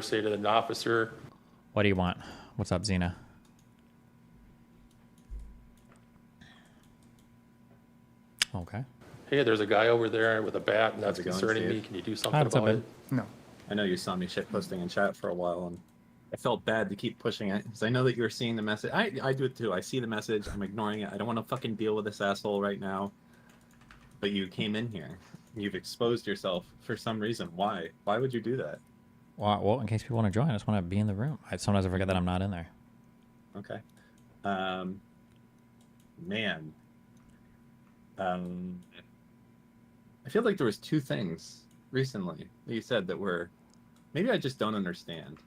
say to an officer. What do you want? What's up, Xena? Okay. Hey, there's a guy over there with a bat, and that's How's it going, concerning Steve? me. Can you do Hi, something what's up, about man? it? No. I know you saw me shit posting in chat for a while, and I felt bad to keep pushing it because I know that you're seeing the message. I do it too. I see the message. I'm ignoring it. I don't want to fucking deal with this asshole right now. But you came in here. You've exposed yourself for some reason. Why? Why would you do that? Well, in case people want to join, I just want to be in the room. Sometimes I forget that I'm not in there. Okay. Man. I feel like there was two things recently that you said that were maybe I just don't understand.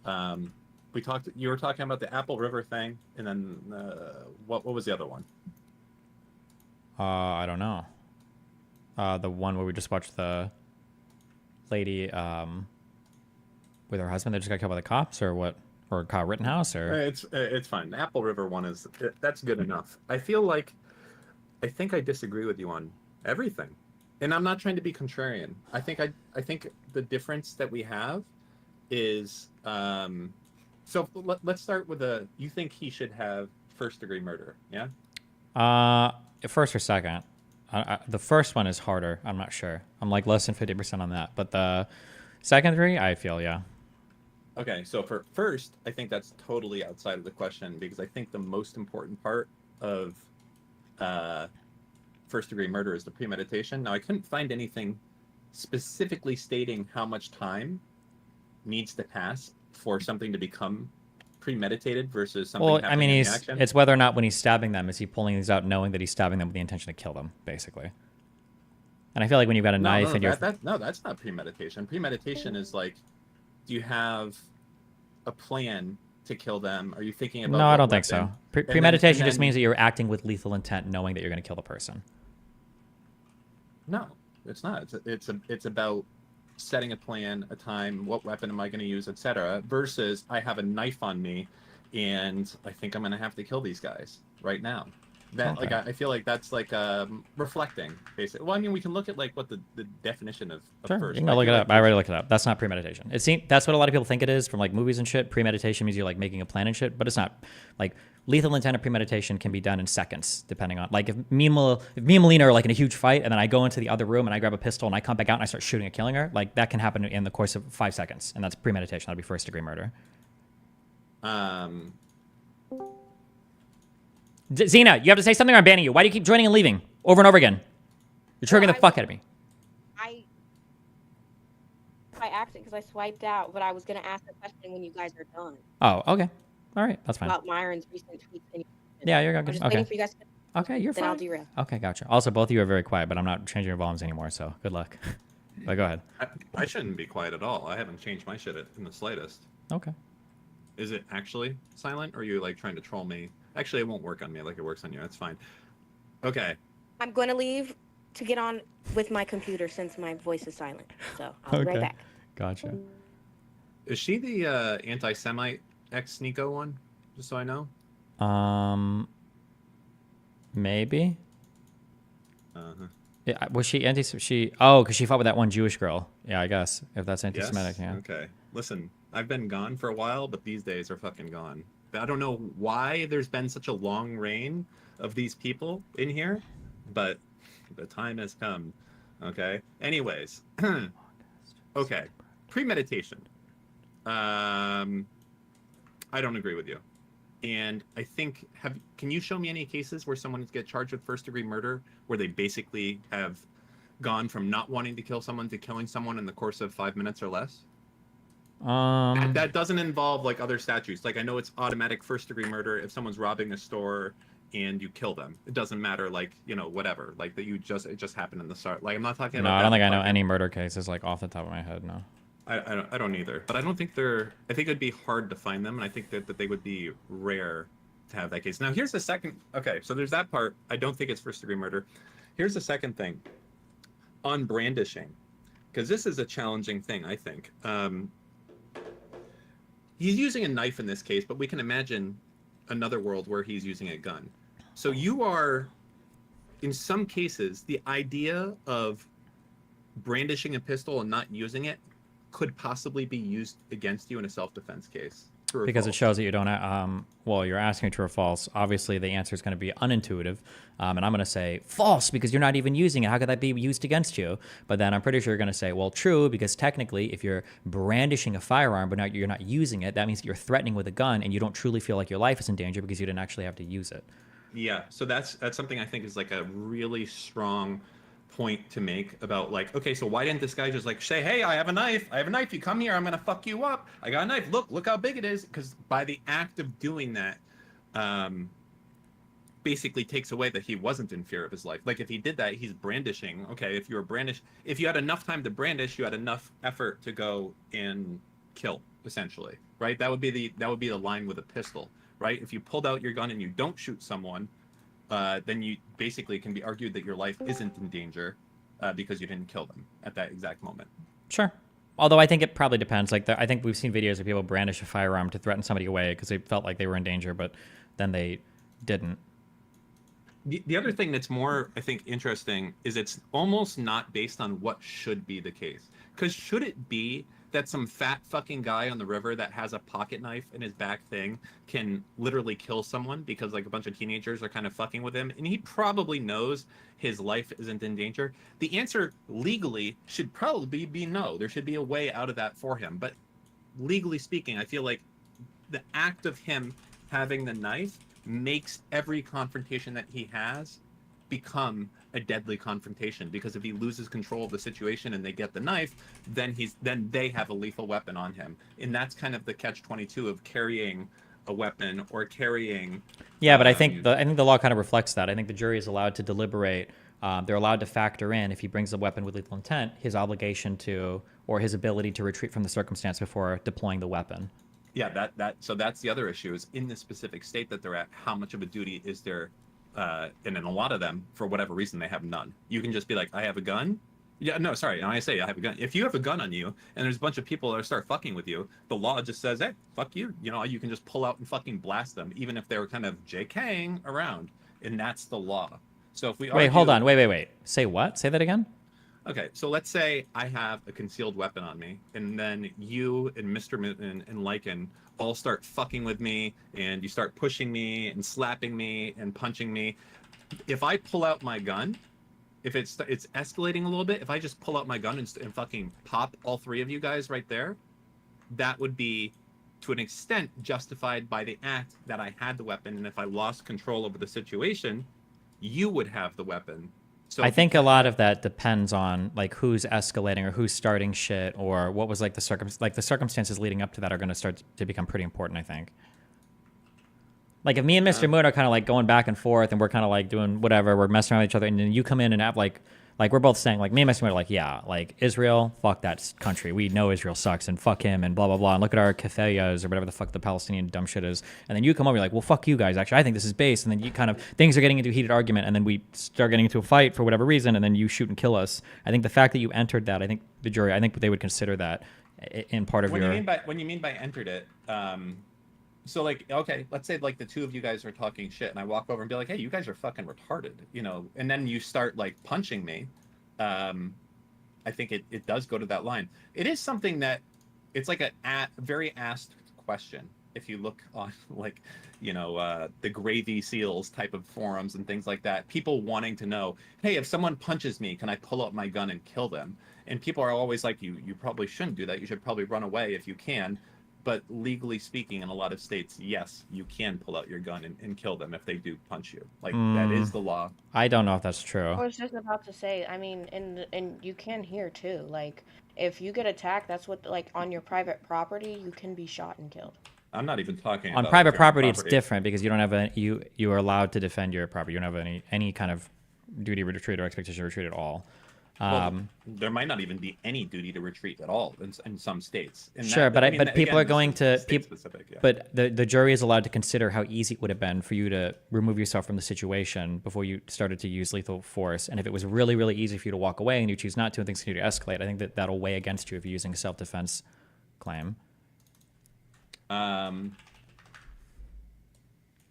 You were talking about the Apple River thing, and then what was the other one? I don't know. The one where we just watched the lady with her husband that just got killed by the cops, or what? Or Kyle Rittenhouse, or It's fine. The Apple River one that's good enough. I feel like I think I disagree with you on everything, and I'm not trying to be contrarian. I think the difference that we have is so let's start with you think he should have first degree murder, yeah? first or second. The first one is harder. I'm not sure. I'm like less than 50% on that, but the second three, I feel, yeah. Okay, so for first, I think that's totally outside of the question because I think the most important part of first degree murder is the premeditation. Now, I couldn't find anything specifically stating how much time needs to pass for something to become premeditated versus something happening in the action. It's whether or not when he's stabbing them, is he pulling these out knowing that he's stabbing them with the intention to kill them, basically. And I feel like when you've got a knife and you're... No, that's not premeditation. Premeditation is like, do you have a plan to kill them? Are you thinking about... No, I don't think so. Premeditation just means that you're acting with lethal intent, knowing that you're going to kill the person. No, it's not. It's about setting a plan, a time, what weapon am I going to use, etc. Versus I have a knife on me, and I think I'm going to have to kill these guys right now. That Okay. I feel like that's like reflecting, basically. Well, I mean, we can look at like what the definition of Sure, first. you can go look it up. I already looked it up. That's not premeditation. That's what a lot of people think it is from like movies and shit. Premeditation means you're like making a plan and shit, but it's not. Like lethal intent of premeditation can be done in seconds, depending on like if me and Melina are like in a huge fight, and then I go into the other room and I grab a pistol and I come back out and I start shooting and killing her. Like that can happen in the course of 5 seconds, and that's premeditation. That'd be first degree murder. Xena, you have to say something or I'm banning you. Why do you keep joining and leaving over and over again? You're triggering the fuck out of me. By accident because I swiped out, but I was going to ask a question when you guys are done. Oh, okay. All right, that's fine. About Myron's recent tweets. Yeah, you're I'm good. just Okay. waiting for you guys to... Okay, you're then fine. I'll derail. Okay, gotcha. Also, both of you are very quiet, but I'm not changing your volumes anymore, so good luck. But go ahead. I shouldn't be quiet at all. I haven't changed my shit in the slightest. Okay. Is it actually silent, or are you like trying to troll me? Actually, it won't work on me like it works on you. That's fine. Okay. I'm going to leave to get on with my computer since my voice is silent. So I'll be right back. Gotcha. Is she the anti-Semite ex-Nico one? Just so I know. Maybe. Uh-huh. Yeah, was she because she fought with that one Jewish girl. Yeah, I guess if that's anti-Semitic. Yes? Yeah. Okay. Listen, I've been gone for a while, but these days are fucking gone. I don't know why there's been such a long reign of these people in here, but the time has come. Okay. Anyways. Okay. Premeditation. I don't agree with you. And I think can you show me any cases where someone gets charged with first degree murder where they basically have gone from not wanting to kill someone to killing someone in the course of 5 minutes or less? That doesn't involve like other statutes. Like I know it's automatic first degree murder if someone's robbing a store and you kill them. It doesn't matter, like, you know, whatever. Like that it just happened in the start. Like I'm not talking about No, I don't think I know any murder cases like off the top of my head. No. I don't either. But I don't think I think it'd be hard to find them, and I think that they would be rare to have that case. Now here's the second. Okay, so there's that part. I don't think it's first degree murder. Here's the second thing. On brandishing, because this is a challenging thing, I think. He's using a knife in this case, but we can imagine another world where he's using a gun. So you are, in some cases, the idea of brandishing a pistol and not using it could possibly be used against you in a self-defense case? True or Because it false? shows that you don't. Well, you're asking true or false. Obviously, the answer is going to be unintuitive, and I'm going to say false because you're not even using it. How could that be used against you? But then I'm pretty sure you're going to say, well, true, because technically, if you're brandishing a firearm but you're not using it, that means that you're threatening with a gun, and you don't truly feel like your life is in danger because you didn't actually have to use it. Yeah, so that's something I think is like a really strong point to make about like, okay, so why didn't this guy just like say, hey, I have a knife, you come here, I'm gonna fuck you up, I got a knife, look how big it is. Because by the act of doing that, basically takes away that he wasn't in fear of his life. Like if he did that, he's brandishing. Okay, if you had enough time to brandish, you had enough effort to go and kill, essentially, right? That would be the line with a pistol, right? If you pulled out your gun and you don't shoot someone, then you basically can be argued that your life isn't in danger because you didn't kill them at that exact moment. Sure. Although I think it probably depends. Like I think we've seen videos of people brandish a firearm to threaten somebody away because they felt like they were in danger, but then they didn't. The other thing that's more, I think, interesting is it's almost not based on what should be the case. Because should it be that some fat fucking guy on the river that has a pocket knife in his back thing can literally kill someone because like a bunch of teenagers are kind of fucking with him and he probably knows his life isn't in danger? The answer legally should probably be no. There should be a way out of that for him. But legally speaking, I feel like the act of him having the knife makes every confrontation that he has become a deadly confrontation, because if he loses control of the situation and they get the knife, then they have a lethal weapon on him. And that's kind of the catch-22 of carrying a weapon or carrying Yeah, but I think the law kind of reflects that. I think the jury is allowed to deliberate. They're allowed to factor in, if he brings a weapon with lethal intent, his obligation to, or his ability to retreat from the circumstance before deploying the weapon. Yeah, so that's the other issue, is in the specific state that they're at, how much of a duty is there? And in a lot of them, for whatever reason, they have none. You can just be like, I have a gun. Yeah, no, sorry. And I say I have a gun. If you have a gun on you and there's a bunch of people that start fucking with you, the law just says, hey, fuck you. You know, you can just pull out and fucking blast them, even if they were kind of JKing around. And that's the law. So if we Wait, hold on. Wait. Say what? Say that again? Okay, so let's say I have a concealed weapon on me, and then you and Mr. Mitten and Lycan all start fucking with me, and you start pushing me and slapping me and punching me. If I pull out my gun, if it's escalating a little bit, if I just pull out my gun and fucking pop all three of you guys right there, that would be, to an extent, justified by the act that I had the weapon, and if I lost control over the situation, you would have the weapon. So I think a lot of that depends on like who's escalating or who's starting shit, or what was like the circumstances leading up to that are going to start to become pretty important, I think. Like if me and Mr. Moon are kind of like going back and forth and we're kind of like doing whatever, we're messing around with each other, and then you come in and have like we're both saying, like, me and Mr. Moon are like, yeah, like Israel, fuck that country. We know Israel sucks and fuck him and blah, blah, blah. And look at our kefayas or whatever the fuck the Palestinian dumb shit is. And then you come over, you're like, well, fuck you guys. Actually, I think this is base. And then you kind of, things are getting into a heated argument, and then we start getting into a fight for whatever reason, and then you shoot and kill us. I think the fact that you entered that, I think the jury, I think they would consider that in part of when your... you mean by entered it, so like, okay, let's say like the two of you guys are talking shit, and I walk over and be like, hey, you guys are fucking retarded, you know, and then you start like punching me. I think it does go to that line. It is something that it's like a very asked question. If you look on like, you know, the Gravy Seals type of forums and things like that, people wanting to know, hey, if someone punches me, can I pull out my gun and kill them? And people are always like, you probably shouldn't do that. You should probably run away if you can. But legally speaking, in a lot of states, yes, you can pull out your gun and kill them if they do punch you. Like, that is the law. I don't know if that's true. I was just about to say, I mean, and you can here too. Like, if you get attacked, that's what, like, on your private property, you can be shot and killed. I'm not even talking On about private general property, it's different because you don't have you are allowed to defend your property. You don't have any kind of duty to retreat or expectation to retreat at all. Well, there might not even be any duty to retreat at all in some states. And sure, but people are going to specific, yeah. But the jury is allowed to consider how easy it would have been for you to remove yourself from the situation before you started to use lethal force. And if it was really, really easy for you to walk away and you choose not to and things continue to escalate, I think that'll weigh against you if you're using a self-defense claim.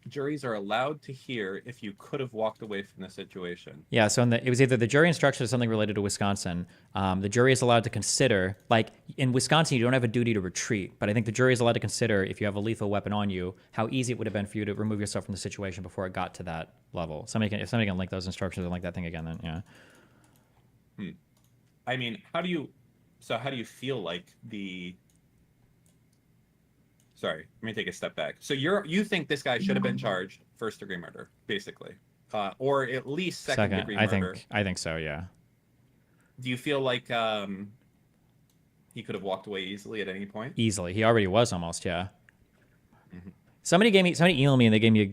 juries are allowed to hear if you could have walked away from the situation. Yeah, so it was either the jury instruction or something related to Wisconsin. The jury is allowed to consider, like in Wisconsin, you don't have a duty to retreat, but I think the jury is allowed to consider if you have a lethal weapon on you, how easy it would have been for you to remove yourself from the situation before it got to that level. If somebody can link those instructions and link that thing again, then yeah. I mean, how do you feel like the? Sorry, let me take a step back. So you think this guy should have been charged first-degree murder, basically, or at least second-degree murder? I think so. Yeah. Do you feel like he could have walked away easily at any point? Easily, he already was almost. Yeah. Somebody emailed me and they gave me a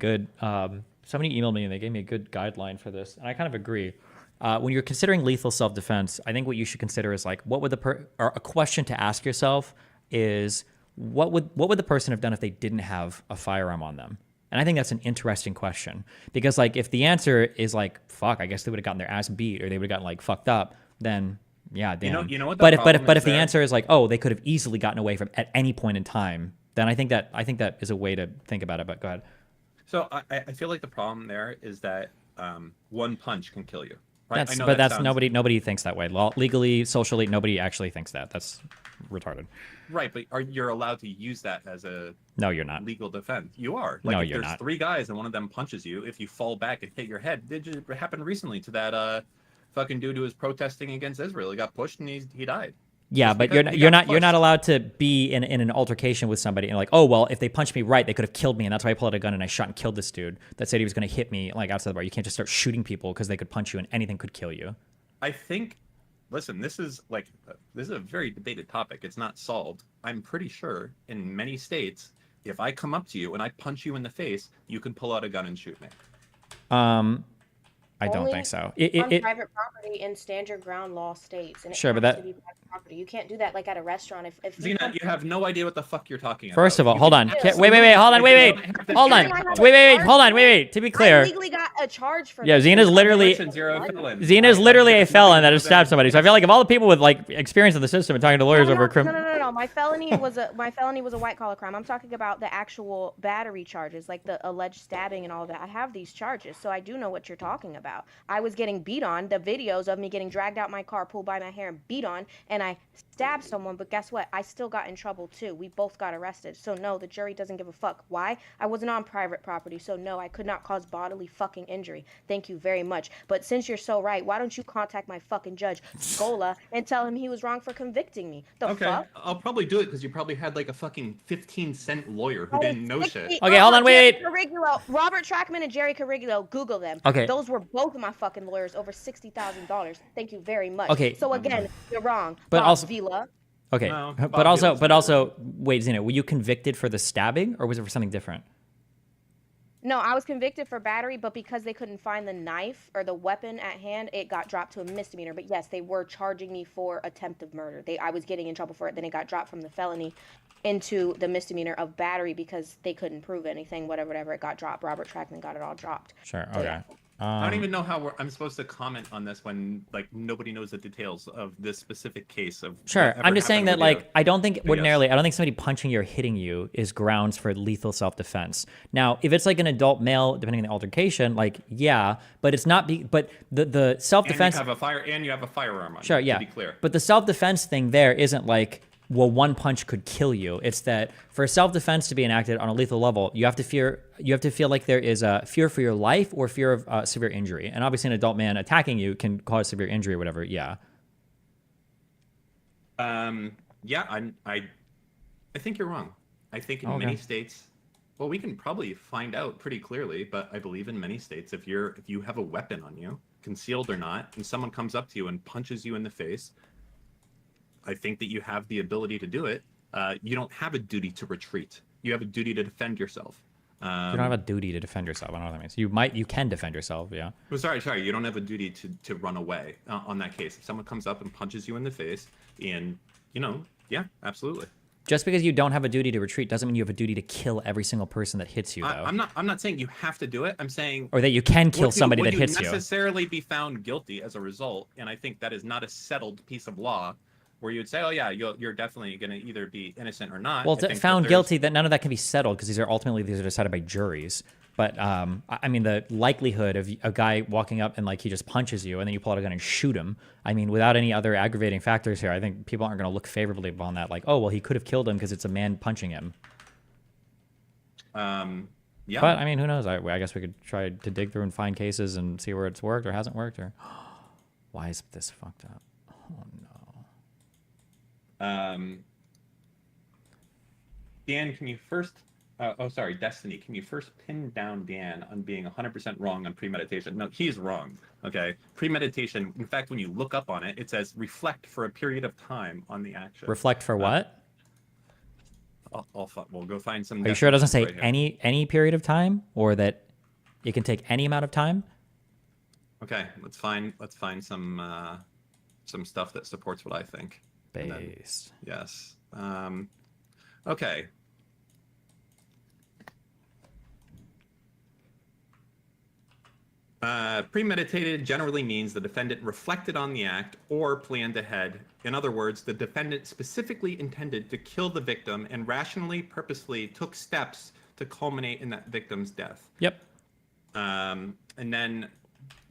good guideline for this, and I kind of agree. When you're considering lethal self-defense, I think what you should consider is like, what would or a question to ask yourself is, what would the person have done if they didn't have a firearm on them? And I think that's an interesting question, because like if the answer is like, fuck, I guess they would have gotten their ass beat or they would have gotten like fucked up, then yeah, damn. You know what? But if the answer is like, oh, they could have easily gotten away from at any point in time, then I think that is a way to think about it. But go ahead. So I feel like the problem there is that one punch can kill you. Right? Nobody thinks that way. Legally, socially, nobody actually thinks that. That's retarded. Right, but you're allowed to use that as a No, you're not. legal defense. You are. Like, No, if you're there's not. 3 guys and one of them punches you, if you fall back and hit your head, it happened recently to that fucking dude who was protesting against Israel. He got pushed and he died. Yeah, Just but because you're he got not pushed. allowed to be in an altercation with somebody and like, oh well, if they punched me right, they could have killed me, and that's why I pulled out a gun and I shot and killed this dude that said he was going to hit me like outside the bar. You can't just start shooting people because they could punch you and anything could kill you. I think, listen, this is a very debated topic. It's not solved. I'm pretty sure in many states, if I come up to you and I punch you in the face, you can pull out a gun and shoot me. I don't Only think so. on private property in stand your ground law states, and it Sure, has but to be private property. You can't do that like at a restaurant. If you Zena, come- you have no idea what the fuck you're talking about. First of all, You hold can- on. Yeah. Wait, hold on. Wait. Hold on. Hold on. Wait. To be I clear, legally got a charge for yeah, this. Zena's literally Congratulations, you're a felon. Zena's literally a felon that has stabbed somebody. So I feel like of all the people with like experience in the system and talking to lawyers over crime. No. My felony was a white collar crime. I'm talking about the actual battery charges, like the alleged stabbing and all that. I have these charges, so I do know what you're talking about. I was getting beat on. The videos of me getting dragged out my car, pulled by my hair, and beat on, and I stabbed someone. But guess what? I still got in trouble too. We both got arrested. So no, the jury doesn't give a fuck. Why? I wasn't on private property, so no, I could not cause bodily fucking injury. Thank you very much. But since you're so right, why don't you contact my fucking judge, Gola, and tell him he was wrong for convicting me? The Okay, fuck? I'll probably do it because you probably had like a fucking 15-cent lawyer who didn't know shit. Okay, hold on, wait. Robert Trackman and Jerry Carriglio, Google them. Okay. Those were both of my fucking lawyers, over $60,000. Thank you very much. Okay. So again, you're wrong. But Bob also- Vila. Okay, No, but Bob also, Dylan's wait, Zena, were you convicted for the stabbing or was it for something different? No, I was convicted for battery, but because they couldn't find the knife or the weapon at hand, it got dropped to a misdemeanor. But yes, they were charging me for attempted murder. I was getting in trouble for it. Then it got dropped from the felony into the misdemeanor of battery because they couldn't prove anything. Whatever, it got dropped. Robert Trackman got it all dropped. Sure. So, Okay. yeah. I don't even know how I'm supposed to comment on this when like nobody knows the details of this specific case of. Sure. whatever I'm just saying happened that, with like, I don't think yes. ordinarily, I don't think somebody punching you or hitting you is grounds for lethal self-defense. Now, if it's like an adult male, depending on the altercation, like, yeah, but it's not, but the self-defense. And you have a firearm on. Sure, you, yeah. To be clear. But the self-defense thing there isn't like, well, one punch could kill you. It's that for self-defense to be enacted on a lethal level, you have to feel like there is a fear for your life or fear of severe injury. And obviously, an adult man attacking you can cause severe injury or whatever. Yeah. Yeah, I think you're wrong. I think in many states, well, we can probably find out pretty clearly, but I believe in many states, if you have a weapon on you, concealed or not, and someone comes up to you and punches you in the face, I think that you have the ability to do it. You don't have a duty to retreat. You have a duty to defend yourself. You don't have a duty to defend yourself. I don't know what that means. You can defend yourself. Yeah. Well, sorry. You don't have a duty to run away on that case. If someone comes up and punches you in the face, and yeah, absolutely. Just because you don't have a duty to retreat doesn't mean you have a duty to kill every single person that hits you, though. I'm not saying you have to do it. I'm saying or that you can kill somebody that hits you. you. Necessarily be found guilty as a result, and I think that is not a settled piece of law where you would say, oh yeah, you're definitely going to either be innocent or not. Well, I think found that guilty, that none of that can be settled because these are decided by juries. But I mean, the likelihood of a guy walking up and like he just punches you and then you pull out a gun and shoot him. I mean, without any other aggravating factors here, I think people aren't going to look favorably upon that. Like, oh, well, he could have killed him because it's a man punching him. Yeah. But I mean, who knows? I guess we could try to dig through and find cases and see where it's worked or hasn't worked. Or why is this fucked up? Oh no. Dan, can you first? Sorry, Destiny. Can you first pin down Dan on being 100% wrong on premeditation? No, he's wrong. Okay, premeditation. In fact, when you look up on it, it says reflect for a period of time on the action. Reflect for what? We'll go find some. Are you sure it doesn't say right here. any period of time, or that it can take any amount of time? Okay, let's find some stuff that supports what I think. And then- Based. yes. Okay. Premeditated generally means the defendant reflected on the act or planned ahead. In other words, the defendant specifically intended to kill the victim and rationally, purposefully took steps to culminate in that victim's death. Yep. And then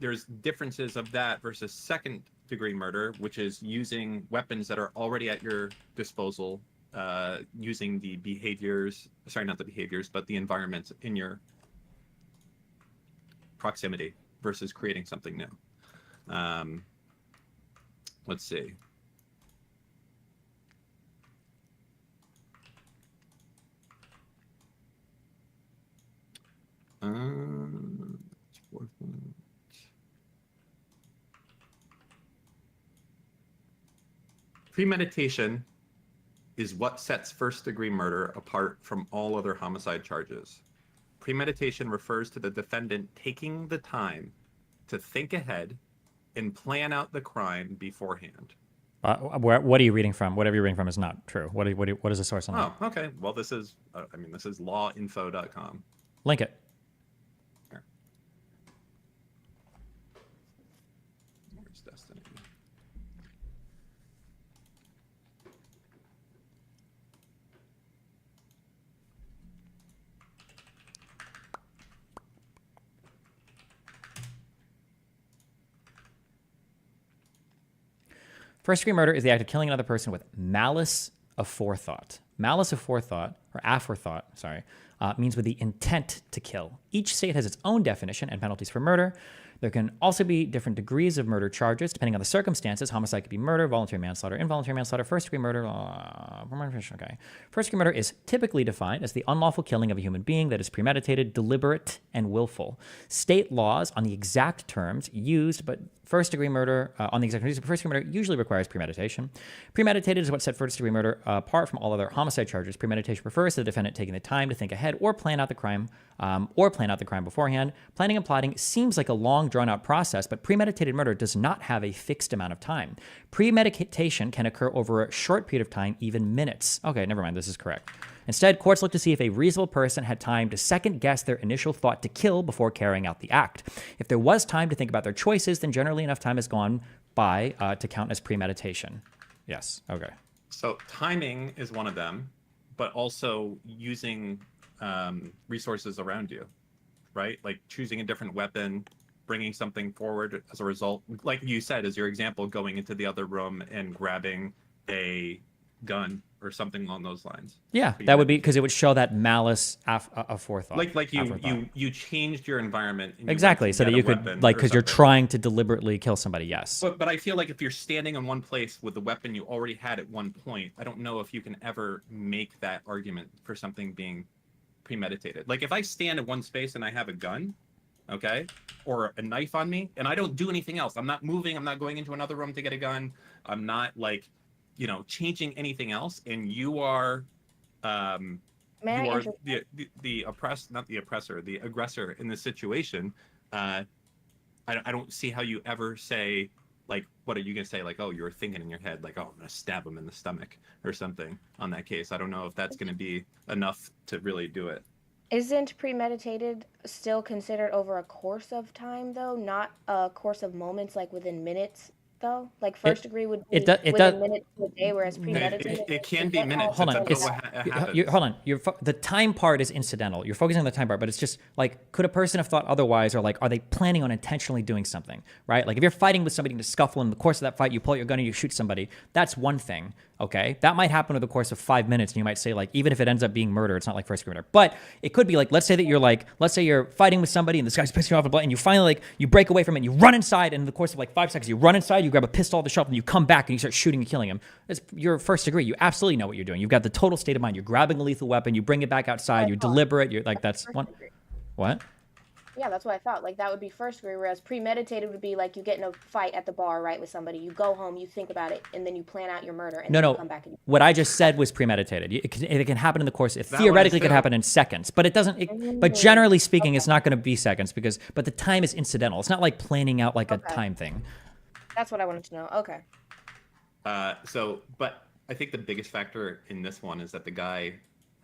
there's differences of that versus second-degree murder, which is using weapons that are already at your disposal, using the behaviors, sorry, not the behaviors, but the environments in your proximity versus creating something new. Let's see. Premeditation is what sets first-degree murder apart from all other homicide charges. Premeditation refers to the defendant taking the time to think ahead and plan out the crime beforehand. What are you reading from? Whatever you're reading from is not true. What is the source on that? Oh, okay. Well, this is lawinfo.com. Link it. Where's Destiny? First-degree murder is the act of killing another person with malice aforethought. Malice aforethought, or aforethought, sorry, means with the intent to kill. Each state has its own definition and penalties for murder. There can also be different degrees of murder charges depending on the circumstances. Homicide could be murder, voluntary manslaughter, involuntary manslaughter, first-degree murder. Okay. First-degree murder is typically defined as the unlawful killing of a human being that is premeditated, deliberate, and willful. State laws on the exact terms used, but first-degree murder usually requires premeditation. Premeditated is what set first-degree murder apart from all other homicide charges. Premeditation refers to the defendant taking the time to think ahead or plan out the crime beforehand. Planning and plotting seems like a long, drawn-out process, but premeditated murder does not have a fixed amount of time. Premeditation can occur over a short period of time, even minutes. Okay, never mind. This is correct. Instead, courts look to see if a reasonable person had time to second-guess their initial thought to kill before carrying out the act. If there was time to think about their choices, then generally enough time has gone by to count as premeditation. Yes. Okay. So timing is one of them, but also using resources around you, right? Like choosing a different weapon, bringing something forward as a result. Like you said, as your example, going into the other room and grabbing a gun or something along those lines. Yeah, that would be because it would show that malice aforethought. Like you changed your environment. And you exactly, went to so that get you a could weapon like or because you're something. trying to deliberately kill somebody. Yes. But I feel like if you're standing in one place with the weapon you already had at one point, I don't know if you can ever make that argument for something being premeditated. Like if I stand in one space and I have a gun, okay, or a knife on me, and I don't do anything else. I'm not moving. I'm not going into another room to get a gun. I'm not like, changing anything else. And you are, May I you are interrupt? the oppressed, not the oppressor, the aggressor in this situation. I don't see how you ever say, like, what are you going to say? Like, oh, you're thinking in your head, like, oh, I'm going to stab him in the stomach or something on that case. I don't know if that's going to be enough to really do it. Isn't premeditated still considered over a course of time, though? Not a course of moments, like within minutes? though? Like first degree would be it does- within minutes to a day, whereas It, premeditated. it can be is that minutes. Hold It on, depends it's, on what happens. hold on. The time part is incidental. You're focusing on the time part, but it's just like, could a person have thought otherwise, or like, are they planning on intentionally doing something, right? Like, if you're fighting with somebody in a scuffle, in the course of that fight, you pull out your gun and you shoot somebody. That's one thing, okay? That might happen over the course of 5 minutes, and you might say like, even if it ends up being murder, it's not like first degree murder. But it could be like, let's say you're fighting with somebody and this guy's pissing you off, and you finally like you break away from it, and you run inside, and in the course of like 5 seconds, you run inside, you grab a pistol off the shelf, and you come back and you start shooting and killing him. You're first degree. You absolutely know what you're doing. You've got the total state of mind. You're grabbing a lethal weapon. You bring it back outside. You're deliberate. You're like, that's first one. degree. What? Yeah, that's what I thought. Like that would be first degree, whereas premeditated would be like you get in a fight at the bar, right, with somebody. You go home, you think about it, and then you plan out your murder, and then you come back and What I just said was premeditated. It can happen in the course. It That theoretically one could too. happen in seconds, but it doesn't. But generally speaking, it's not going to be seconds but the time is incidental. It's not like planning out like a time thing. that's what I wanted to know. Okay. But I think the biggest factor in this one is that the guy,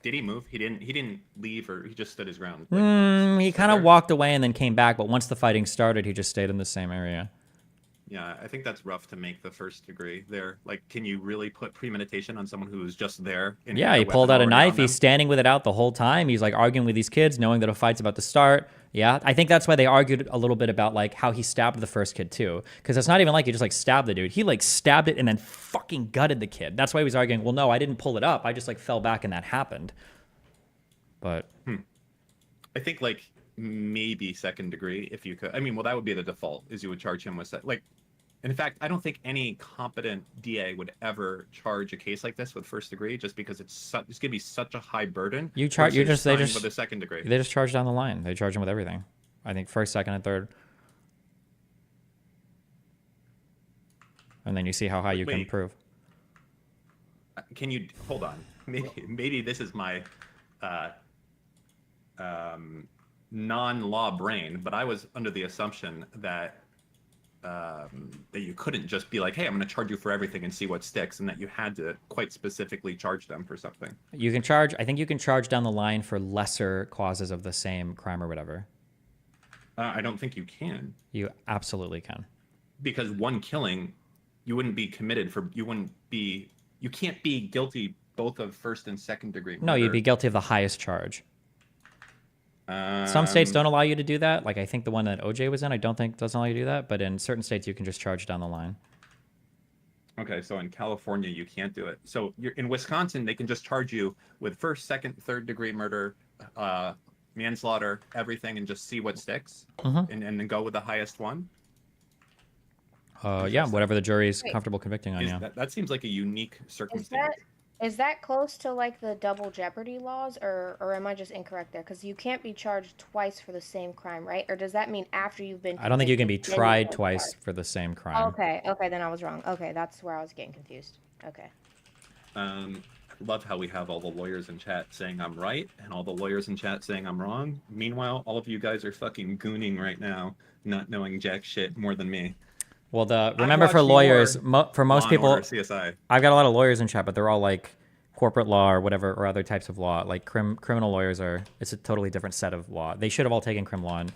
did he move? He didn't leave, or he just stood his ground. Like, He kind of walked away and then came back, but once the fighting started, he just stayed in the same area. Yeah, I think that's rough to make the first degree there. Like, can you really put premeditation on someone who's just there? And Yeah, had he weapon pulled out a already knife. on He's them? standing with it out the whole time. He's like arguing with these kids, knowing that a fight's about to start. Yeah, I think that's why they argued a little bit about like how he stabbed the first kid too, because it's not even like he just like stabbed the dude. He like stabbed it and then fucking gutted the kid. That's why he was arguing. Well, no, I didn't pull it up. I just like fell back and that happened. But I think like maybe second degree if you could. I mean, well, that would be the default, is you would charge him with like. In fact, I don't think any competent DA would ever charge a case like this with first degree, just because it's going to be such a high burden. they versus just trying with a second degree. they just charge down the line. They charge him with everything. I think first, second, and third. And then you see how high you can Wait. prove. Can you hold on? Maybe this is my non-law brain, but I was under the assumption that you couldn't just be like, hey, I'm going to charge you for everything and see what sticks, and that you had to quite specifically charge them for something. You can charge. I think you can charge down the line for lesser causes of the same crime or whatever. I don't think you can, You absolutely can. because one killing, you wouldn't be committed for. You can't be guilty both of first and second degree murder. No, you'd be guilty of the highest charge. Some states don't allow you to do that. Like I think the one that OJ was in, I don't think doesn't allow you to do that. But in certain states, you can just charge down the line. Okay, so in California, you can't do it. So you're in Wisconsin, they can just charge you with first, second, third degree murder, manslaughter, everything, and just see what sticks, and then go with the highest one. Yeah, whatever the jury's Wait. comfortable convicting on. Yeah. That seems like a unique Is circumstance. that close to like the double jeopardy laws, or am I just incorrect there? Because you can't be charged twice for the same crime, right? Or does that mean after you've been? I don't think you can be convicted, then tried get twice charged? for the same crime. Okay, then I was wrong. Okay, that's where I was getting confused. Okay. Love how we have all the lawyers in chat saying I'm right, and all the lawyers in chat saying I'm wrong. Meanwhile, all of you guys are fucking gooning right now, not knowing jack shit more than me. Well, remember for watched lawyers, more for most Law and people, Order, CSI. I've got a lot of lawyers in chat, but they're all like corporate law or whatever, or other types of law. Like criminal lawyers it's a totally different set of law. They should have all taken crim law and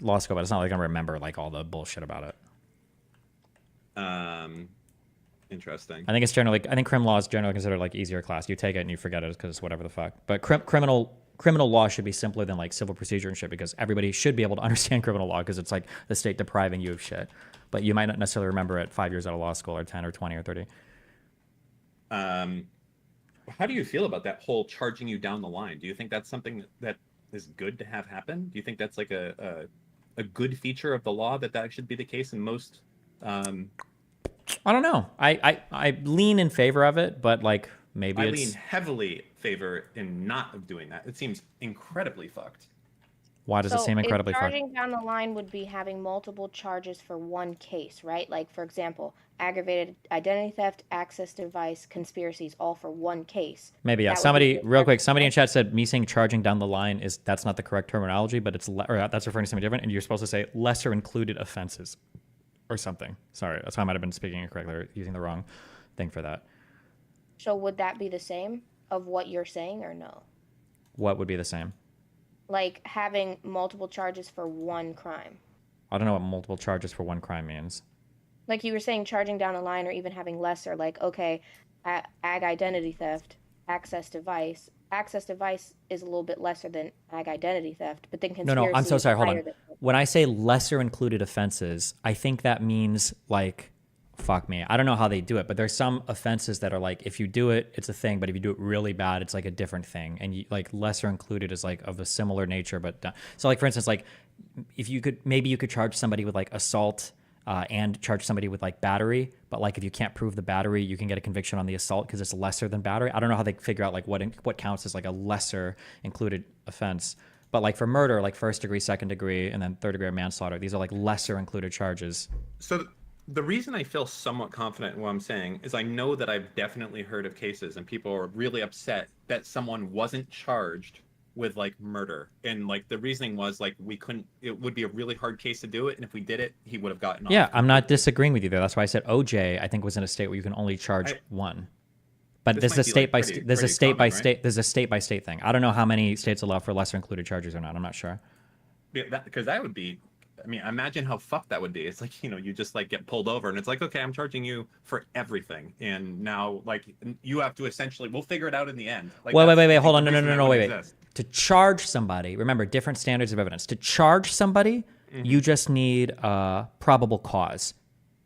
law school, but it's not like I'm gonna remember like all the bullshit about it. Interesting. I think crim law is generally considered like easier class. You take it and you forget it because it's whatever the fuck. But criminal law should be simpler than like civil procedure and shit, because everybody should be able to understand criminal law, because it's like the state depriving you of shit. But you might not necessarily remember it 5 years out of law school, or 10 or 20 or 30. How do you feel about that whole charging you down the line? Do you think that's something that is good to have happen? Do you think that's like a good feature of the law, that should be the case in most? I don't know. I lean in favor of it, but like maybe I it's lean heavily favor in not of doing that. It seems incredibly fucked. why does it seem incredibly if far? charging down the line would be having multiple charges for one case, right? Like, for example, aggravated identity theft, access device, conspiracies, all for one case. Maybe, yeah. That would Somebody, be the real quick, charge, somebody in right? chat said me saying charging down the line that's not the correct terminology, but that's referring to something different, and you're supposed to say lesser included offenses or something. Sorry, that's why I might have been speaking incorrectly or using the wrong thing for that. So would that be the same of what you're saying, or no? What would be the same? Like having multiple charges for one crime. I don't know what multiple charges for one crime means. Like you were saying, charging down the line or even having lesser, like, okay, ag identity theft, access device. Access device is a little bit lesser than ag identity theft, but then No, conspiracy I'm so is sorry. Hold higher on. than. When I say lesser included offenses, I think that means like, fuck me. I don't know how they do it, but there's some offenses that are like, if you do it, it's a thing, but if you do it really bad, it's like a different thing. And you, like lesser included is like of a similar nature, but so like for instance, like if you could, maybe you could charge somebody with like assault and charge somebody with like battery, but like if you can't prove the battery, you can get a conviction on the assault because it's lesser than battery. I don't know how they figure out like what counts as like a lesser included offense. But like for murder, like first degree, second degree, and then third degree manslaughter, these are like lesser included charges. So the reason I feel somewhat confident in what I'm saying is I know that I've definitely heard of cases and people are really upset that someone wasn't charged with like murder. And like the reasoning was like it would be a really hard case to do it. And if we did it, he would have gotten off. Yeah, I'm not disagreeing with you there. That's why I said OJ, I think, was in a state where you can only charge one. But This there's a might be, like, state by pretty- there's a pretty state by common, right? state there's a state by state thing. I don't know how many states allow for lesser included charges or not. I'm not sure. Yeah, because that would be, I mean, imagine how fucked that would be. It's like, you just like get pulled over and it's like, okay, I'm charging you for everything. And now like you have to essentially, we'll figure it out in the end. Like, Wait, that's, I hold on, think, the reason that wait. would exist. To charge somebody, remember different standards of evidence. To charge somebody, you just need probable cause.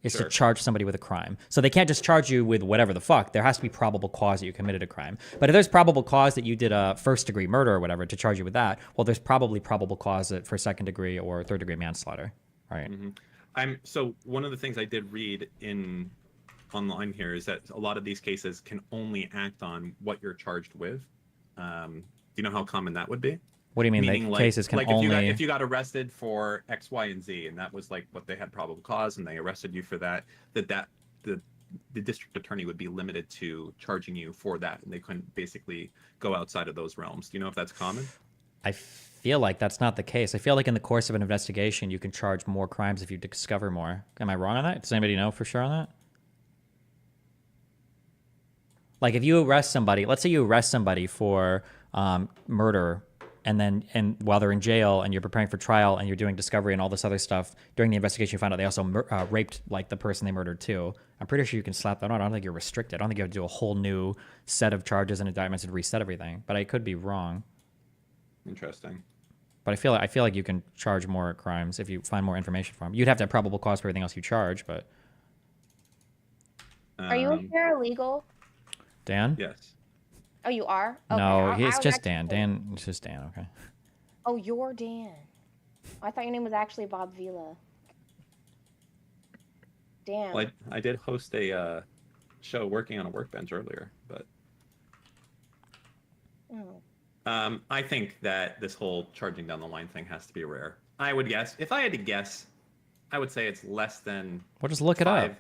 Is Sure. to charge somebody with a crime. So they can't just charge you with whatever the fuck. There has to be probable cause that you committed a crime. But if there's probable cause that you did a first degree murder or whatever to charge you with that, well, there's probably probable cause for second degree or third degree manslaughter. All right. So one of the things I did read online here is that a lot of these cases can only act on what you're charged with. Do you know how common that would be? What do you mean? Meaning, The cases can like only. if you got arrested for X, Y, and Z, and that was like what they had probable cause, and they arrested you for that, the district attorney would be limited to charging you for that, and they couldn't basically go outside of those realms. Do you know if that's common? I feel like that's not the case. I feel like in the course of an investigation, you can charge more crimes if you discover more. Am I wrong on that? Does anybody know for sure on that? Like if you arrest somebody, let's say you arrest somebody for murder, and while they're in jail and you're preparing for trial and you're doing discovery and all this other stuff, during the investigation you find out they also raped like the person they murdered too. I'm pretty sure you can slap that on. I don't think you're restricted. I don't think you have to do a whole new set of charges and indictments and reset everything. But I could be wrong. Interesting. But I feel like you can charge more crimes if you find more information from them. You'd have to have probable cause for everything else you charge, but Are you a paralegal? Dan? Yes. Oh, you are? Okay. No, I it's was just actually- Dan. Dan, it's just Dan. Okay. Oh, you're Dan. I thought your name was actually Bob Vila. Damn. Well, I did host a show working on a workbench earlier, but Oh. I think that this whole charging down the line thing has to be rare. I would guess, if I had to guess, I would say it's less than Well, just look it up.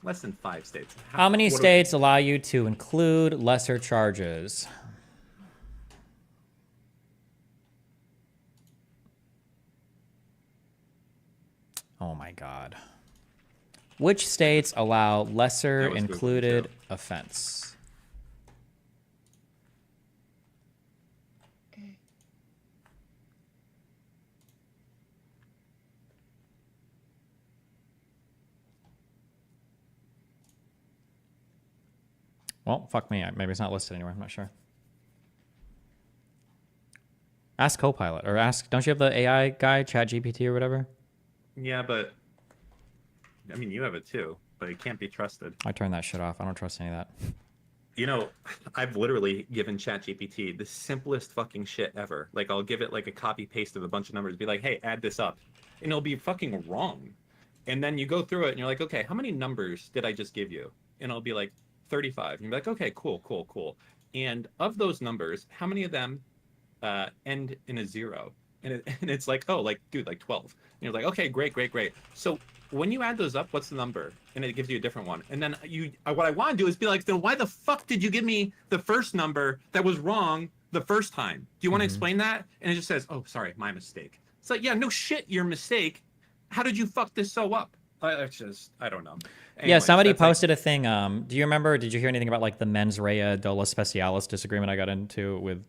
less than 5 states. How many what do- states allow you to include lesser charges? Oh my God. Which states allow lesser I was Googling included too. offense? Well, fuck me. Maybe it's not listed anywhere. I'm not sure. Ask Copilot or ask. Don't you have the AI guy, ChatGPT or whatever? Yeah, but I mean, you have it too, but it can't be trusted. I turn that shit off. I don't trust any of that. I've literally given ChatGPT the simplest fucking shit ever. Like, I'll give it like a copy paste of a bunch of numbers, be like, hey, add this up. And it'll be fucking wrong. And then you go through it and you're like, okay, how many numbers did I just give you? And I'll be like, 35. And you're like, okay, cool. And of those numbers, how many of them end in a 0? And it's like, oh, like, dude, like 12. And you're like, okay, great. So when you add those up, what's the number? And it gives you a different one. And then what I want to do is be like, then why the fuck did you give me the first number that was wrong the first time? Do you want to explain that? And it just says, oh, sorry, my mistake. It's like, yeah, no shit, your mistake. How did you fuck this so up? It's just, I don't know. Yeah, Anyways, somebody that's like- posted a thing. Do you remember? Did you hear anything about like the mens rea dolo specialis disagreement I got into with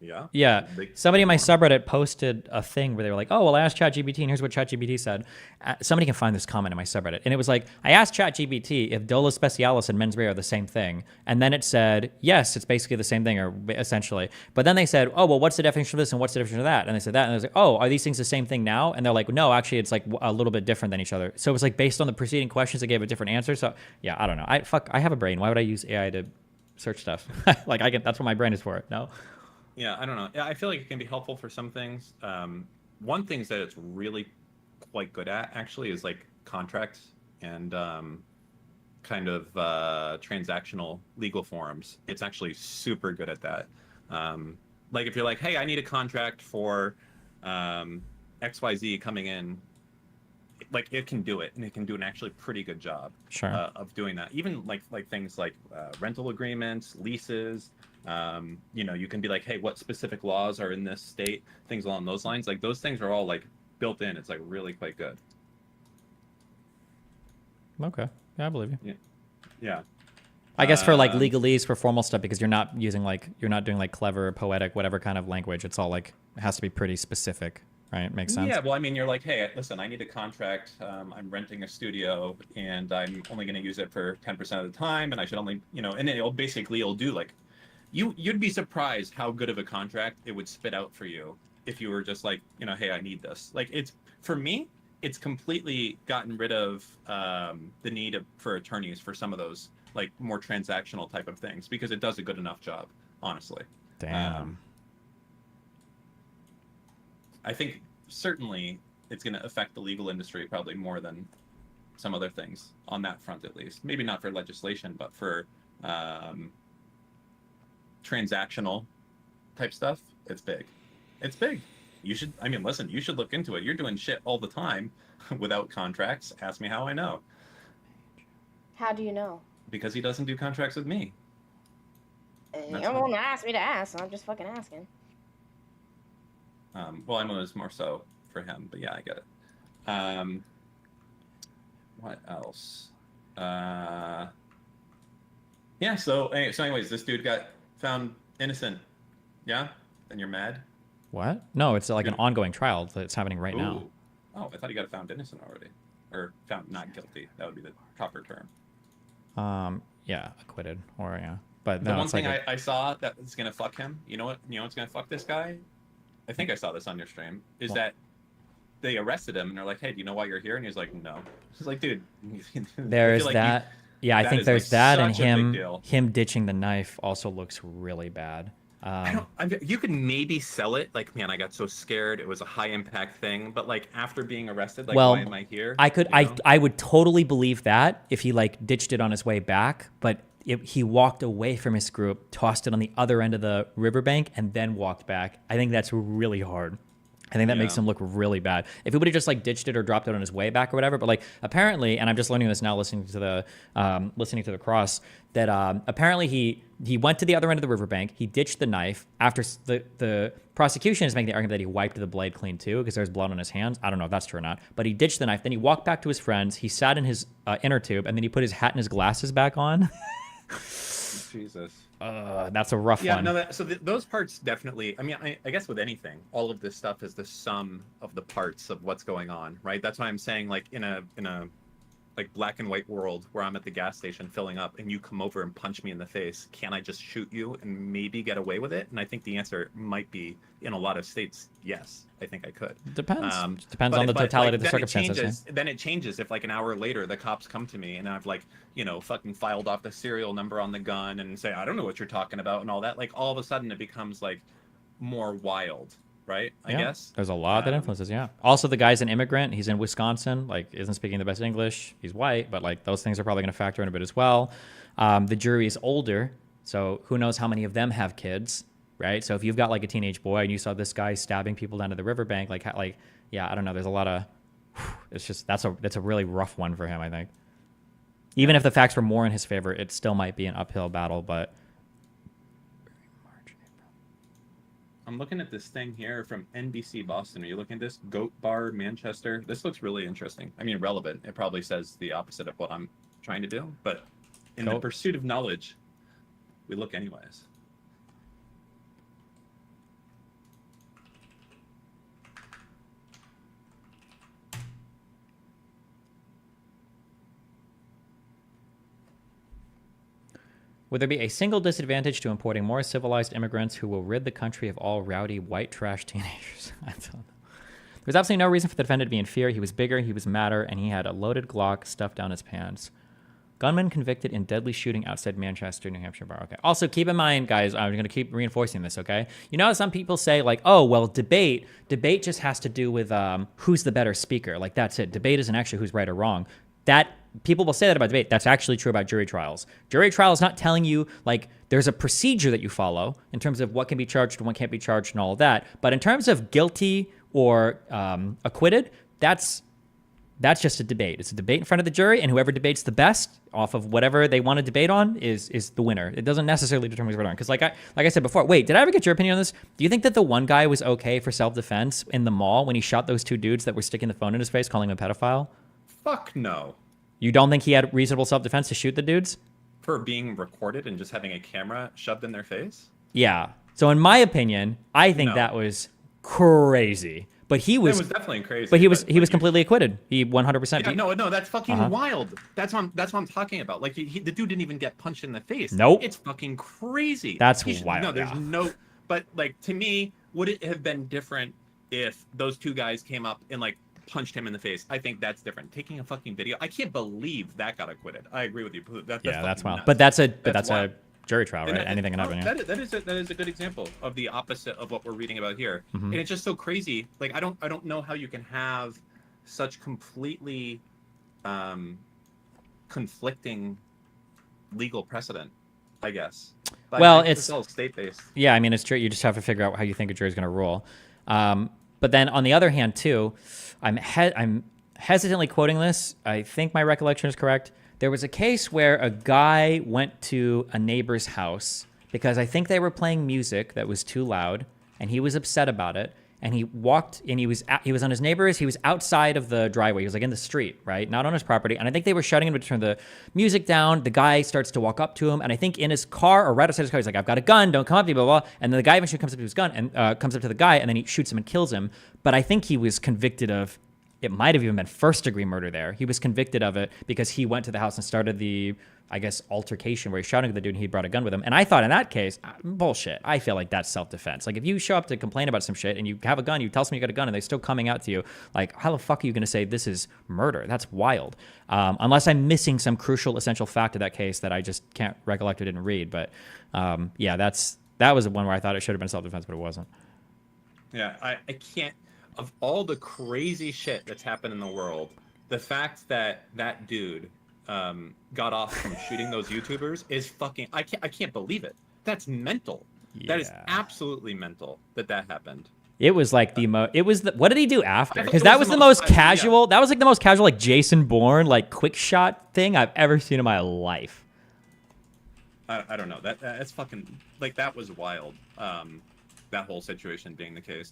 Yeah. Yeah, They- somebody in my subreddit posted a thing where they were like, "Oh, well, I asked ChatGPT, and here's what ChatGPT said." Somebody can find this comment in my subreddit, and it was like, "I asked ChatGPT if Dolo Specialis and mens rea are the same thing," and then it said, "Yes, it's basically the same thing, or essentially." But then they said, "Oh, well, what's the definition of this and what's the definition of that?" And they said that, and I was like, "Oh, are these things the same thing now?" And they're like, "No, actually, it's like a little bit different than each other." So it was like based on the preceding questions, they gave a different answer. So yeah, I don't know. I have a brain. Why would I use AI to search stuff? Like that's what my brain is for. No. Yeah, I don't know. Yeah, I feel like it can be helpful for some things. One thing that it's really quite good at actually is like contracts and kind of transactional legal forms. It's actually super good at that. Like if you're like, hey, I need a contract for XYZ coming in, like it can do it, and it can do an actually pretty good job Sure. of doing that. Even like things like rental agreements, leases. You can be like, hey, what specific laws are in this state? Things along those lines. Like those things are all like built in. It's like really quite good. Okay. Yeah, I believe you. Yeah. I guess for like Um, legalese, for formal stuff, because you're not doing like clever, poetic, whatever kind of language. It's all like, it has to be pretty specific, right? Makes sense. Yeah, well, I mean, you're like, hey, listen, I need a contract. I'm renting a studio, and I'm only going to use it for 10% of the time, and I should only, and it'll do like, you'd be surprised how good of a contract it would spit out for you if you were just like, hey, I need this. Like for me, it's completely gotten rid of the need for attorneys for some of those like more transactional type of things because it does a good enough job, honestly. Damn. I think certainly it's going to affect the legal industry probably more than some other things on that front, at least. Maybe not for legislation, but for transactional type stuff. It's big. It's big. Listen, you should look into it. You're doing shit all the time without contracts. Ask me how I know. How do you know? Because he doesn't do contracts with me. You That's don't want to ask me to ask, so I'm just fucking asking. Well, I was more so for him, but yeah, I get it. What else? Yeah. So anyways, this dude got found innocent. Yeah, and you're mad. What? No, it's like an Dude. ongoing trial that's happening right now. Ooh. Oh, I thought he got found innocent already, or found not guilty. That would be the proper term. Yeah, acquitted, or yeah. But The no, one it's thing like I saw that is gonna fuck him. You know what? What's gonna fuck this guy? I think I saw this on your stream. Is What? that they arrested him and they're like, "Hey, do you know why you're here?" And he's like, "No." He's like, "Dude, I there's feel like that. Yeah, I that think is, there's like, that, and such a big him deal. ditching the knife also looks really bad. You could maybe sell it like, man, I got so scared. It was a high impact thing, but like after being arrested, like, Well, why am I here? I could, You know? I would totally believe that if he like ditched it on his way back, but he walked away from his group, tossed it on the other end of the riverbank, and then walked back. I think that's really hard. I think that makes Yeah. him look really bad. If he would have just like ditched it or dropped it on his way back or whatever, but like apparently, and I'm just learning this now listening to the cross, that apparently he went to the other end of the riverbank. He ditched the knife. After the prosecution is making the argument that he wiped the blade clean too because there's blood on his hands. I don't know if that's true or not, but he ditched the knife. Then he walked back to his friends. He sat in his inner tube, and then he put his hat and his glasses back on. Jesus. That's a rough Yeah, one. no. Those parts definitely. I mean, I guess with anything, all of this stuff is the sum of the parts of what's going on, right? That's why I'm saying, like in a like black and white world where I'm at the gas station filling up, and you come over and punch me in the face, can I just shoot you and maybe get away with it? And I think the answer might be, in a lot of states, yes. I think I could. Depends. but Depends on the totality of the then it circumstances. changes- Then it changes if like an hour later the cops come to me and I've like, fucking filed off the serial number on the gun and say, I don't know what you're talking about and all that. Like all of a sudden it becomes like more wild, right? I Yeah, guess. there's a lot that influences. Yeah. Also, the guy's an immigrant. He's in Wisconsin. Like, isn't speaking the best English. He's white, but like those things are probably going to factor in a bit as well. The jury is older, so who knows how many of them have kids, right? So if you've got like a teenage boy and you saw this guy stabbing people down to the riverbank, yeah, I don't know. There's a lot of. It's just that's a really rough one for him. I think. Even if the facts were more in his favor, it still might be an uphill battle, but. I'm looking at this thing here from NBC Boston. Are you looking at this? Goat Bar Manchester. This looks really interesting. I mean, relevant. It probably says the opposite of what I'm trying to do, but in the Goat. pursuit of knowledge, we look anyways. Would there be a single disadvantage to importing more civilized immigrants who will rid the country of all rowdy white trash teenagers? I don't know. There's absolutely no reason for the defendant to be in fear. He was bigger, he was madder, and he had a loaded Glock stuffed down his pants. Gunman convicted in deadly shooting outside Manchester, New Hampshire bar. Okay. Also, keep in mind, guys, I'm going to keep reinforcing this, okay? You know how some people say, like, oh, well, debate just has to do with who's the better speaker. Like, that's it. Debate isn't actually who's right or wrong. That people will say that about debate. That's actually true about jury trials. Jury trial is not telling you, like, there's a procedure that you follow in terms of what can be charged and what can't be charged and all of that. But in terms of guilty or acquitted, that's just a debate. It's a debate in front of the jury, and whoever debates the best off of whatever they want to debate on is the winner. It doesn't necessarily determine who's right or wrong. Because like I said before, wait, did I ever get your opinion on this? Do you think that the one guy was okay for self-defense in the mall when he shot those two dudes that were sticking the phone in his face, calling him a pedophile? Fuck no. You don't think he had reasonable self-defense to shoot the dudes? For being recorded and just having a camera shoved in their face? Yeah. So in my opinion, I think No. that was crazy. But he was, It was definitely crazy. but he was like, completely acquitted. He 100%. Yeah, no, that's fucking Uh-huh. wild. That's what I'm talking about. Like, the dude didn't even get punched in the face. Nope. It's fucking crazy. That's He should- wild, No, there's yeah. no. But like, to me, would it have been different if those two guys came up and like punched him in the face? I think that's different. Taking a fucking video, I can't believe that got acquitted. I agree with you. That's Yeah, that's fucking wild. nuts. But that's a That's a wild. jury trial, And right? Anything can happen. Yeah. that is a good example of the opposite of what we're reading about here. Mm-hmm. And it's just so crazy. Like, I don't know how you can have such completely conflicting legal precedent, I guess. But Well, I think it's- all state-based. Yeah, I mean, it's true. You just have to figure out how you think a jury's going to rule. But then on the other hand, too, I'm hesitantly quoting this. I think my recollection is correct. There was a case where a guy went to a neighbor's house because I think they were playing music that was too loud, and he was upset about it. And he walked, and he was on his neighbor's. He was outside of the driveway. He was like in the street, right, not on his property. And I think they were shouting him to turn the music down. The guy starts to walk up to him, and I think in his car or right outside his car, he's like, "I've got a gun. Don't come up to me." Blah blah. And then the guy eventually comes up to his gun and comes up to the guy, and then he shoots him and kills him. But I think he was convicted of. It might have even been first-degree murder there. He was convicted of it because he went to the house and started the, I guess, altercation where he's shouting at the dude and he brought a gun with him. And I thought in that case, bullshit. I feel like that's self-defense. Like, if you show up to complain about some shit and you have a gun, you tell someone you got a gun and they're still coming out to you, like, how the fuck are you going to say this is murder? That's wild. Unless I'm missing some crucial, essential fact of that case that I just can't recollect or didn't read. But yeah, that was the one where I thought it should have been self-defense, but it wasn't. Yeah, I can't. Of all the crazy shit that's happened in the world, the fact that that dude got off from shooting those YouTubers is fucking. I can't believe it. That's mental. That is Yeah. absolutely mental that happened. It was like the what did he do after? I thought Because it that was was the the most most- yeah. casual. That was like the most casual, like Jason Bourne, like quick shot thing I've ever seen in my life. I don't know. That's fucking like that was wild. That whole situation being the case.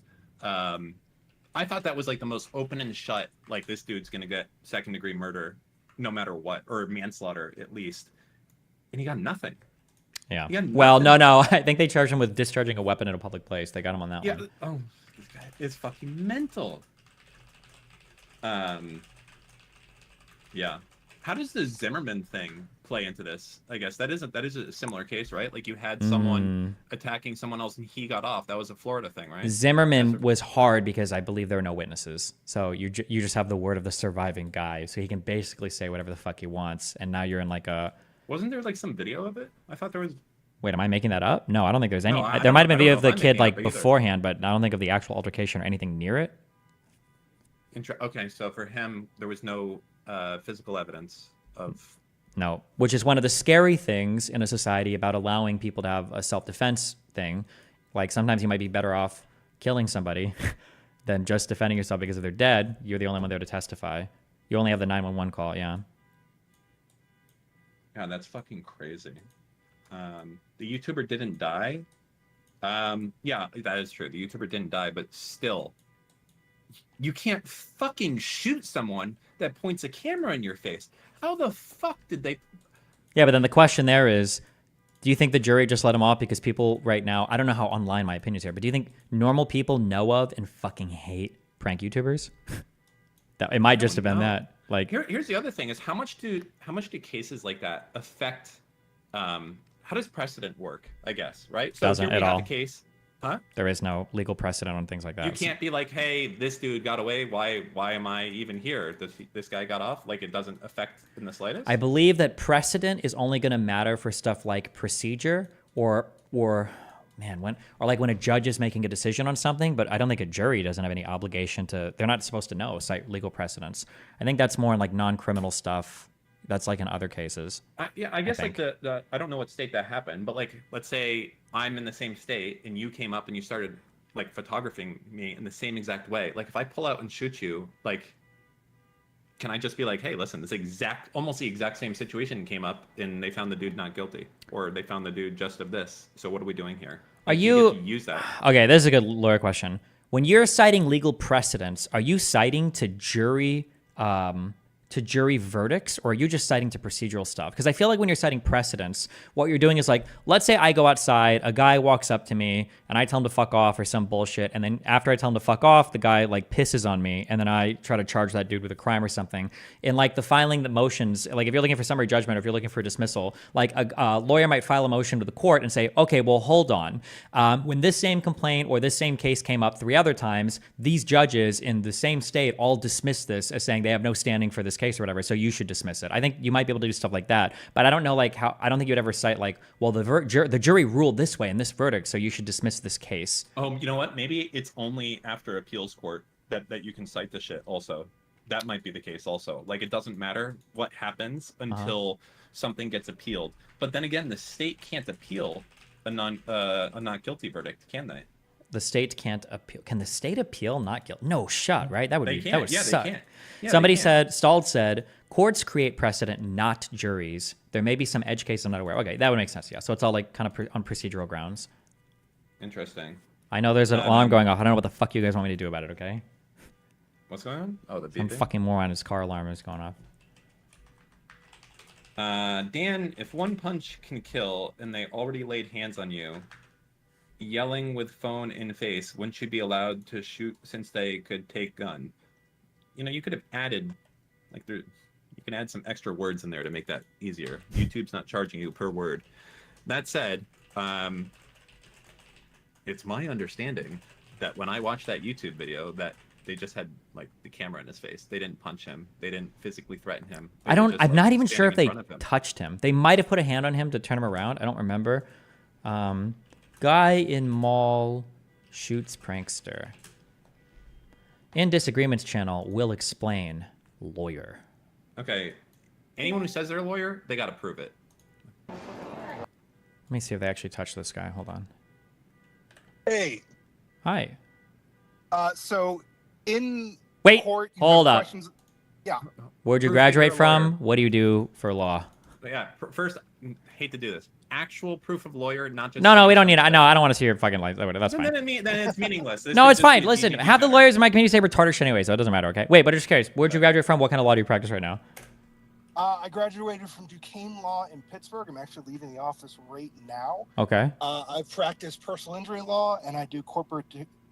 I thought that was like the most open and shut. Like, this dude's gonna get second-degree murder, no matter what, or manslaughter at least, and he got nothing. Yeah. He got Well, nothing. no. I think they charged him with discharging a weapon in a public place. They got him on that Yeah. one. Oh, it's fucking mental. Yeah. How does the Zimmerman thing play into this? I guess that is a similar case, right? Like, you had someone attacking someone else and he got off. That was a Florida thing, right? Zimmerman was hard because I believe there were no witnesses. So you just have the word of the surviving guy, so he can basically say whatever the fuck he wants. And now you're in like a. Wasn't there like some video of it? I thought there was. Wait, am I making that up? No, I don't think there's any. No, I There might have been don't video know of the if I'm kid making it like up either. beforehand, but I don't think of the actual altercation or anything near it. Okay, so for him, there was no physical evidence of. No, which is one of the scary things in a society about allowing people to have a self-defense thing. Like, sometimes you might be better off killing somebody than just defending yourself because if they're dead, you're the only one there to testify. You only have the 911 call, yeah. Yeah, that's fucking crazy. The YouTuber didn't die. Yeah, that is true. The YouTuber didn't die, but still, you can't fucking shoot someone that points a camera in your face. How the fuck did they? Yeah, but then the question there is, do you think the jury just let him off because people right now, I don't know how online my opinions are, but do you think normal people know of and fucking hate prank YouTubers? It might just have been know. that. Like, Here's the other thing: is how much do cases like that affect how does precedent work? I guess, right? Doesn't here we at have all. a case. Huh? There is no legal precedent on things like that. You can't be like, hey, this dude got away. Why am I even here? This guy got off. Like, it doesn't affect in the slightest. I believe that precedent is only going to matter for stuff like procedure or like when a judge is making a decision on something, but I don't think a jury doesn't have any obligation to, they're not supposed to know, cite legal precedents. I think that's more in like non-criminal stuff. That's like in other cases. I guess like think. the I don't know what state that happened, but like, let's say I'm in the same state and you came up and you started like photographing me in the same exact way. Like, if I pull out and shoot you, like, can I just be like, hey, listen, almost the exact same situation came up and they found the dude not guilty, or they found the dude just of this. So what are we doing here? Are Like, you get to use that? Okay, this is a good lawyer question. When you're citing legal precedents, are you citing to jury verdicts, or are you just citing to procedural stuff? Because I feel like when you're citing precedents, what you're doing is like, let's say I go outside, a guy walks up to me, and I tell him to fuck off or some bullshit, and then after I tell him to fuck off, the guy like pisses on me, and then I try to charge that dude with a crime or something. In like the filing the motions, like if you're looking for summary judgment or if you're looking for dismissal, like a lawyer might file a motion to the court and say, okay, well, hold on. When this same complaint or this same case came up 3 other times, these judges in the same state all dismissed this as saying they have no standing for this case or whatever, so you should dismiss it. I think you might be able to do stuff like that, but I don't know like how. I don't think you'd ever cite like, well, the jury ruled this way in this verdict, so you should dismiss this case. You know what? Maybe it's only after appeals court that you can cite the shit. Also, that might be the case. Also, like, it doesn't matter what happens until something gets appealed. But then again, the state can't appeal a not guilty verdict, can they? The state can't appeal. Can the state appeal not guilty? No shot, right? That would They be can't. that would Yeah, suck. they can't. Yeah, Somebody they can't. Stalled said, courts create precedent, not juries. There may be some edge case I'm not aware. Okay, that would make sense. Yeah, so it's all like kind of on procedural grounds. Interesting. I know there's an alarm going off. I don't know what the fuck you guys want me to do about it. Okay, What's going on? Oh, the some beeping. fucking moron. His car alarm is going off. Dan, if one punch can kill and they already laid hands on you, yelling with phone in face, wouldn't you be allowed to shoot since they could take gun? You know, you could have added, like, you can add some extra words in there to make that easier. YouTube's not charging you per word. That said, it's my understanding that when I watched that YouTube video, that they just had like the camera in his face. They didn't punch him. They didn't physically threaten him. They were just, I'm like, not even sure if standing they in front of him. touched him. They might have put a hand on him to turn him around. I don't remember. Guy in mall shoots prankster. In disagreements channel will explain lawyer. Okay. Anyone who says they're a lawyer, they got to prove it. Let me see if they actually touched this guy. Hold on. Hey, Hi. so in Wait, court, you hold have up. questions. Yeah. Where'd you Prove that graduate you're a from? lawyer. What do you do for law? But yeah, first, hate to do this. Actual proof of lawyer, not just. No, saying we don't need it. something. No, I don't want to see your fucking life. That's fine. Then it's meaningless. This No, could it's just fine. be Listen, DDD half the matter. lawyers in my community say retarded shit anyway, so it doesn't matter, okay? Wait, but I'm just curious. Where'd you graduate from? What kind of law do you practice right now? I graduated from Duquesne Law in Pittsburgh. I'm actually leaving the office right now. Okay. I've practiced personal injury law and I do corporate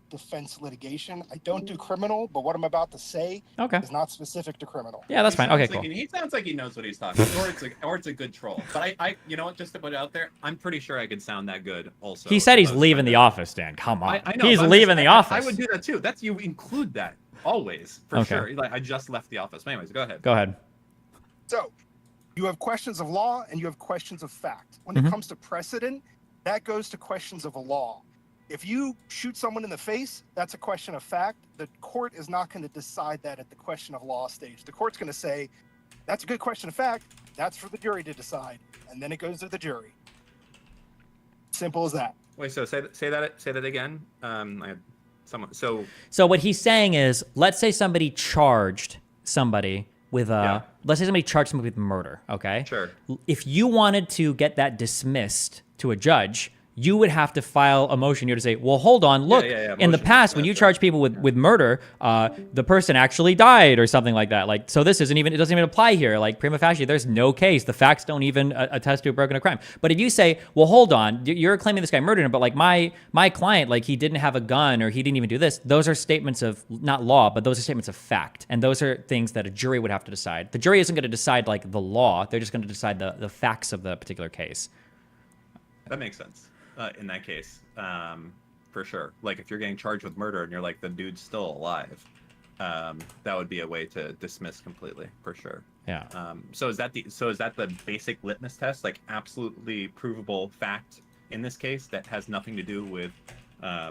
defense litigation. I don't do criminal, but what I'm about to say Okay. is not specific to criminal. Yeah, that's He fine. Okay, sounds cool. like he sounds like he knows what he's talking, or it's a good troll. But I, you know what? Just to put it out there, I'm pretty sure I could sound that good. Also, He said he's if I was leaving trying the to- office, Dan. Come on. I know. He's but I'm leaving just- the office. I would do that too. That's you include that always for Okay. sure. Like, I just left the office. But anyways, go ahead. Go ahead. So you have questions of law and you have questions of fact. When Mhm. it comes to precedent, that goes to questions of a law. If you shoot someone in the face, that's a question of fact. The court is not going to decide that at the question of law stage. The court's going to say, that's a good question of fact. That's for the jury to decide. And then it goes to the jury. Simple as that. Wait, so say that again. I had someone. So So what he's saying is, let's say somebody charged somebody with Yeah. let's say somebody charged somebody with murder, okay? sure. If you wanted to get that dismissed to a judge, you would have to file a motion. You would say, well, hold on, look, yeah, in the motion past, when to you dismiss, charge people with murder, the person actually died or something like that. Like, so this it doesn't even apply here. Like, prima facie, there's no case. The facts don't even attest to a broken crime. But if you say, well, hold on, you're claiming this guy murdered him, but like my client, like he didn't have a gun or he didn't even do this. Those are statements of not law, but those are statements of fact. And those are things that a jury would have to decide. The jury isn't going to decide like the law. They're just going to decide the facts of the particular case. That makes sense in that case, for sure. Like if you're getting charged with murder and you're like the dude's still alive, that would be a way to dismiss completely, for sure. Yeah. So is that the basic litmus test, like absolutely provable fact in this case that has nothing to do with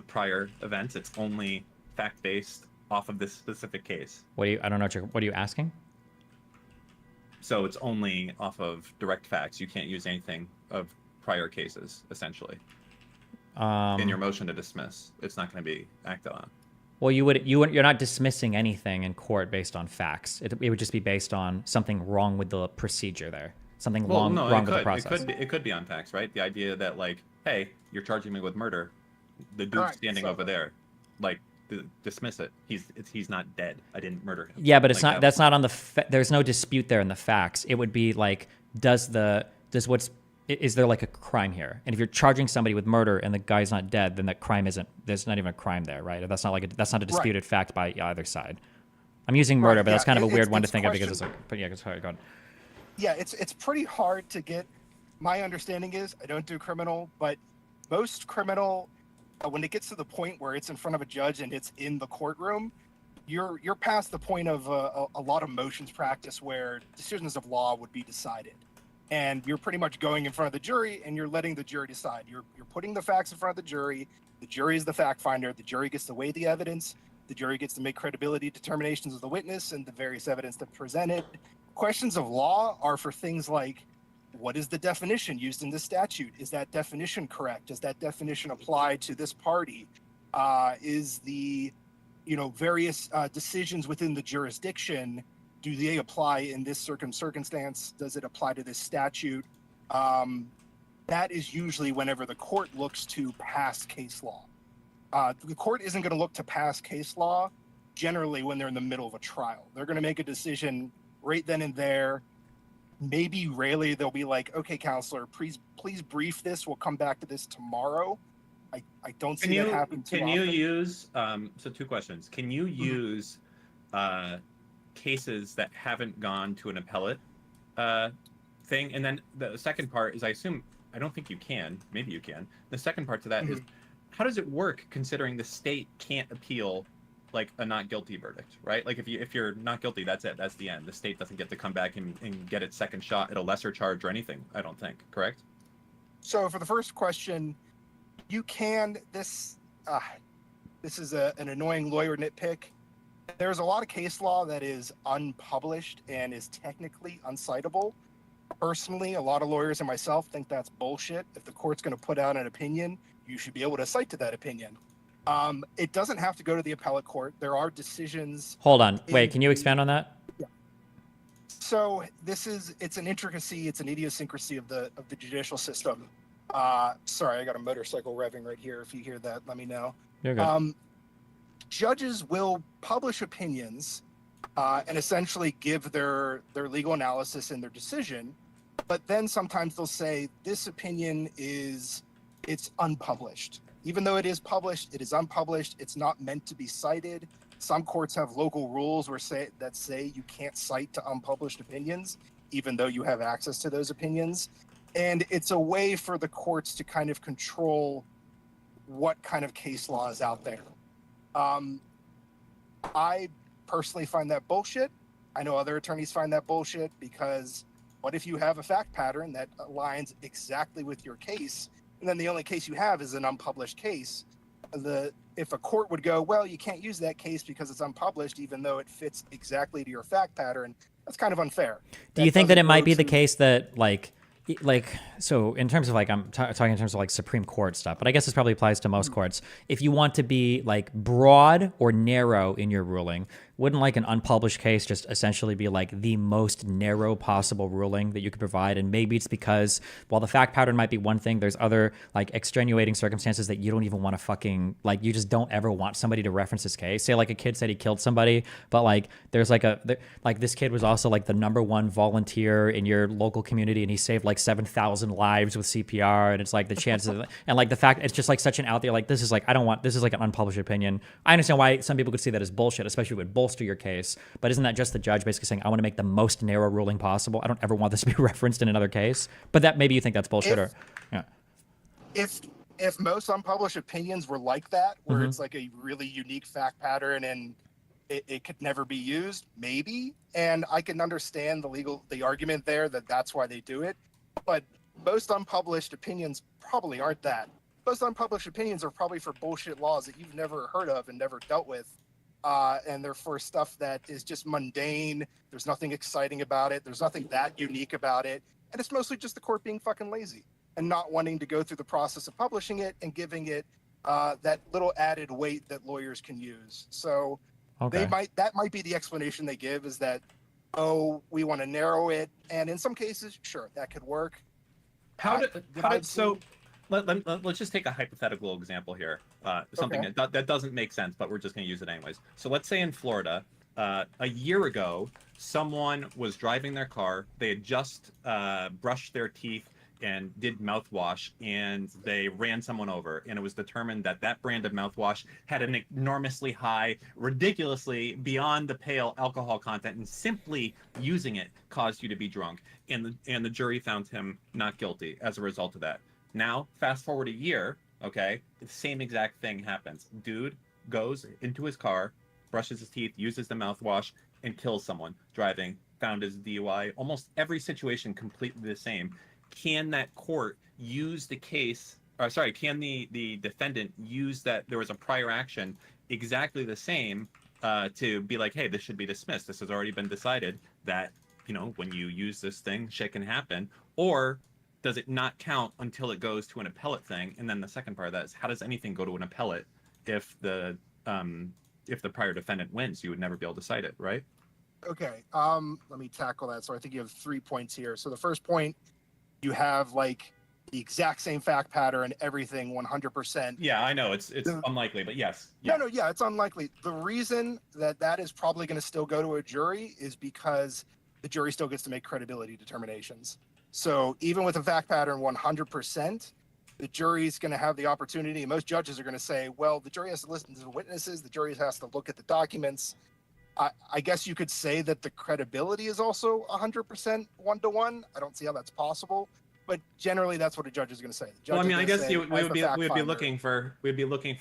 prior events? It's only fact based off of this specific case. I don't know what are you asking? So it's only off of direct facts. You can't use anything of prior cases, essentially. In your motion to dismiss, it's not going to be acted on. Well, you're not dismissing anything in court based on facts. It would just be based on something wrong with the procedure there, something wrong with the process. It could be on facts, right? The idea that like, hey, you're charging me with murder, the dude Right, standing over there, like, dismiss it. He's not dead. I didn't murder him. Yeah, but it's Like, not. That's not on the. There's no dispute there in the facts. It would be like, is there like a crime here? And if you're charging somebody with murder and the guy's not dead, then that crime isn't. There's not even a crime there, right? That's not a disputed fact by either side. I'm using murder, Right, but that's yeah, kind of a weird one to it's think of because it's question- like. But yeah, sorry, go on. Yeah, it's pretty hard to get. My understanding is I don't do criminal, but most criminal, when it gets to the point where it's in front of a judge and it's in the courtroom, you're past the point of a lot of motions practice where decisions of law would be decided, and you're pretty much going in front of the jury and you're letting the jury decide. You're putting the facts in front of the jury. The jury is the fact finder. The jury gets to weigh the evidence. The jury gets to make credibility determinations of the witness and the various evidence that's presented. Questions of law are for things like, what is the definition used in this statute? Is that definition correct? Does that definition apply to this party? Is the, various decisions within the jurisdiction, do they apply in this circumstance? Does it apply to this statute? That is usually whenever the court looks to past case law. The court isn't going to look to past case law generally when they're in the middle of a trial. They're going to make a decision right then and there. Maybe rarely they'll be like, okay, counselor, please brief this. We'll come back to this tomorrow. I don't see that happen too Can you often. use, so two questions. Can you use cases that haven't gone to an appellate thing? And then the second part is, I don't think you can, maybe you can. The second part to that is, how does it work considering the state can't appeal like a not guilty verdict, right? Like if you're not guilty, that's it, that's the end. The state doesn't get to come back and get its second shot at a lesser charge or anything, I don't think, correct? So for the first question, you can, this is an annoying lawyer nitpick. There's a lot of case law that is unpublished and is technically uncitable. Personally, a lot of lawyers and myself think that's bullshit. If the court's going to put out an opinion, you should be able to cite to that opinion. It doesn't have to go to the appellate court. There are decisions. Hold on. Wait, can you expand on that? So it's an intricacy, it's an idiosyncrasy of the judicial system. Sorry, I got a motorcycle revving right here. If you hear that, let me know. You're good. Judges will publish opinions and essentially give their legal analysis and their decision, but then sometimes they'll say this opinion it's unpublished. Even though it is published, it is unpublished. It's not meant to be cited. Some courts have local rules that say you can't cite to unpublished opinions, even though you have access to those opinions. And it's a way for the courts to kind of control what kind of case law is out there. I personally find that bullshit. I know other attorneys find that bullshit because what if you have a fact pattern that aligns exactly with your case, and then the only case you have is an unpublished case? If a court would go, well, you can't use that case because it's unpublished, even though it fits exactly to your fact pattern, that's kind of unfair. Do you think that it doesn't might go be the to- case that so in terms of I'm talking in terms of like Supreme Court stuff, but I guess this probably applies to most courts. If you want to be like broad or narrow in your ruling, wouldn't like an unpublished case just essentially be like the most narrow possible ruling that you could provide? And maybe it's because while the fact pattern might be one thing, there's other like extenuating circumstances that you don't even want to fucking like, you just don't ever want somebody to reference this case. Say like a kid said he killed somebody, but like there's like this kid was also like the #1 volunteer in your local community and he saved like 7,000 lives with CPR, and it's like the chances of, and like the fact it's just like such an out there, like this is like this is like an unpublished opinion. I understand why some people could see that as bullshit, especially would bolster your case, but isn't that just the judge basically saying I want to make the most narrow ruling possible? I don't ever want this to be referenced in another case. But that maybe you think that's bullshit, or yeah. if most unpublished opinions were like that, where Mhm. it's like a really unique fact pattern and it could never be used, maybe. And I can understand the argument there that that's why they do it. But most unpublished opinions probably aren't that. Most unpublished opinions are probably for bullshit laws that you've never heard of and never dealt with. And they're for stuff that is just mundane. There's nothing exciting about it. There's nothing that unique about it. And it's mostly just the court being fucking lazy and not wanting to go through the process of publishing it and giving it that little added weight that lawyers can use. So Okay. that might be the explanation they give, is that, oh, we want to narrow it. And in some cases, sure, that could work. Let's just take a hypothetical example here. Something Okay. that doesn't make sense, but we're just going to use it anyways. So let's say in Florida, a year ago, someone was driving their car. They had just brushed their teeth and did mouthwash, and they ran someone over. And it was determined that that brand of mouthwash had an enormously high, ridiculously beyond the pale alcohol content, and simply using it caused you to be drunk. And the jury found him not guilty as a result of that. Now, fast forward a year, okay, the same exact thing happens. Dude goes into his car, brushes his teeth, uses the mouthwash, and kills someone driving, found as DUI. Almost every situation completely the same. Can that court use the case, or sorry, can the defendant use that there was a prior action exactly the same to be like, hey, this should be dismissed. This has already been decided that, when you use this thing, shit can happen. Or does it not count until it goes to an appellate thing? And then the second part of that is, how does anything go to an appellate if the prior defendant wins? You would never be able to cite it, right? Okay. Let me tackle that. So I think you have 3 points here. So the first point, you have like the exact same fact pattern, everything 100%. Yeah, I know it's unlikely, but yes. Yeah. No, it's unlikely. The reason that is probably going to still go to a jury is because the jury still gets to make credibility determinations. So even with a fact pattern 100%, the jury's going to have the opportunity. Most judges are going to say, well, the jury has to listen to the witnesses. The jury has to look at the documents. I guess you could say that the credibility is also 100% one-to-one. I don't see how that's possible, but generally that's what a judge is going to say. Well, I mean, I guess we would be looking for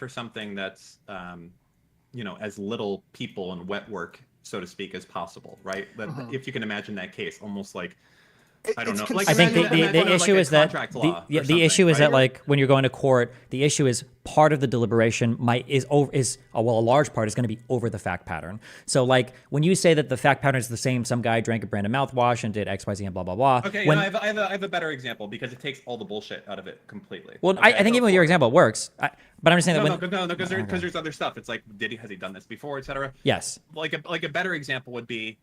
something that's, as little people and wet work, so to speak, as possible, right? If you can imagine that case, almost like, I don't know. I think the issue is that the issue is that, like, when you're going to court, the issue is part of the deliberation a large part is going to be over the fact pattern. So like when you say that the fact pattern is the same, some guy drank a brand of mouthwash and did X, Y, Z, and blah blah blah. Okay, I have a better example because it takes all the bullshit out of it completely. Well, okay, I think even with your example it works. But I'm just saying because there's other stuff. It's like, has he done this before, etc. Yes. Like a better example would be,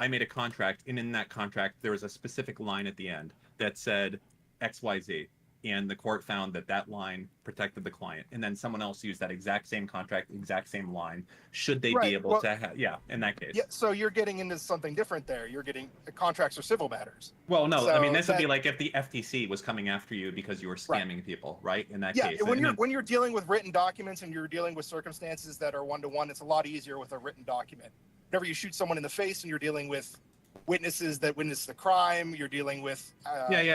I made a contract, and in that contract, there was a specific line at the end that said XYZ, and the court found that line protected the client. And then someone else used that exact same contract, exact same line. Should they be able to have, in that case. Yeah, so you're getting into something different there. You're getting contracts or civil matters. Well, no, so I mean, this would be like if the FTC was coming after you because you were scamming people, right? In that case. Yeah, when you're dealing with written documents and you're dealing with circumstances that are one-to-one, it's a lot easier with a written document. Whenever you shoot someone in the face and you're dealing with witnesses that witness the crime, you're dealing with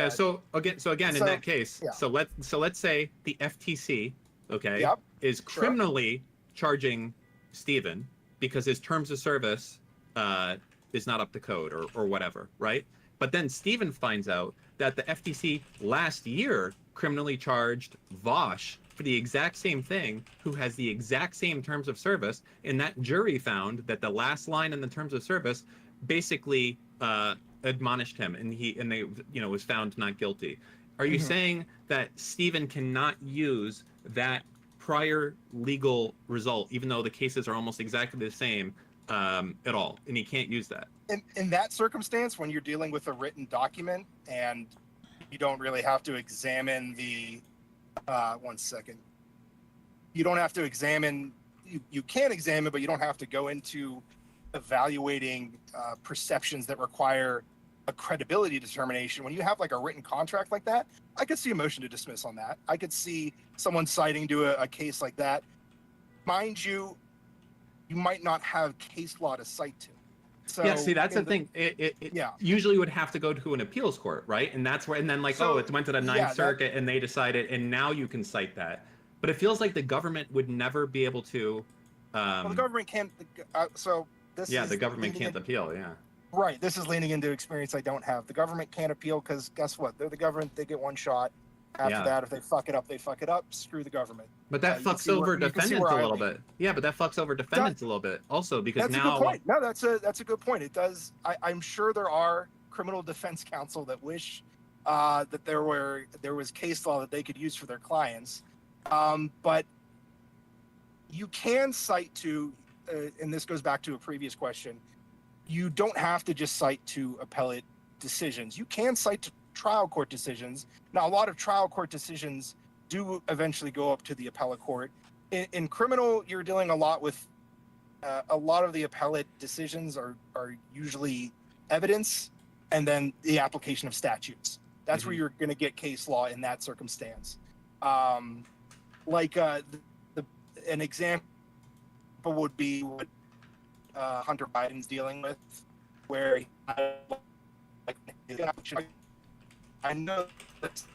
So again in that case, so let's say the FTC is criminally charging Steven because his terms of service is not up to code or whatever, right? But then Steven finds out that the FTC last year criminally charged Vosh for the exact same thing, who has the exact same terms of service, and that jury found that the last line in the terms of service basically admonished him, and they was found not guilty. Are you saying that Steven cannot use that prior legal result, even though the cases are almost exactly the same, at all, and he can't use that? In that circumstance, when you're dealing with a written document and you don't really have to examine the 1 second. You don't have to examine, you can examine, but you don't have to go into evaluating perceptions that require a credibility determination. When you have like a written contract like that, I could see a motion to dismiss on that. I could see someone citing to a case like that. Mind you, you might not have case law to cite to. So Yeah, see, that's the in thing. It Yeah. usually would have to go to an appeals court, right? And that's where, and then like, So, oh, it went to the Ninth yeah, that- Circuit and they decided, and now you can cite that. But it feels like the government would never be able to. Well, the government can't. So this Yeah, is the government leaning can't appeal. Yeah. Right. This is leaning into experience I don't have. The government can't appeal because guess what? They're the government. They get one shot. After Yeah. that, if they fuck it up, they fuck it up. Screw the government. But that you can fucks see where- over you can see defendants where a I little lean. bit. Yeah, but that fucks over defendants a little bit also because That's now. a good point. No, that's a good point. It does. I'm sure there are criminal defense counsel that wish that there was case law that they could use for their clients, but you can cite to, and this goes back to a previous question. You don't have to just cite to appellate decisions. You can cite to trial court decisions. Now, a lot of trial court decisions do eventually go up to the appellate court. In criminal, you're dealing a lot with a lot of the appellate decisions are usually evidence and then the application of statutes. That's where you're going to get case law in that circumstance. An example would be what Hunter Biden's dealing with, where I know that's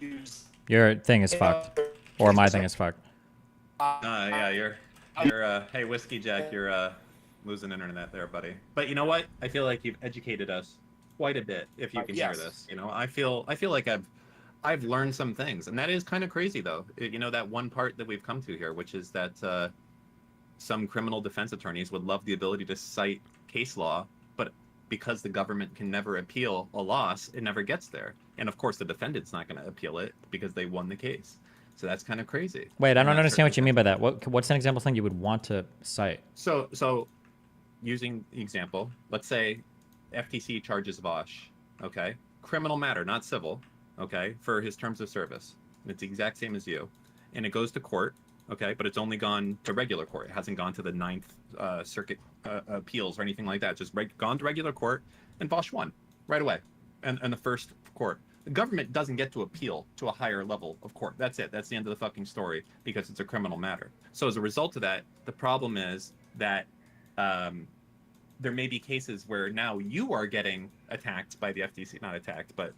use. Your thing is fucked, or my thing is fucked. Yeah, you're. Hey, Whiskey Jack, you're losing internet there, buddy. But you know what? I feel like you've educated us quite a bit. If you can Yes. hear this, you know, I feel like I've learned some things, and that is kind of crazy, though. You know, that one part that we've come to here, which is that some criminal defense attorneys would love the ability to cite case law, but because the government can never appeal a loss, it never gets there. And of course, the defendant's not going to appeal it because they won the case. So that's kind of crazy. Wait, I in don't that understand what you mean circumstance. by that. What's an example thing you would want to cite? So using the example, let's say FTC charges Vosh, okay, criminal matter, not civil, okay, for his terms of service. It's the exact same as you, and it goes to court, okay, but it's only gone to regular court. It hasn't gone to the Ninth Circuit appeals or anything like that. It's just gone to regular court, and Vosh won right away, and the first court. The government doesn't get to appeal to a higher level of court. That's it. That's the end of the fucking story because it's a criminal matter. So as a result of that, the problem is that there may be cases where now you are getting attacked by the FTC, not attacked, but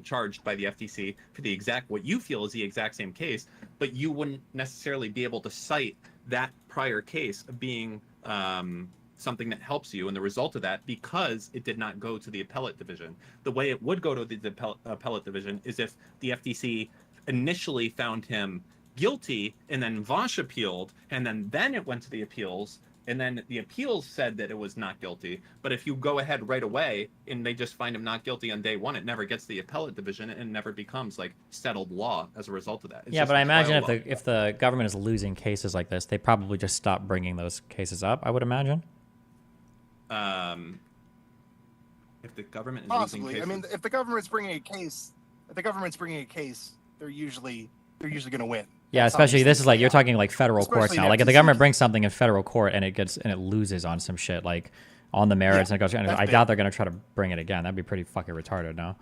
charged by the FTC for the exact, what you feel is the exact same case, but you wouldn't necessarily be able to cite that prior case being something that helps you, and the result of that, because it did not go to the appellate division. The way it would go to the appellate division is if the FTC initially found him guilty, and then Vosh appealed, and then it went to the appeals, and then the appeals said that it was not guilty. But if you go ahead right away and they just find him not guilty on day one, it never gets to the appellate division and never becomes like settled law as a result of that. It's Yeah, just but I a trial imagine law. if the government is losing cases like this, they probably just stop bringing those cases up. I would imagine. If the government is Possibly. losing I mean, cases- if the government's bringing a case, they're usually going to win. Yeah, That's especially this obviously- is like you're yeah. talking like federal courts Especially now. in Like if the FTC. government brings something in federal court and it loses on some shit like on the merits and it goes. And that's I big. doubt they're gonna try to bring it again. That'd be pretty fucking retarded. No.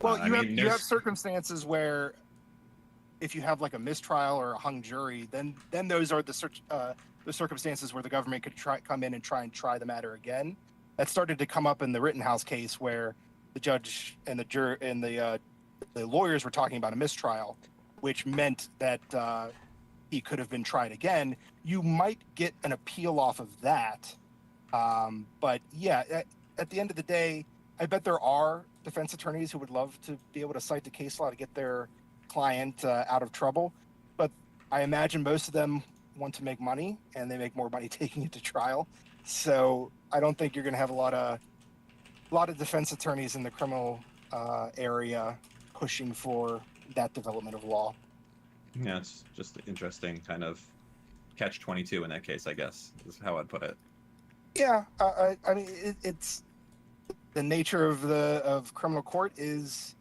Well, I you mean, have there's- circumstances where if you have like a mistrial or a hung jury, then those are the circumstances where the government could come in and try the matter again. That started to come up in the Rittenhouse case where the judge and the juror and the lawyers were talking about a mistrial, which meant that he could have been tried again. You might get an appeal off of that, but yeah, at the end of the day, I bet there are defense attorneys who would love to be able to cite the case law to get their client out of trouble, but I imagine most of them want to make money, and they make more money taking it to trial. So I don't think you're going to have a lot of defense attorneys in the criminal area pushing for that development of law. Yeah, it's just interesting kind of catch-22 in that case, I guess, is how I'd put it. Yeah, I mean, it's the nature of criminal court is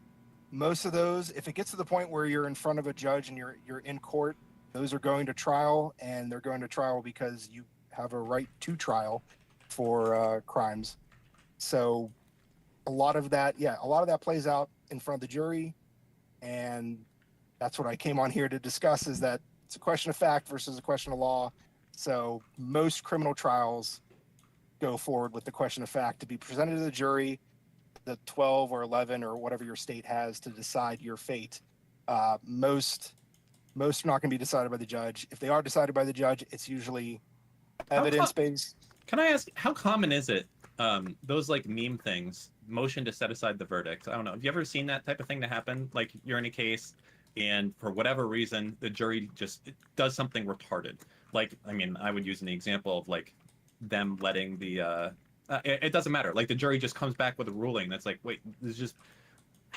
most of those. If it gets to the point where you're in front of a judge and you're in court, those are going to trial, and they're going to trial because you have a right to trial for crimes. So a lot of that plays out in front of the jury, and that's what I came on here to discuss, is that it's a question of fact versus a question of law. So most criminal trials go forward with the question of fact to be presented to the jury, the 12 or 11 or whatever your state has to decide your fate. Most are not going to be decided by the judge. If they are decided by the judge, it's usually evidence-based. Can I ask, how common is it, those like meme things, motion to set aside the verdict? I don't know. Have you ever seen that type of thing to happen? Like you're in a case and for whatever reason, the jury just does something retarded. Like, I mean, I would use an example of like them letting the, it doesn't matter. Like the jury just comes back with a ruling that's like, wait, this is just,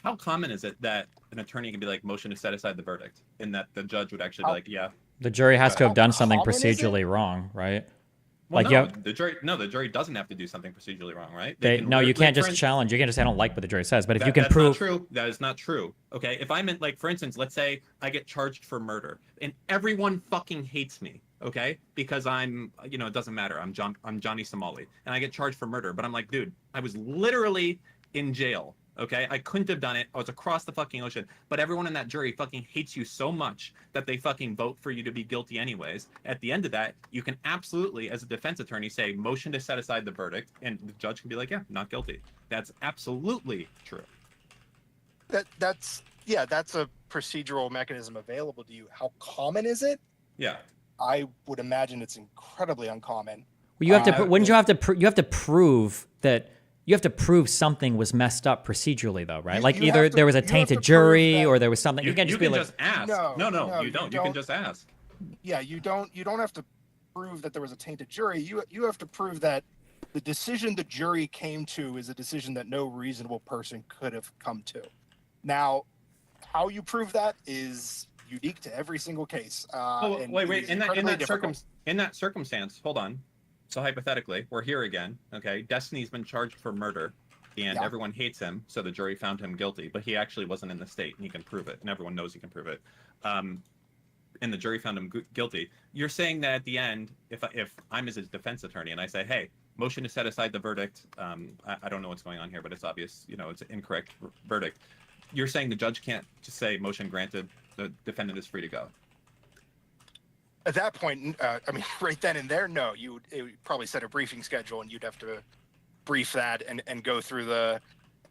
how common is it that an attorney can be like motion to set aside the verdict and that the judge would actually be like, yeah. The jury has to have done something common is it? procedurally wrong, right? Well, Like, no, yeah. the jury doesn't have to do something procedurally wrong, right? No, you like, can't for just challenge. You can't just say I don't like what the jury says. But if you can that's prove, not true. That is not true. Okay, if I'm in, like, for instance, let's say I get charged for murder, and everyone fucking hates me. Okay, because I'm, you know, it doesn't matter. I'm Johnny Somali, and I get charged for murder. But I'm like, dude, I was literally in jail. Okay, I couldn't have done it. I was across the fucking ocean. But everyone in that jury fucking hates you so much that they fucking vote for you to be guilty anyways. At the end of that, you can absolutely, as a defense attorney, say motion to set aside the verdict, and the judge can be like, yeah, not guilty. That's absolutely true. That's a procedural mechanism available to you. How common is it? Yeah. I would imagine it's incredibly uncommon. well, you have to. Wouldn't you have to? You have to prove that. You have to prove something was messed up procedurally, though, right? Like you either have to- there was a you have to tainted prove jury that- or there was something. You can't just be like, just ask. No, No, no, you you don't. You can don't. just ask. Yeah, you don't have to prove that there was a tainted jury. You have to prove that the decision the jury came to is a decision that no reasonable person could have come to. Now, how you prove that is unique to every single case. Oh, and wait, it wait. is In incredibly that difficult. circumstance, hold on. So hypothetically, we're here again. Okay, Destiny's been charged for murder, and Yeah. everyone hates him, so the jury found him guilty. But he actually wasn't in the state, and he can prove it, and everyone knows he can prove it. And the jury found him guilty. You're saying that at the end, if I'm his defense attorney and I say, hey, motion to set aside the verdict. I don't know what's going on here, but it's obvious. You know, it's an incorrect verdict. You're saying the judge can't just say motion granted. The defendant is free to go. At that point, I mean, right then and there, no, it would probably set a briefing schedule, and you'd have to brief that and go through the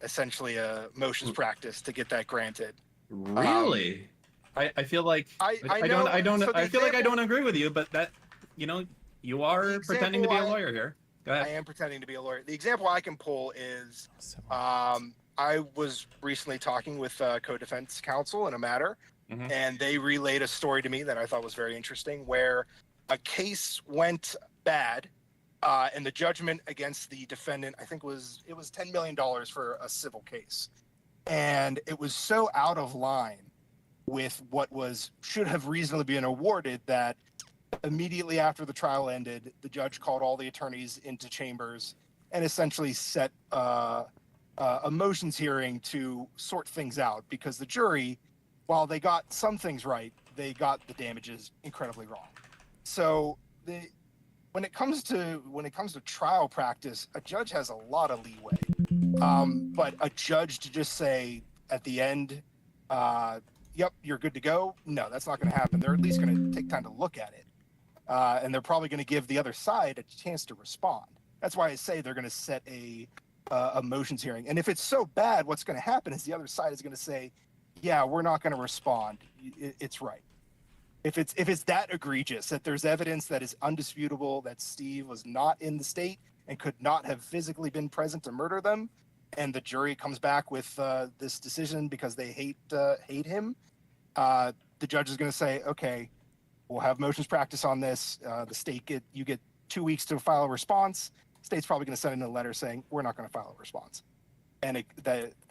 essentially a motions practice to get that granted. Really? I feel like I don't know- so the I feel like I example- don't agree with you, but that, you know, you are pretending to be a example lawyer here. Go I ahead. am pretending to be a lawyer. The example I can pull is I was recently talking with co-defense counsel in a matter, Mhm. and they relayed a story to me that I thought was very interesting, where a case went bad, and the judgment against the defendant, I think it was $10 million for a civil case, and it was so out of line with what should have reasonably been awarded that immediately after the trial ended, the judge called all the attorneys into chambers and essentially set a motions hearing to sort things out, because the jury, while they got some things right, they got the damages incredibly wrong. So when it comes to trial practice, a judge has a lot of leeway, but a judge to just say at the end, yep, you're good to go, no, that's not going to happen. They're at least going to take time to look at it, and they're probably going to give the other side a chance to respond. That's why I say they're going to set a motions hearing. And if it's so bad, what's going to happen is the other side is going to say, yeah, we're not going to respond. It's right. If it's that egregious that there's evidence that is undisputable that Steve was not in the state and could not have physically been present to murder them, and the jury comes back with this decision because they hate him, the judge is going to say, okay, we'll have motions practice on this. The state you get 2 weeks to file a response. State's probably going to send in a letter saying we're not going to file a response, and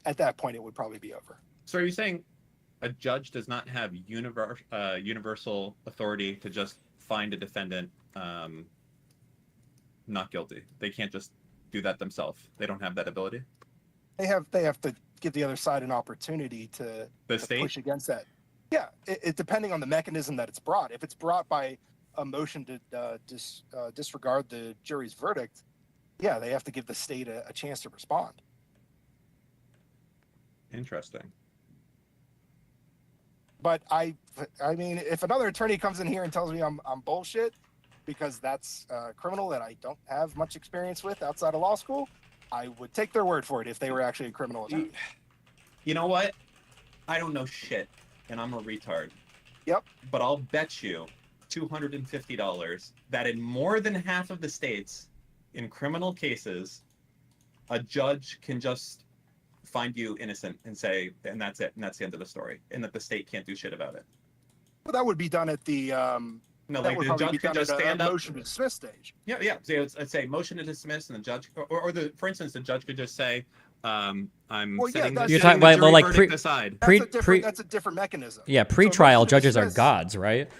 at that point it would probably be over. So are you saying a judge does not have universal authority to just find a defendant not guilty? They can't just do that themselves. They don't have that ability. They have to give the other side an opportunity to State? push against that. Yeah, it depending on the mechanism that it's brought. If it's brought by a motion to disregard the jury's verdict, yeah, they have to give the state a chance to respond. Interesting. But I mean, if another attorney comes in here and tells me I'm bullshit, because that's a criminal that I don't have much experience with outside of law school. I would take their word for it if they were actually a criminal attorney. You know what? I don't know shit, and I'm a retard. Yep. But I'll bet you $250 that in more than half of the states, in criminal cases, a judge can just find you innocent and say, and that's it, and that's the end of the story, and that the state can't do shit about it. But that would be done at the No, that like would the probably judge be could done just at a stand up. motion to dismiss stage. Yeah. So let's say motion to dismiss, and the judge, for instance, the judge could just say, "I'm Well, yeah, setting that's- this You're talking the about, jury well, like, verdict aside." That's a different mechanism. Yeah, So pre-trial motion to judges are dismiss- gods, right?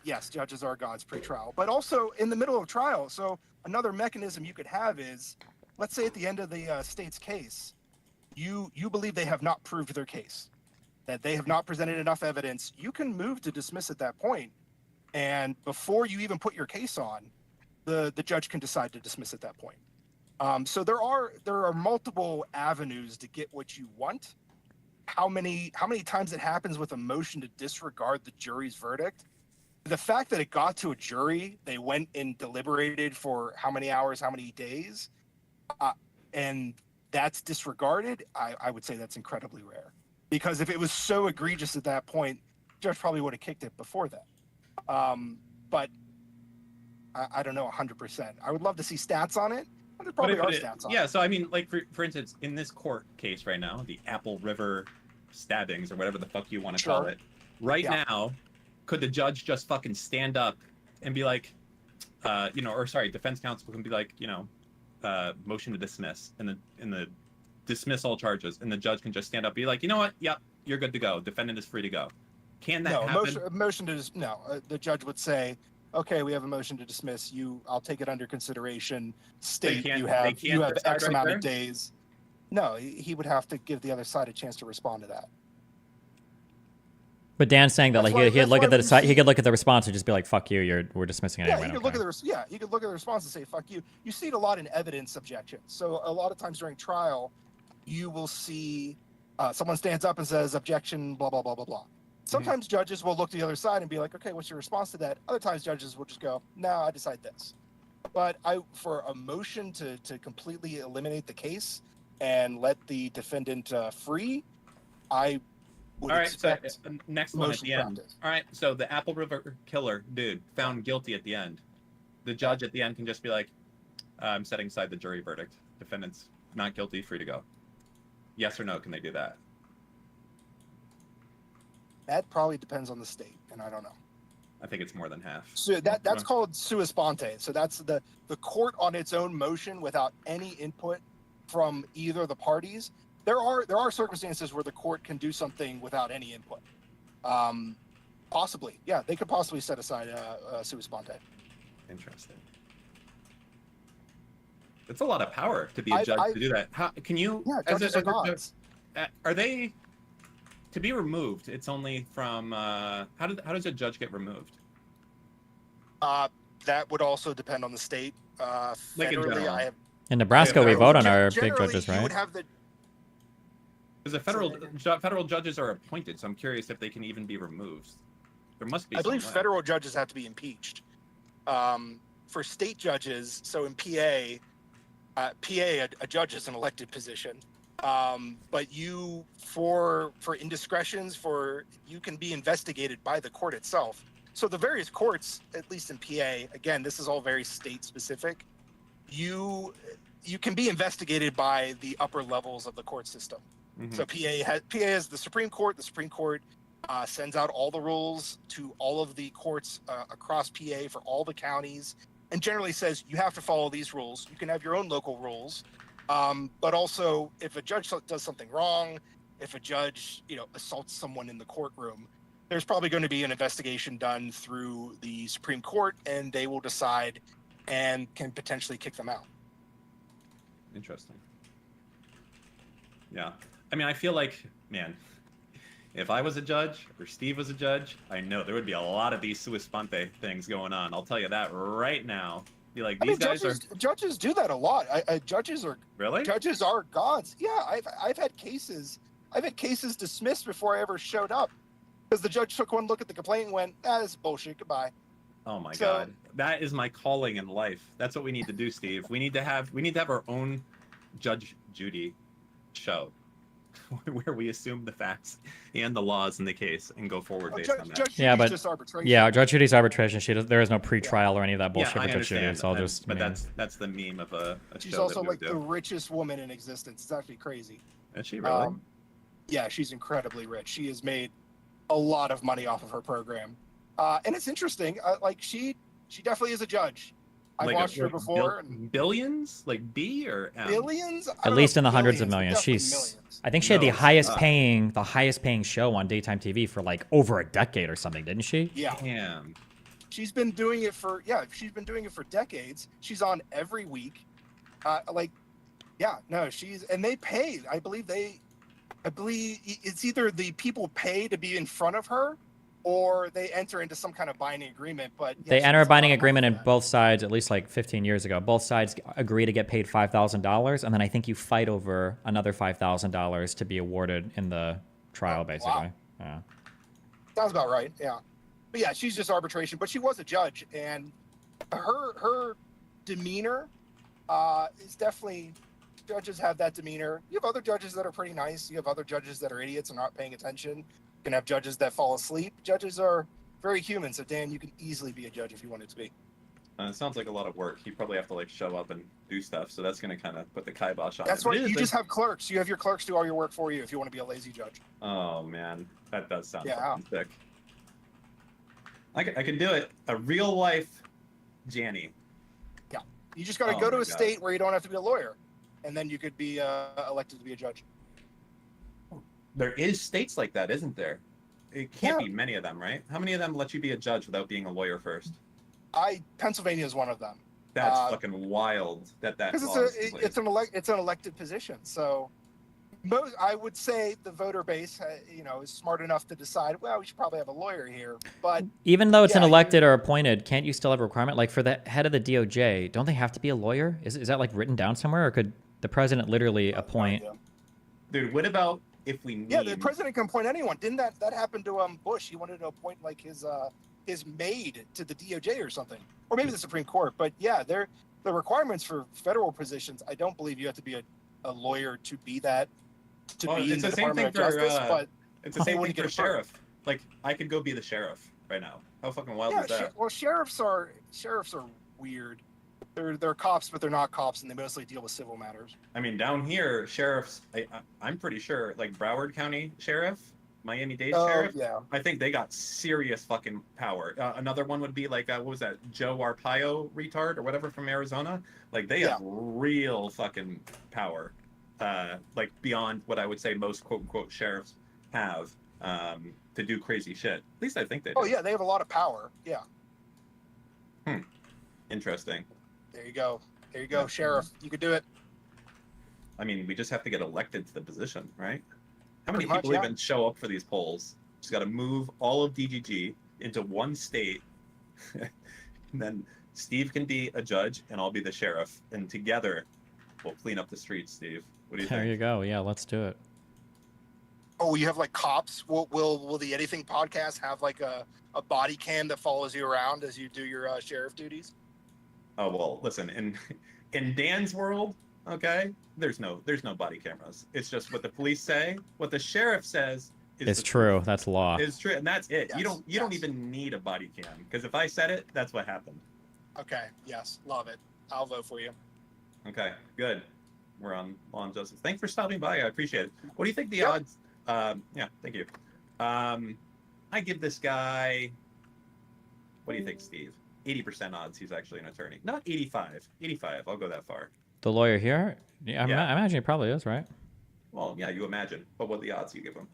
Yes, judges are gods pre-trial, but also in the middle of trial. So another mechanism you could have is, let's say at the end of the state's case, you believe they have not proved their case, that they have not presented enough evidence. You can move to dismiss at that point, and before you even put your case on, the judge can decide to dismiss at that point. So there are multiple avenues to get what you want. How many times it happens with a motion to disregard the jury's verdict? The fact that it got to a jury, they went and deliberated for how many hours, how many days, and that's disregarded, I would say that's incredibly rare. Because if it was so egregious at that point, the judge probably would have kicked it before that. But I don't know 100%. I would love to see stats on it. There probably are stats on it. Yeah, so I mean, like for instance, in this court case right now, the Apple River stabbings or whatever the fuck you want to call Sure. it, right Yeah. now, could the judge just fucking stand up and be like, defense counsel can be like, motion to dismiss, and the dismiss all charges, and the judge can just stand up and be like, you know what, yep, you're good to go. Defendant is free to go. Can that No, happen? motion to the judge would say, okay, we have a motion to dismiss. I'll take it under consideration. State can't- you they have can't decide X right amount there? of days. No, he would have to give the other side a chance to respond to that. But Dan's saying that That's like why- he could that's look why at the we decide, he see- could look at the response and just be like, "Fuck you, we're dismissing it Yeah, anyway." you could look at you could look at the response and say "fuck you." You see it a lot in evidence objections. So a lot of times during trial, you will see someone stands up and says objection, blah blah blah blah blah. Sometimes judges will look to the other side and be like, "Okay, what's your response to that?" Other times judges will just go, "No, I decide this." But for a motion to completely eliminate the case and let the defendant free, I would All right, so expect next one at motion the end. practice. All right, so the Apple River killer dude found guilty at the end. The judge at the end can just be like, I'm setting aside the jury verdict. Defendant's not guilty, free to go. Yes or no, can they do that? That probably depends on the state, and I don't know. I think it's more than half. So that's called sua sponte. So that's the court on its own motion without any input from either the parties. There are circumstances where the court can do something without any input. Possibly, yeah, they could possibly set aside sua sponte. Interesting. It's a lot of power to be a I- judge I- to do that. How can you? Yeah, as a- judges are as a judge- gods. Are they to be removed? It's only from how does a judge get removed? That would also depend on the state. Like in Federally, general. I have In Nebraska, we Yeah, vote on our generally, big judges, You right? would have the Because the federal judges are appointed, so I'm curious if they can even be removed. There must be. I believe some way. federal judges have to be impeached. For state judges, so in PA, a judge is an elected position. But you, for indiscretions, you can be investigated by the court itself. So the various courts, at least in PA, again, this is all very state specific. You can be investigated by the upper levels of the court system. Mhm. So PA has the Supreme Court. The Supreme Court sends out all the rules to all of the courts across PA for all the counties, and generally says you have to follow these rules. You can have your own local rules, but also if a judge does something wrong, if a judge assaults someone in the courtroom, there's probably going to be an investigation done through the Supreme Court, and they will decide and can potentially kick them out. Interesting. Yeah. I mean, I feel like, man, if I was a judge or Steve was a judge, I know there would be a lot of these sua sponte things going on. I'll tell you that right now. Be like, these guys judges do that a lot. Judges are really? Judges are gods. Yeah, I've had cases dismissed before I ever showed up because the judge took one look at the complaint and went, "This is bullshit. Goodbye." Oh my So- god, that is my calling in life. That's what we need to do, Steve. We need to have our own Judge Judy show, where we assume the facts and the laws in the case and go forward based on that. Judge Yeah, Judy's but- just arbitration. Yeah, Judge Judy's arbitration. There is no pre-trial or any of that bullshit yeah, I with Judge Judy. understand. It's all and- just. but I mean, that's the meme of a She's show also that we like would the do. richest woman in existence. It's actually crazy. Is she really? Yeah, she's incredibly rich. She has made a lot of money off of her program, and it's interesting. Like she definitely is a judge. I watched her before. And Billions, like B or M? billions, I at don't least know in the if hundreds of billions, but millions. definitely She's. millions. I think she had No, the highest paying show on daytime TV for like over a decade or something, didn't she? Yeah, Damn. she's been doing it for decades. She's on every week. And they paid. I believe it's either the people pay to be in front of her, or they enter into some kind of binding agreement. But yeah, They she enter a gets lot binding of money agreement, for and that. both sides, at least like 15 years ago, both sides agree to get paid $5,000, and then I think you fight over another $5,000 to be awarded in the trial, basically. wow. Yeah. Sounds about right. Yeah, but yeah, she's just arbitration. But she was a judge, and her demeanor is definitely. Judges have that demeanor. You have other judges that are pretty nice. You have other judges that are idiots and not paying attention. You can have judges that fall asleep. Judges are very human. So Dan, you can easily be a judge if you wanted to be. It sounds like a lot of work. You probably have to like show up and do stuff. So that's going to kind of put the kibosh on That's it. why It is you a- just have clerks. You have your clerks do all your work for you if you want to be a lazy judge. Oh man, that does sound Yeah. fucking sick. I could do it. A real life Janny. You just got to Oh go to my a God. state where you don't have to be a lawyer, and then you could be elected to be a judge. There is states like that, isn't there? It can't Yeah. be many of them, right? How many of them let you be a judge without being a lawyer first? Pennsylvania is one of them That's Uh, fucking wild. That because law is in it's place. it's an elected position. So I would say the voter base, is smart enough to decide. Well, we should probably have a lawyer here, but Even though it's an Yeah, elected or appointed, can't you still have a requirement? Like for the head of the DOJ, don't they have to be a lawyer? Is that like written down somewhere, or could the president literally appoint? Dude, what about if we need? Yeah, the president can appoint anyone. Didn't that happen to Bush? He wanted to appoint like his maid to the DOJ or something, or maybe the Supreme Court. But yeah, the requirements for federal positions. I don't believe you have to be a lawyer to be that. To Well, be in it's the the same Department of thing for, Justice, but It's the same thing wouldn't for get a sheriff. Like I could go be the sheriff right now. How fucking wild yeah, is that? sheriffs are weird. They're cops, but they're not cops, and they mostly deal with civil matters. I mean, down here, sheriffs. I'm pretty sure, like Broward County Sheriff, Miami-Dade Oh Sheriff. yeah, I think they got serious fucking power. Another one would be like, what was that, Joe Arpaio retard or whatever from Arizona? Like they have real fucking power, like beyond what I would say most quote unquote sheriffs have to do crazy shit. At least I think they do. oh yeah, they have a lot of power. Yeah, Interesting. there you go, sheriff. You could do it. I mean, we just have to get elected to the position, right? How many Pretty much, people yeah. even show up for these polls? Just got to move all of DGG into one state, and then Steve can be a judge, and I'll be the sheriff, and together we'll clean up the streets. Steve, what do you There think? you go. Yeah, let's do it. Oh, you have like cops. Will the Anything podcast have like a body cam that follows you around as you do your sheriff duties? Oh well, listen, in Dan's world, okay, there's no body cameras. It's just what the police say, what the sheriff says. It's true. That's law. It's true, and that's it. Yes, You don't yes. even need a body cam because if I said it, that's what happened. Okay. Yes, love it. I'll vote for you. Okay, good. We're on Law and Justice. Thanks for stopping by. I appreciate it. What do you think the Yeah. odds? Yeah, thank you. I give this guy. What do you think, Steve? 80% odds he's actually an attorney. Not 85. 85. I'll go that far. The lawyer here? Yeah, Yeah. I imagine he probably is, right? Well, yeah, you imagine. But what are the odds you give him?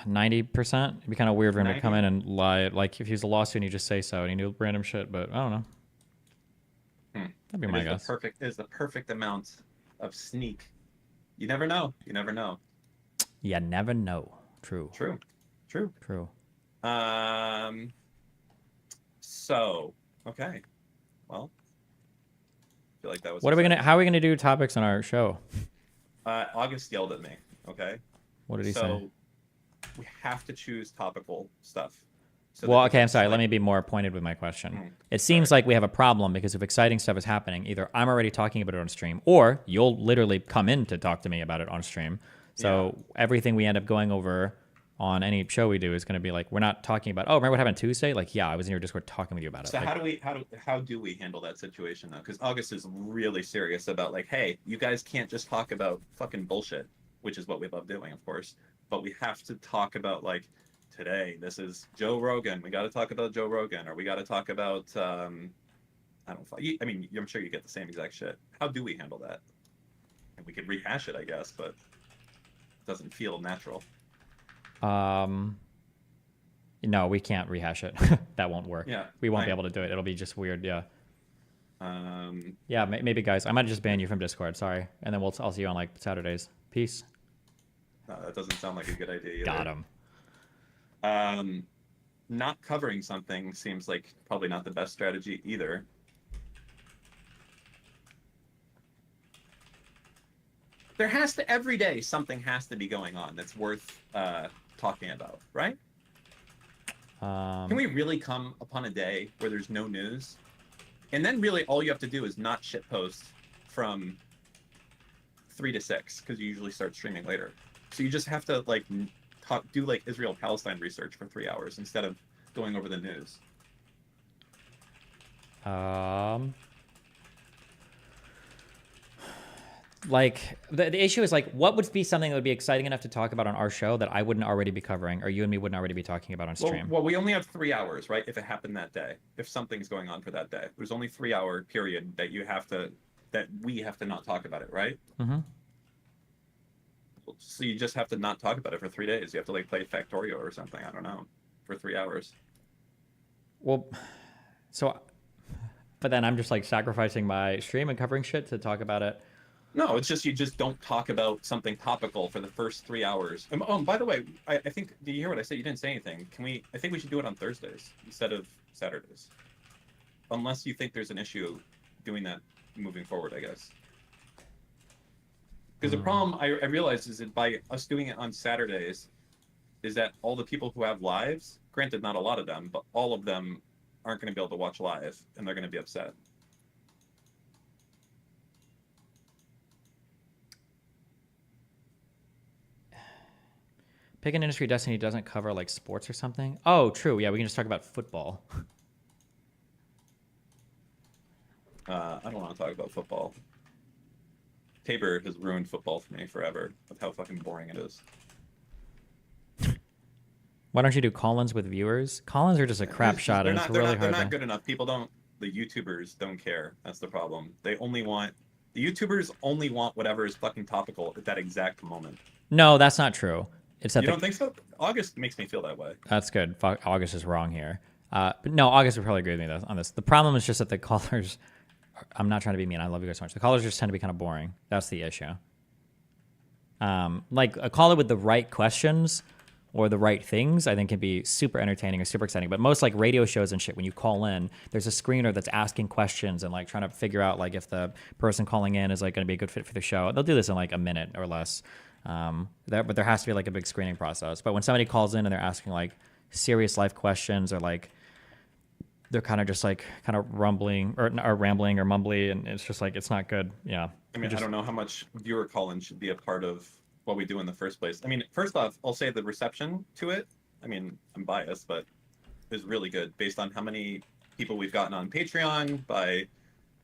90%. It'd be kind of weird for him to 90? come in and lie. Like if he's a lawsuit and you just say so and he knew random shit, but I don't know. That'd be my guess. It is the perfect amount of sneak. You never know. You never know. You never know. True. True. True. True. So, okay. Well, I feel like that was. What are we gonna? How are we gonna do topics on our show? August yelled at me. Okay. What did he so say? we have to choose topical stuff. So Well, that okay, I'm it's sorry. like- Let me be more pointed with my question. Mm, It seems like we have a problem because if exciting stuff is happening, either I'm already talking about it on stream, or you'll literally come in to talk to me about it on stream. So everything we end up going over on any show we do is going to be like, we're not talking about, oh, remember what happened Tuesday? Like, yeah, I was in your Discord talking with you about it. So Like, how do we handle that situation though? Because August is really serious about like, hey, you guys can't just talk about fucking bullshit, which is what we love doing, of course. But we have to talk about like, today this is Joe Rogan. We got to talk about Joe Rogan, or we got to talk about I don't know. I mean, I'm sure you get the same exact shit. How do we handle that? And we could rehash it, I guess, but it doesn't feel natural. no, we can't rehash it. That won't work. Yeah, We won't fine. be able to do it. It'll be just weird. Yeah. Um, Yeah, maybe guys, I might just ban you from Discord. Sorry. And then I'll see you on like Saturdays. Peace. no, that doesn't sound like a good idea either. Got him. Not covering something seems like probably not the best strategy either. There has to every day something has to be going on that's worth talking about, right? Can we really come upon a day where there's no news? And then really all you have to do is not shitpost from 3 to 6 because you usually start streaming later. So you just have to like do like Israel-Palestine research for 3 hours instead of going over the news. Like the issue is like, what would be something that would be exciting enough to talk about on our show that I wouldn't already be covering, or you and me wouldn't already be talking about on stream? Well, we only have 3 hours, right? If it happened that day, if something's going on for that day, there's only 3 hour period that we have to not talk about it, right? Mm-hmm. So you just have to not talk about it for 3 days. You have to like play Factorio or something. I don't know, for 3 hours. Well, so, but then I'm just like sacrificing my stream and covering shit to talk about it. No, it's just you just don't talk about something topical for the first 3 hours. Oh, and by the way, I think, did you hear what I said? You didn't say anything. I think we should do it on Thursdays instead of Saturdays. Unless you think there's an issue doing that moving forward, I guess. Because the problem I realized is that by us doing it on Saturdays, is that all the people who have lives, granted not a lot of them, but all of them aren't going to be able to watch live, and they're going to be upset. Pick an industry Destiny doesn't cover like sports or something. Oh, true. Yeah, we can just talk about football. I don't want to talk about football. Tabor has ruined football for me forever with how fucking boring it is. Why don't you do call-ins with viewers? Call-ins are just a crap shot, and it's really They're hard not to... good enough. The YouTubers don't care. That's the problem. The YouTubers only want whatever is fucking topical at that exact moment. No, that's not true. It's that You don't think so? August makes me feel that way. That's good. Fuck, August is wrong here. But no, August would probably agree with me on this. The problem is just that the callers... I'm not trying to be mean. I love you guys so much. The callers just tend to be kind of boring. That's the issue. Like a caller with the right questions or the right things, I think can be super entertaining or super exciting. But most like radio shows and shit, when you call in, there's a screener that's asking questions and like trying to figure out like if the person calling in is like going to be a good fit for the show. They'll do this in like a minute or less. But there has to be like a big screening process. But when somebody calls in and they're asking like serious life questions or like they're kind of just like kind of rumbling or rambling or mumbly, and it's just like it's not good. Yeah. I mean, I don't know how much viewer call-in should be a part of what we do in the first place. I mean, first off, I'll say the reception to it, I mean, I'm biased, but is really good based on how many people we've gotten on Patreon, by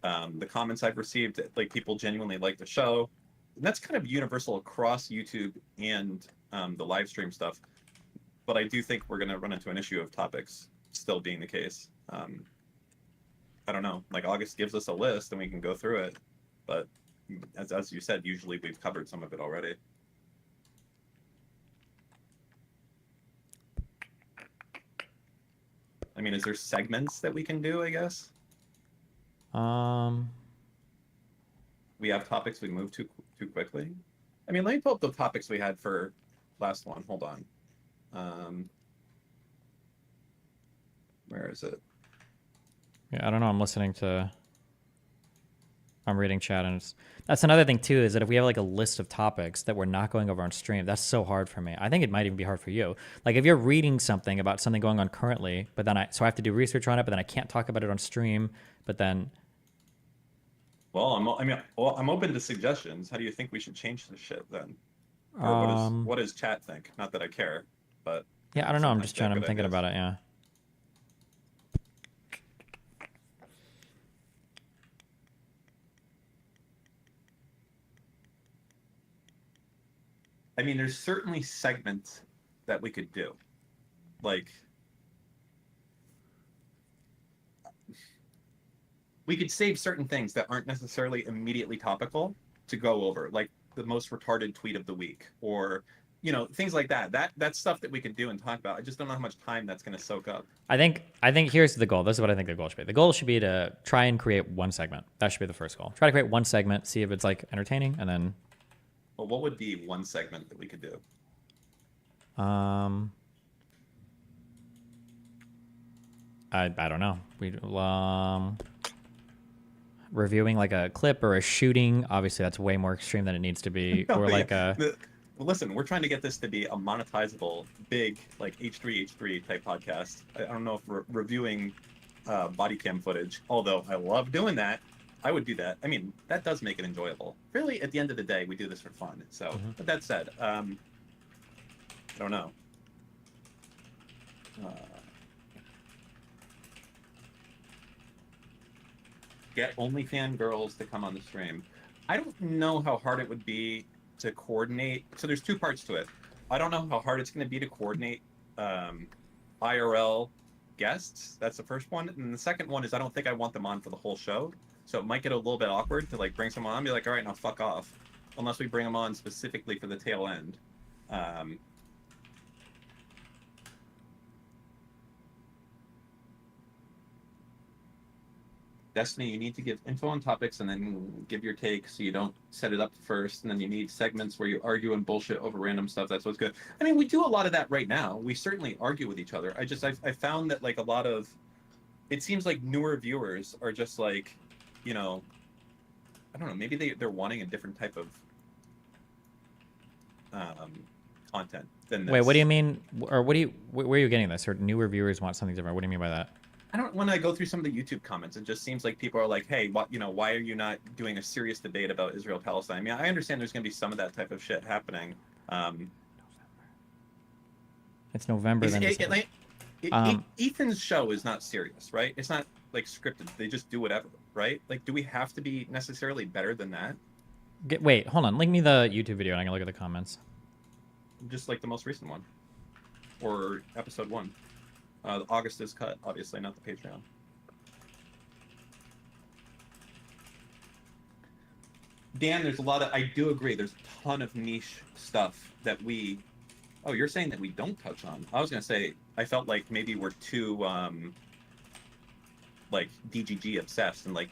the comments I've received. Like, people genuinely like the show. And that's kind of universal across YouTube and the live stream stuff. But I do think we're going to run into an issue of topics still being the case. I don't know. Like, August gives us a list and we can go through it. But as you said, usually we've covered some of it already. I mean, is there segments that we can do, I guess? We have topics we move too quickly. I mean, let me pull up the topics we had for last one. Hold on. Where is it? Yeah, I don't know. I'm listening to... I'm reading chat, and that's another thing too, is that if we have like a list of topics that we're not going over on stream, that's so hard for me. I think it might even be hard for you. Like if you're reading something about something going on currently, but then I have to do research on it, but then I can't talk about it on stream, but then Well, I'm open to suggestions. How do you think we should change this shit then? Or what does chat think? Not that I care, but yeah, I don't know. I'm sometimes just they have I'm good thinking ideas. about it. Yeah. I mean, there's certainly segments that we could do. Like, we could save certain things that aren't necessarily immediately topical to go over, like the most retarded tweet of the week, or things like that. That's stuff that we could do and talk about. I just don't know how much time that's going to soak up. I think here's the goal. This is what I think the goal should be. The goal should be to try and create one segment. That should be the first goal. Try to create one segment, see if it's like entertaining, and then Well, what would be one segment that we could do? I don't know. We reviewing like a clip or a shooting. Obviously, that's way more extreme than it needs to be. No, Or but like yeah, a well, listen, we're trying to get this to be a monetizable, big, like H3H3 type podcast. I don't know if we're reviewing body cam footage, although I love doing that. I would do that. I mean, that does make it enjoyable. Really, at the end of the day, we do this for fun. So, With that said, I don't know. Get OnlyFan girls to come on the stream. I don't know how hard it would be to coordinate. So there's two parts to it. I don't know how hard it's going to be to coordinate IRL guests. That's the first one. And the second one is I don't think I want them on for the whole show. So it might get a little bit awkward to like bring someone on and be like, all right, now fuck off. Unless we bring them on specifically for the tail end. Destiny, you need to give info on topics and then give your take so you don't set it up first. And then you need segments where you argue and bullshit over random stuff. That's what's good. I mean, we do a lot of that right now. We certainly argue with each other. I found that like a lot of, it seems like newer viewers are just like, I don't know, maybe they're wanting a different type of content than this. wait, what do you mean? Or where are you getting this? Or newer viewers want something different? What do you mean by that? When I go through some of the YouTube comments, it just seems like people are like, hey, why are you not doing a serious debate about Israel Palestine? I mean, I understand there's going to be some of that type of shit happening. It's November. Then Ethan's show is not serious, right? It's not like scripted. They just do whatever, right? Like, do we have to be necessarily better than that? Wait, hold on. Link me the YouTube video and I can look at the comments. Just like the most recent one. Or episode 1. August is cut, obviously, not the Patreon. Dan, there's a lot of, I do agree, there's a ton of niche stuff that we, oh, you're saying that we don't touch on. I was going to say, I felt like maybe we're too, like, DGG obsessed, and, like,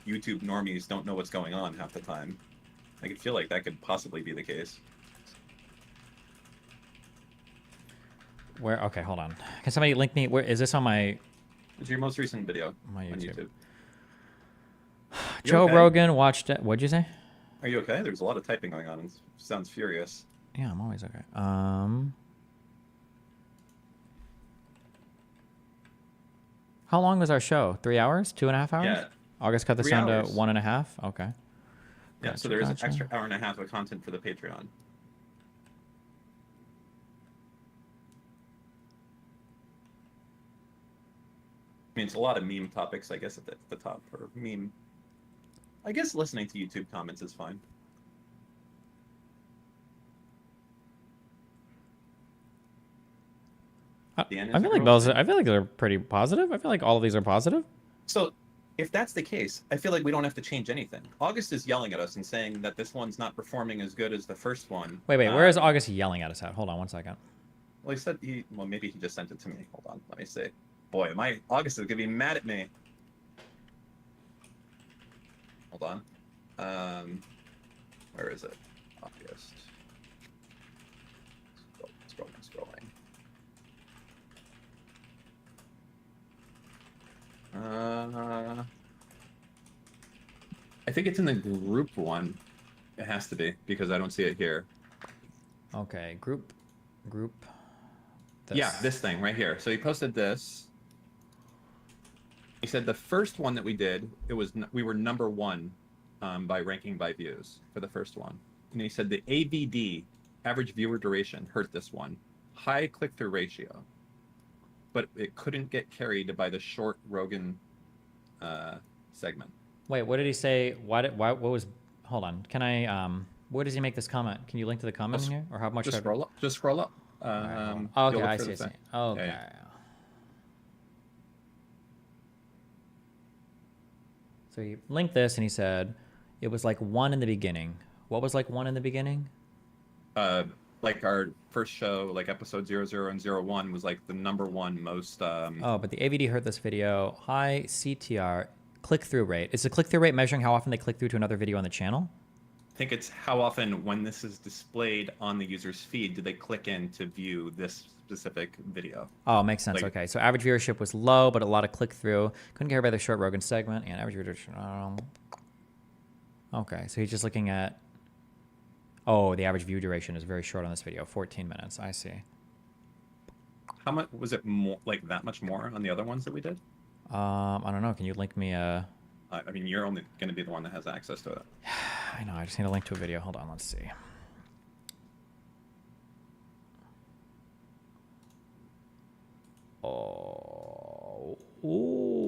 YouTube normies don't know what's going on half the time. I could feel like that could possibly be the case. Where? Okay, hold on. Can somebody link me? Where is this on my? It's your most recent video My on YouTube. YouTube. Joe okay? Rogan watched it. What'd you say? Are you okay? There's a lot of typing going on. It sounds furious. Yeah, I'm always okay. How long was our show? 3 hours? 2.5 hours? Yeah. August cut this 3 down hours. to 1.5. Okay. Yeah, Gotcha, so there is an gotcha. extra hour and a half of content for the Patreon. I mean, it's a lot of meme topics, I guess, at the top. Or meme. I guess listening to YouTube comments is fine. Dan, is I feel it like gross? those. I feel like they're pretty positive. I feel like all of these are positive. So, if that's the case, I feel like we don't have to change anything. August is yelling at us and saying that this one's not performing as good as the first one. Wait. Where is August yelling at us at? Hold on 1 second. Well, he said well, maybe he just sent it to me. Hold on, let me see. Boy, August is gonna be mad at me. Hold on. Where is it? August. Scrolling. I think it's in the group one. It has to be because I don't see it here. Okay, group. Yeah, this thing right here. So he posted this. He said the first one that we did, we were number 1 by ranking by views for the first one. And he said the AVD, average viewer duration, hurt this one. High click-through ratio. But it couldn't get carried by the short Rogan segment. Wait, what did he say? What was? Hold on. Can I? Where does he make this comment? Can you link to the comment in here, or how much? Just scroll up. Just scroll up. Okay, you'll look I for see. the thing. Okay. Yeah. So he linked this, and he said it was like 1 in the beginning. What was like 1 in the beginning? Like our first show, like episode 00 and 01 was like the number 1 most. Oh, but the AVD heard this video. High CTR click-through rate. Is the click-through rate measuring how often they click through to another video on the channel? I think it's how often, when this is displayed on the user's feed, do they click in to view this specific video? Oh, makes sense. Like- Okay, so average viewership was low, but a lot of click-through. Couldn't care by the short Rogan segment and average viewership. Okay, so he's just looking at. Oh, the average view duration is very short on this video, 14 minutes. I see. How much was it? More like that much more on the other ones that we did? I don't know. Can you link me a? I mean, you're only going to be the one that has access to it. I know. I just need a link to a video. Hold on. Let's see. Oh. Ooh.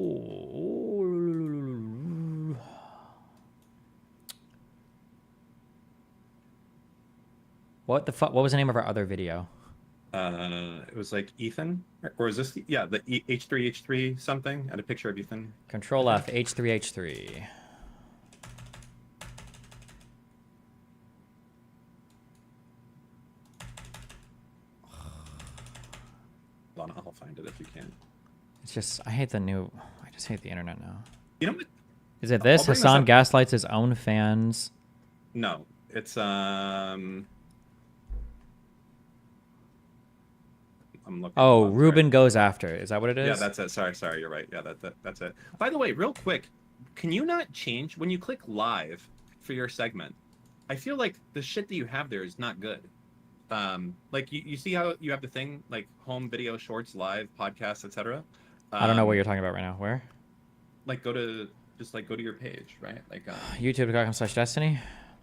What the fuck? What was the name of our other video? It was like Ethan, or is this? Yeah, the H3H3 something. I had a picture of Ethan. Control F H3H3. Hold on, I'll find it if you can. It's just I hate the new. I just hate the internet now. You know what? Is it this? I'll bring this Hassan up. gaslights his own fans. No, it's I'm looking. Oh, sorry. Ruben goes after. Is that what it is? Yeah, that's it. Sorry, you're right. Yeah, that's it. By the way, real quick, can you not change when you click live for your segment? I feel like the shit that you have there is not good. Like you see how you have the thing like home video, shorts, live, podcasts, etc. I don't know what you're talking about right now. Where? Like go to your page, right? Like YouTube.com/Destiny.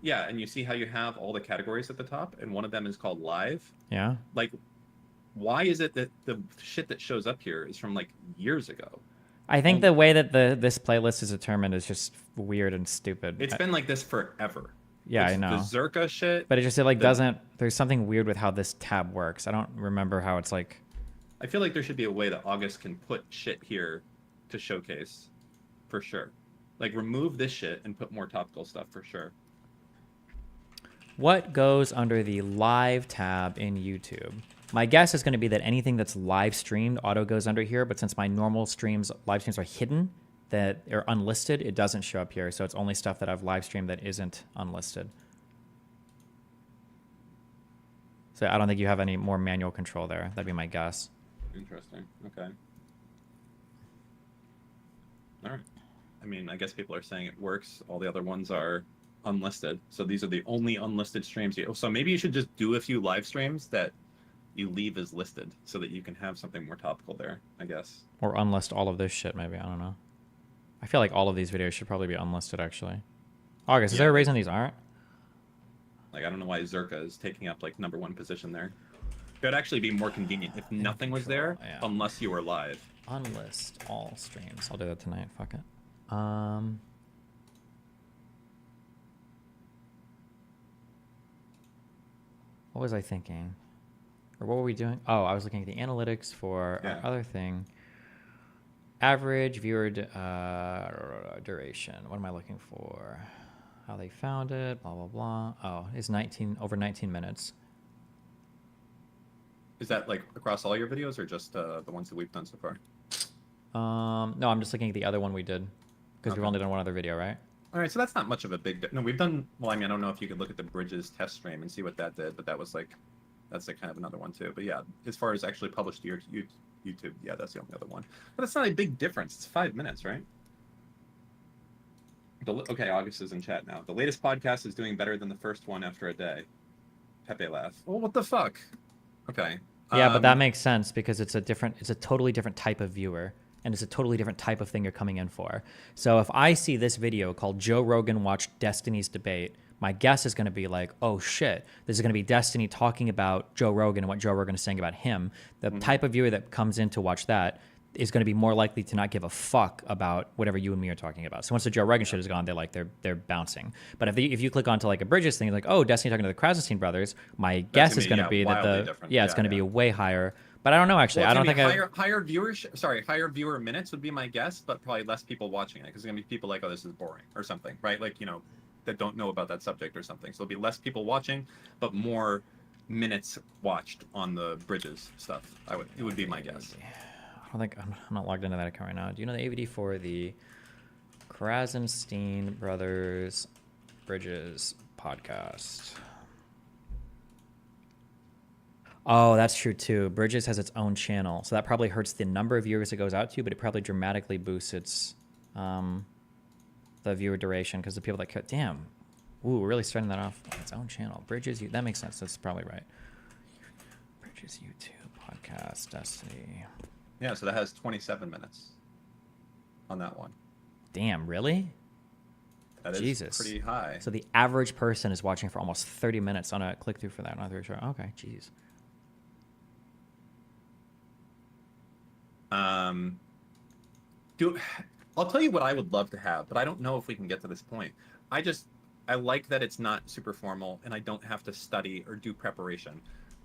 yeah, and you see how you have all the categories at the top, and one of them is called live. Yeah. Like, why is it that the shit that shows up here is from like years ago? I think the way that this playlist is determined is just weird and stupid. It's been like this forever. Yeah, It's I know. The Zerka shit. But it just doesn't. There's something weird with how this tab works. I don't remember how it's like. I feel like there should be a way that August can put shit here to showcase, for sure. Like remove this shit and put more topical stuff for sure. What goes under the live tab in YouTube? My guess is going to be that anything that's live streamed auto goes under here, but since my normal live streams are hidden, that are unlisted, it doesn't show up here. So it's only stuff that I've live streamed that isn't unlisted. So I don't think you have any more manual control there. That'd be my guess. Interesting. Okay. All right. I mean, I guess people are saying it works. All the other ones are unlisted. So these are the only unlisted streams. So maybe you should just do a few live streams that you leave as listed so that you can have something more topical there, I guess. Or unlist all of this shit, maybe. I don't know. I feel like all of these videos should probably be unlisted, actually. August, is there a reason these aren't? Like, I don't know why Zerka is taking up, like, #1 position there. It would actually be more convenient if nothing was there, Yeah. unless you were live. Unlist all streams. I'll do that tonight. Fuck it. What was I thinking? Or what were we doing? Oh, I was looking at the analytics for Yeah. our other thing. Average viewer duration. What am I looking for? How they found it, blah, blah, blah. Oh, it's over 19 minutes. Is that, like, across all your videos or just the ones that we've done so far? No, I'm just looking at the other one we did. Because we've Okay. only done one other video, right? All right, so that's not much of a big... No, we've done... Well, I mean, I don't know if you could look at the Bridges test stream and see what that did, but that was, like... That's, like, kind of another one, too. But, yeah, as far as actually published to your YouTube, yeah, that's the only other one. But that's not a big difference. It's 5 minutes, right? Okay, August is in chat now. The latest podcast is doing better than the first one after a day. Pepe laugh. Well, what the fuck? Okay. Yeah, but that makes sense because it's a totally different type of viewer, and it's a totally different type of thing you're coming in for. So if I see this video called Joe Rogan watched Destiny's debate, my guess is going to be like, oh shit, this is going to be Destiny talking about Joe Rogan and what Joe Rogan is saying about him. The type of viewer that comes in to watch that is going to be more likely to not give a fuck about whatever you and me are talking about. So once the Joe Rogan shit is gone, they're bouncing. But if you click onto like a Bridges thing, like, oh, Destiny talking to the Krasenstein brothers, my guess is going to be that it's going to be way higher. But I don't know actually. Well, I don't think higher viewer minutes would be my guess, but probably less people watching it because there's gonna be people like, oh, this is boring or something, right? Like, you know, that don't know about that subject or something. So there'll be less people watching, but more minutes watched on the Bridges stuff. It would be my guess. I don't think I'm not logged into that account right now. Do you know the AVD for the Krasenstein Brothers Bridges podcast? Oh, that's true too. Bridges has its own channel, so that probably hurts the number of viewers it goes out to, but it probably dramatically boosts its the viewer duration because the people that cut. Damn, ooh, we're really starting that off on its own channel. Bridges, that makes sense. That's probably right. Bridges YouTube podcast Destiny. Yeah, so that has 27 minutes on that one. Damn, really? That is Jesus. Pretty high. So the average person is watching for almost 30 minutes on a click through for that. Not very sure. Okay, jeez. I'll tell you what I would love to have, but I don't know if we can get to this point. I like that it's not super formal and I don't have to study or do preparation.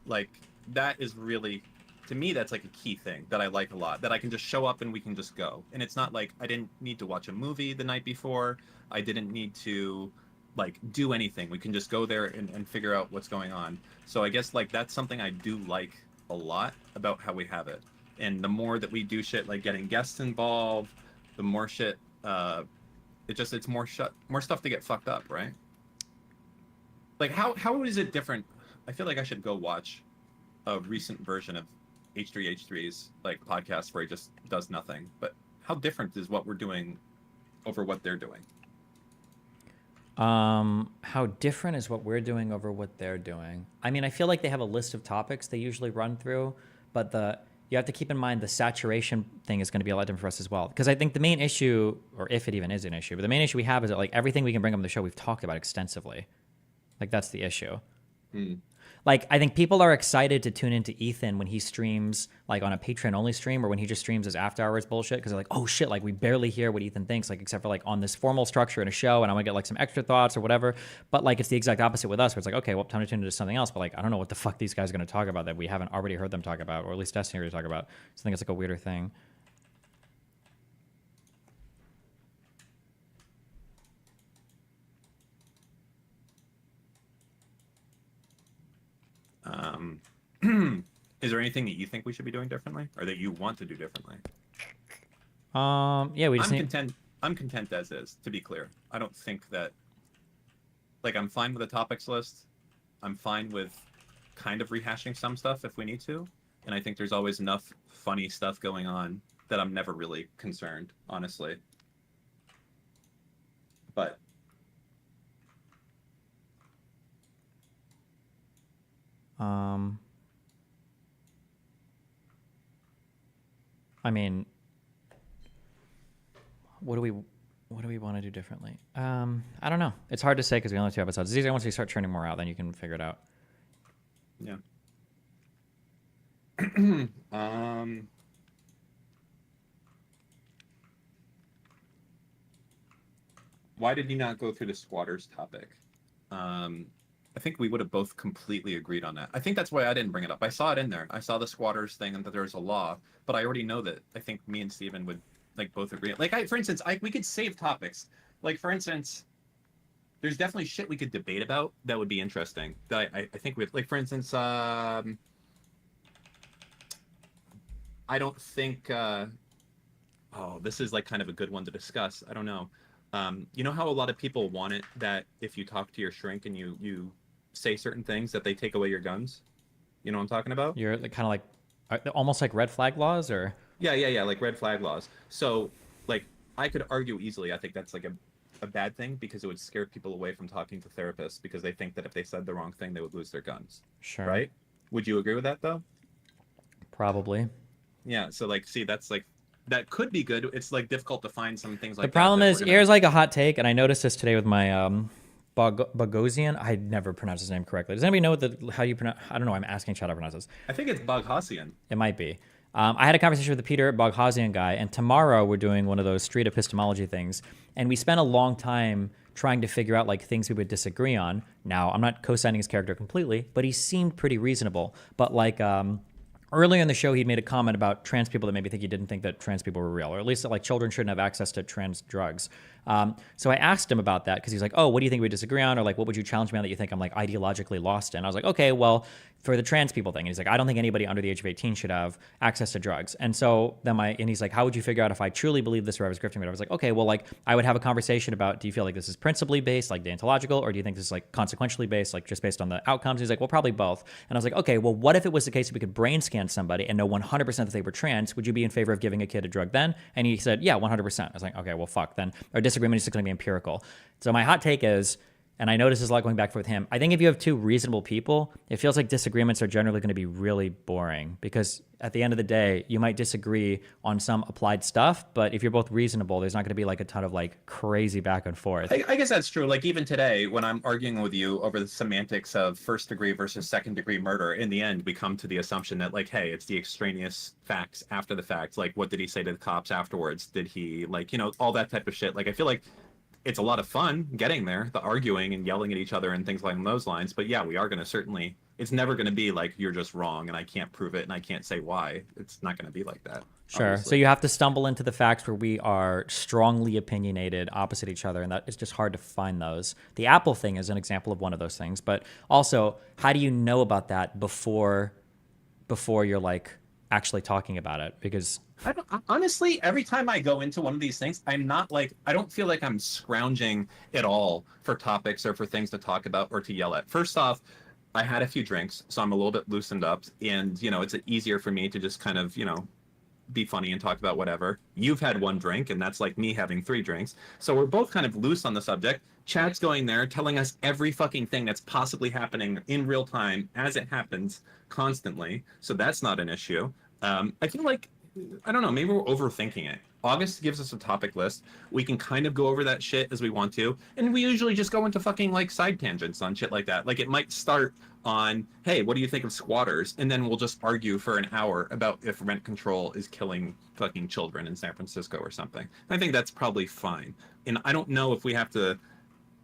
Like, that is really, to me, that's like a key thing that I like a lot, that I can just show up and we can just go. And it's not like I didn't need to watch a movie the night before. I didn't need to like do anything. We can just go there and figure out what's going on. So I guess like that's something I do like a lot about how we have it. And the more that we do shit like getting guests involved, the more shit it's more stuff to get fucked up, right? Like how is it different? I feel like I should go watch a recent version of H3H3's like podcast where he just does nothing. But how different is what we're doing over what they're doing? How different is what we're doing over what they're doing? I mean, I feel like they have a list of topics they usually run through, but you have to keep in mind the saturation thing is going to be a lot different for us as well. Because I think the main issue, or if it even is an issue, but the main issue we have is that like everything we can bring up on the show we've talked about extensively. Like that's the issue. Like I think people are excited to tune into Ethan when he streams like on a Patreon only stream or when he just streams his after hours bullshit because they're like, oh shit, like we barely hear what Ethan thinks, like except for like on this formal structure in a show and I want to get like some extra thoughts or whatever. But like it's the exact opposite with us where it's like, okay, well, time to tune into something else. But like I don't know what the fuck these guys are going to talk about that we haven't already heard them talk about, or at least Destiny already talk about. So I think it's like a weirder thing. Is there anything that you think we should be doing differently, or that you want to do differently? Yeah, we just I'm content as is. To be clear, I don't think that. Like, I'm fine with a topics list. I'm fine with kind of rehashing some stuff if we need to, and I think there's always enough funny stuff going on that I'm never really concerned, honestly. But. I mean, what do we want to do differently? I don't know. It's hard to say because we only have 2 episodes. It's easier once we start churning more out, then you can figure it out. Yeah. Why did you not go through the squatters topic? I think we would have both completely agreed on that. I think that's why I didn't bring it up. I saw it in there. I saw the squatters thing and that there was a law, but I already know that. I think me and Steven would like both agree. Like, for instance, we could save topics. Like, for instance, there's definitely shit we could debate about that would be interesting. That I think we like, for instance, I don't think. Oh, this is like kind of a good one to discuss. I don't know. You know how a lot of people want it that if you talk to your shrink and you say certain things that they take away your guns? You know what I'm talking about? You're kind of like almost like red flag laws, or yeah, like red flag laws. So like I could argue easily. I think that's like a bad thing because it would scare people away from talking to therapists because they think that if they said the wrong thing, they would lose their guns. Sure. Right? Would you agree with that though? Probably. Yeah. So like, see, that's like that could be good. It's like difficult to find some things like The problem that is, we're gonna- here's like a hot take, and I noticed this today with my Bogosian. I never pronounced his name correctly. Does anybody know how you pronounce? I don't know. I'm asking Chad how to pronounce this. I think it's Boghosian. It might be. I had a conversation with the Peter Boghossian guy, and tomorrow we're doing one of those street epistemology things, and we spent a long time trying to figure out like things we would disagree on. Now, I'm not co-signing his character completely, but he seemed pretty reasonable. But like earlier in the show, he'd made a comment about trans people that made me think he didn't think that trans people were real, or at least that like children shouldn't have access to trans drugs. So I asked him about that because he's like, oh, what do you think we disagree on? Or like, what would you challenge me on that you think I'm like ideologically lost in? I was like, okay, well, for the trans people thing. And he's like, I don't think anybody under the age of 18 should have access to drugs. And so then he's like, how would you figure out if I truly believe this or I was grifting it? I was like, okay, well, like I would have a conversation about, do you feel like this is principally based, like deontological, or do you think this is like consequentially based, like just based on the outcomes? He's like, well, probably both. And I was like, okay, well, what if it was the case that we could brain scan somebody and know 100% that they were trans? Would you be in favor of giving a kid a drug then? And he said, yeah, 100%. I was like, okay, well, fuck, then our disagreement is just going to be empirical. So my hot take is, and I notice there's a lot going back and forth with him, I think if you have two reasonable people, it feels like disagreements are generally going to be really boring because at the end of the day, you might disagree on some applied stuff, but if you're both reasonable, there's not going to be like a ton of like crazy back and forth. I guess that's true. Like even today, when I'm arguing with you over the semantics of first degree versus second degree murder, in the end, we come to the assumption that like, hey, it's the extraneous facts after the fact. Like, what did he say to the cops afterwards? Did he like, all that type of shit? Like, I feel like it's a lot of fun getting there, the arguing and yelling at each other and things along those lines. But yeah, we are going to certainly, it's never going to be like, you're just wrong and I can't prove it and I can't say why. It's not going to be like that. Sure. Obviously. So you have to stumble into the facts where we are strongly opinionated opposite each other, and that it's just hard to find those. The Apple thing is an example of one of those things. But also, how do you know about that before you're like actually talking about it? Because honestly, every time I go into one of these things, I'm not like, I don't feel like I'm scrounging at all for topics or for things to talk about or to yell at. First off, I had a few drinks, so I'm a little bit loosened up, and it's easier for me to just kind of be funny and talk about whatever. You've had one drink, and that's like me having 3 drinks, so we're both kind of loose on the subject. Chad's going there telling us every fucking thing that's possibly happening in real time as it happens constantly, so that's not an issue. I feel like, I don't know, maybe we're overthinking it. August gives us a topic list. We can kind of go over that shit as we want to. And we usually just go into fucking like side tangents on shit like that. Like it might start on, hey, what do you think of squatters? And then we'll just argue for an hour about if rent control is killing fucking children in San Francisco or something. I think that's probably fine. And I don't know if we have to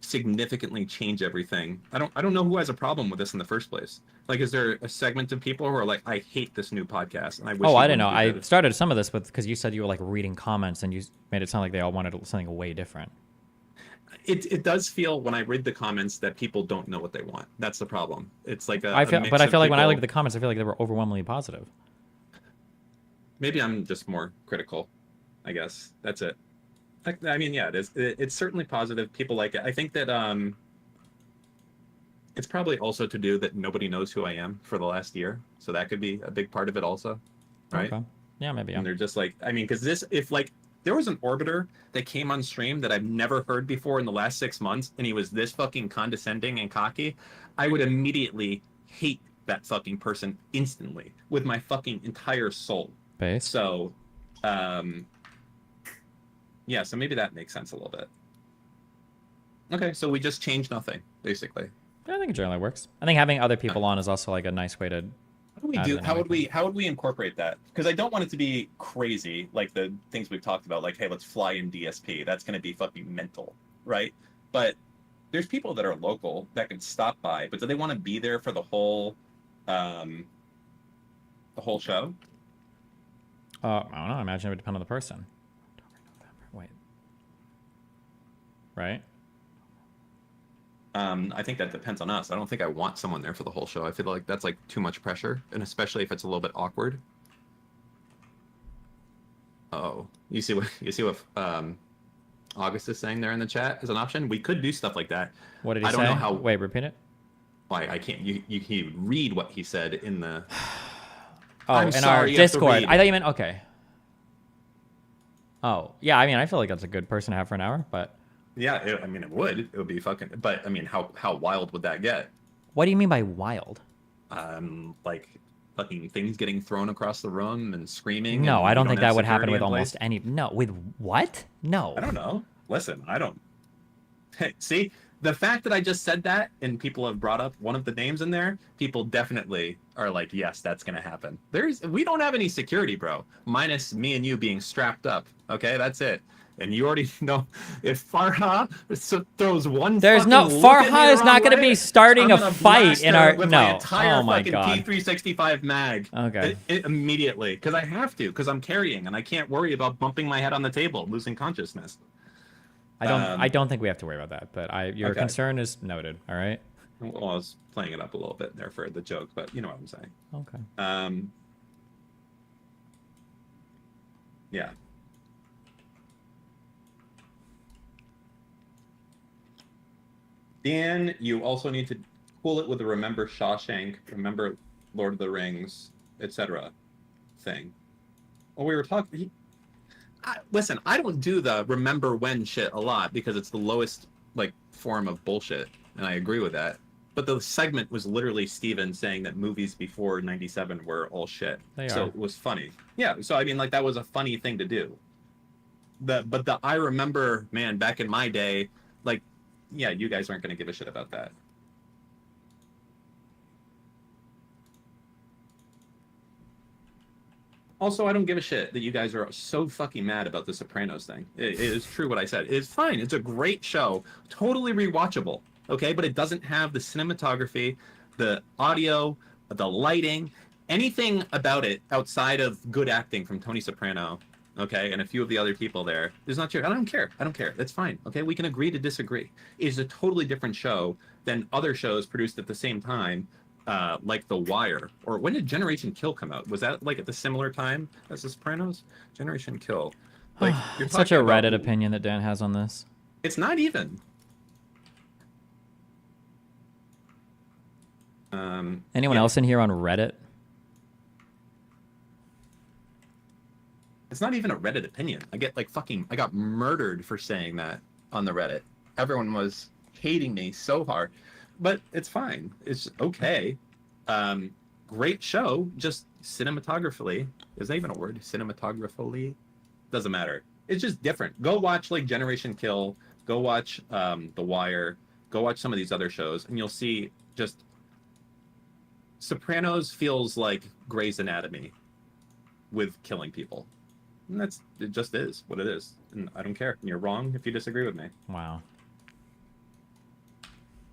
significantly change everything. I don't know who has a problem with this in the first place. Like, is there a segment of people who are like, I hate this new podcast and I wish I didn't know. I started some of this because you said you were like reading comments and you made it sound like they all wanted something way different. It does feel when I read the comments that people don't know what they want. That's the problem. It's like I feel like when I look at the comments, I feel like they were overwhelmingly positive. Maybe I'm just more critical, I guess. That's it. I mean, yeah, it is. It's certainly positive. People like it. I think that it's probably also to do that nobody knows who I am for the last year. So that could be a big part of it also, right? Okay. Yeah, maybe. Yeah. And they're just like, I mean, because if like there was an orbiter that came on stream that I've never heard before in the last 6 months, and he was this fucking condescending and cocky, I would immediately hate that fucking person instantly with my fucking entire soul. Base. So, yeah, so maybe that makes sense a little bit. Okay, so we just changed nothing, basically. I think it generally works. I think having other people on is also like a nice way to. How would we incorporate that? Because I don't want it to be crazy, like the things we've talked about, like, hey, let's fly in DSP. That's going to be fucking mental, right? But there's people that are local that can stop by, but do they want to be there for the whole show? I don't know. I imagine it would depend on the person. Wait. Right? I think that depends on us. I don't think I want someone there for the whole show. I feel like that's like too much pressure, and especially if it's a little bit awkward. Oh, you see what August is saying there in the chat as an option? We could do stuff like that. What did he say? I don't know how. Wait, repeat it. Why I can't. You can read what he said in the. Oh, I'm in sorry, our you have to Discord. read. I thought you meant okay. Oh, yeah. I mean, I feel like that's a good person to have for an hour. But Yeah, I mean, it would be fucking. But I mean, how wild would that get? what do you mean by wild? Like fucking things getting thrown across the room and screaming. No, and I you don't think have that would happen security with in place? almost any. No, with what? No. I don't know. Listen, I don't. Hey, see, the fact that I just said that and people have brought up one of the names in there, people definitely are like, yes, that's gonna happen. We don't have any security, bro. Minus me and you being strapped up. Okay, that's it. And you already know if Farha throws one. There's no fucking look at me Farha is the not wrong going to way, be starting I'm a gonna fight blast in her our with my no. entire Oh my fucking god. P365 mag. Okay. Immediately, because I have to, because I'm carrying, and I can't worry about bumping my head on the table, losing consciousness. I don't think we have to worry about that, but your Okay. concern is noted, all right? Well, I was playing it up a little bit there for the joke, but you know what I'm saying. Okay. Yeah. Dan, you also need to cool it with the remember Shawshank, remember Lord of the Rings, etc. thing. Well, we were talking. Listen, I don't do the remember when shit a lot because it's the lowest like form of bullshit, and I agree with that. But the segment was literally Steven saying that movies before '97 were all shit. They So are. it was funny. Yeah. So I mean, like that was a funny thing to do. But the I remember, man, back in my day, like, yeah, you guys aren't going to give a shit about that. Also, I don't give a shit that you guys are so fucking mad about the Sopranos thing. It is true what I said. It's fine. It's a great show. Totally rewatchable. Okay? But it doesn't have the cinematography, the audio, the lighting, anything about it outside of good acting from Tony Soprano, okay, and a few of the other people there. Is not true. I don't care. I don't care. That's fine. Okay? We can agree to disagree. It's a totally different show than other shows produced at the same time. Like The Wire, or when did Generation Kill come out? Was that like at the similar time as The Sopranos? Generation Kill. Like you're Such a talking about- Reddit opinion that Dan has on this. It's not even. Anyone yeah. else in here on Reddit? It's not even a Reddit opinion. I got murdered for saying that on the Reddit. Everyone was hating me so hard, but it's fine. It's okay. Great show. Just cinematographically. Is that even a word? Cinematographically? Doesn't matter. It's just different. Go watch like Generation Kill. Go watch The Wire. Go watch some of these other shows, and you'll see just Sopranos feels like Grey's Anatomy with killing people. And it just is what it is. And I don't care. And you're wrong if you disagree with me. Wow.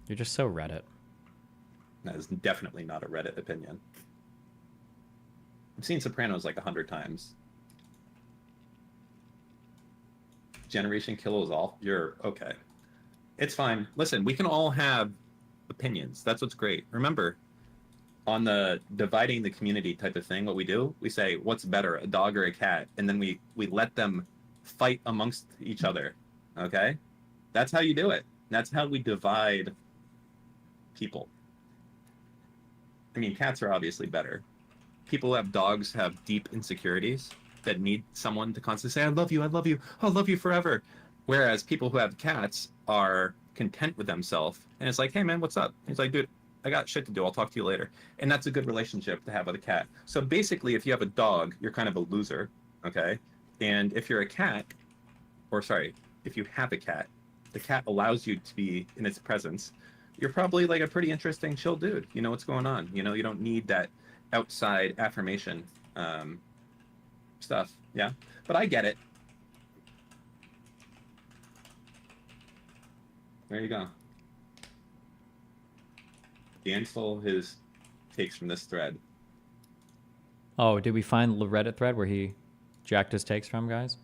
You're just so Reddit. That is definitely not a Reddit opinion. I've seen Sopranos like 100 times. Generation Kill is all. You're okay. It's fine. Listen, we can all have opinions. That's what's great. Remember, on the dividing the community type of thing, what we do, we say, what's better, a dog or a cat? And then we let them fight amongst each other. Okay? That's how you do it. That's how we divide people. I mean, cats are obviously better. People who have dogs have deep insecurities that need someone to constantly say, I love you, I'll love you forever. Whereas people who have cats are content with themselves. And it's like, hey man, what's up? He's like, dude, I got shit to do. I'll talk to you later. And that's a good relationship to have with a cat. So basically, if you have a dog, you're kind of a loser, okay? And if you're a cat, if you have a cat, the cat allows you to be in its presence. You're probably like a pretty interesting, chill dude. You know what's going on. You know, you don't need that outside affirmation stuff. Yeah, but I get it. There you go. Dan stole his takes from this thread. Oh, did we find the Reddit thread where he jacked his takes from, guys?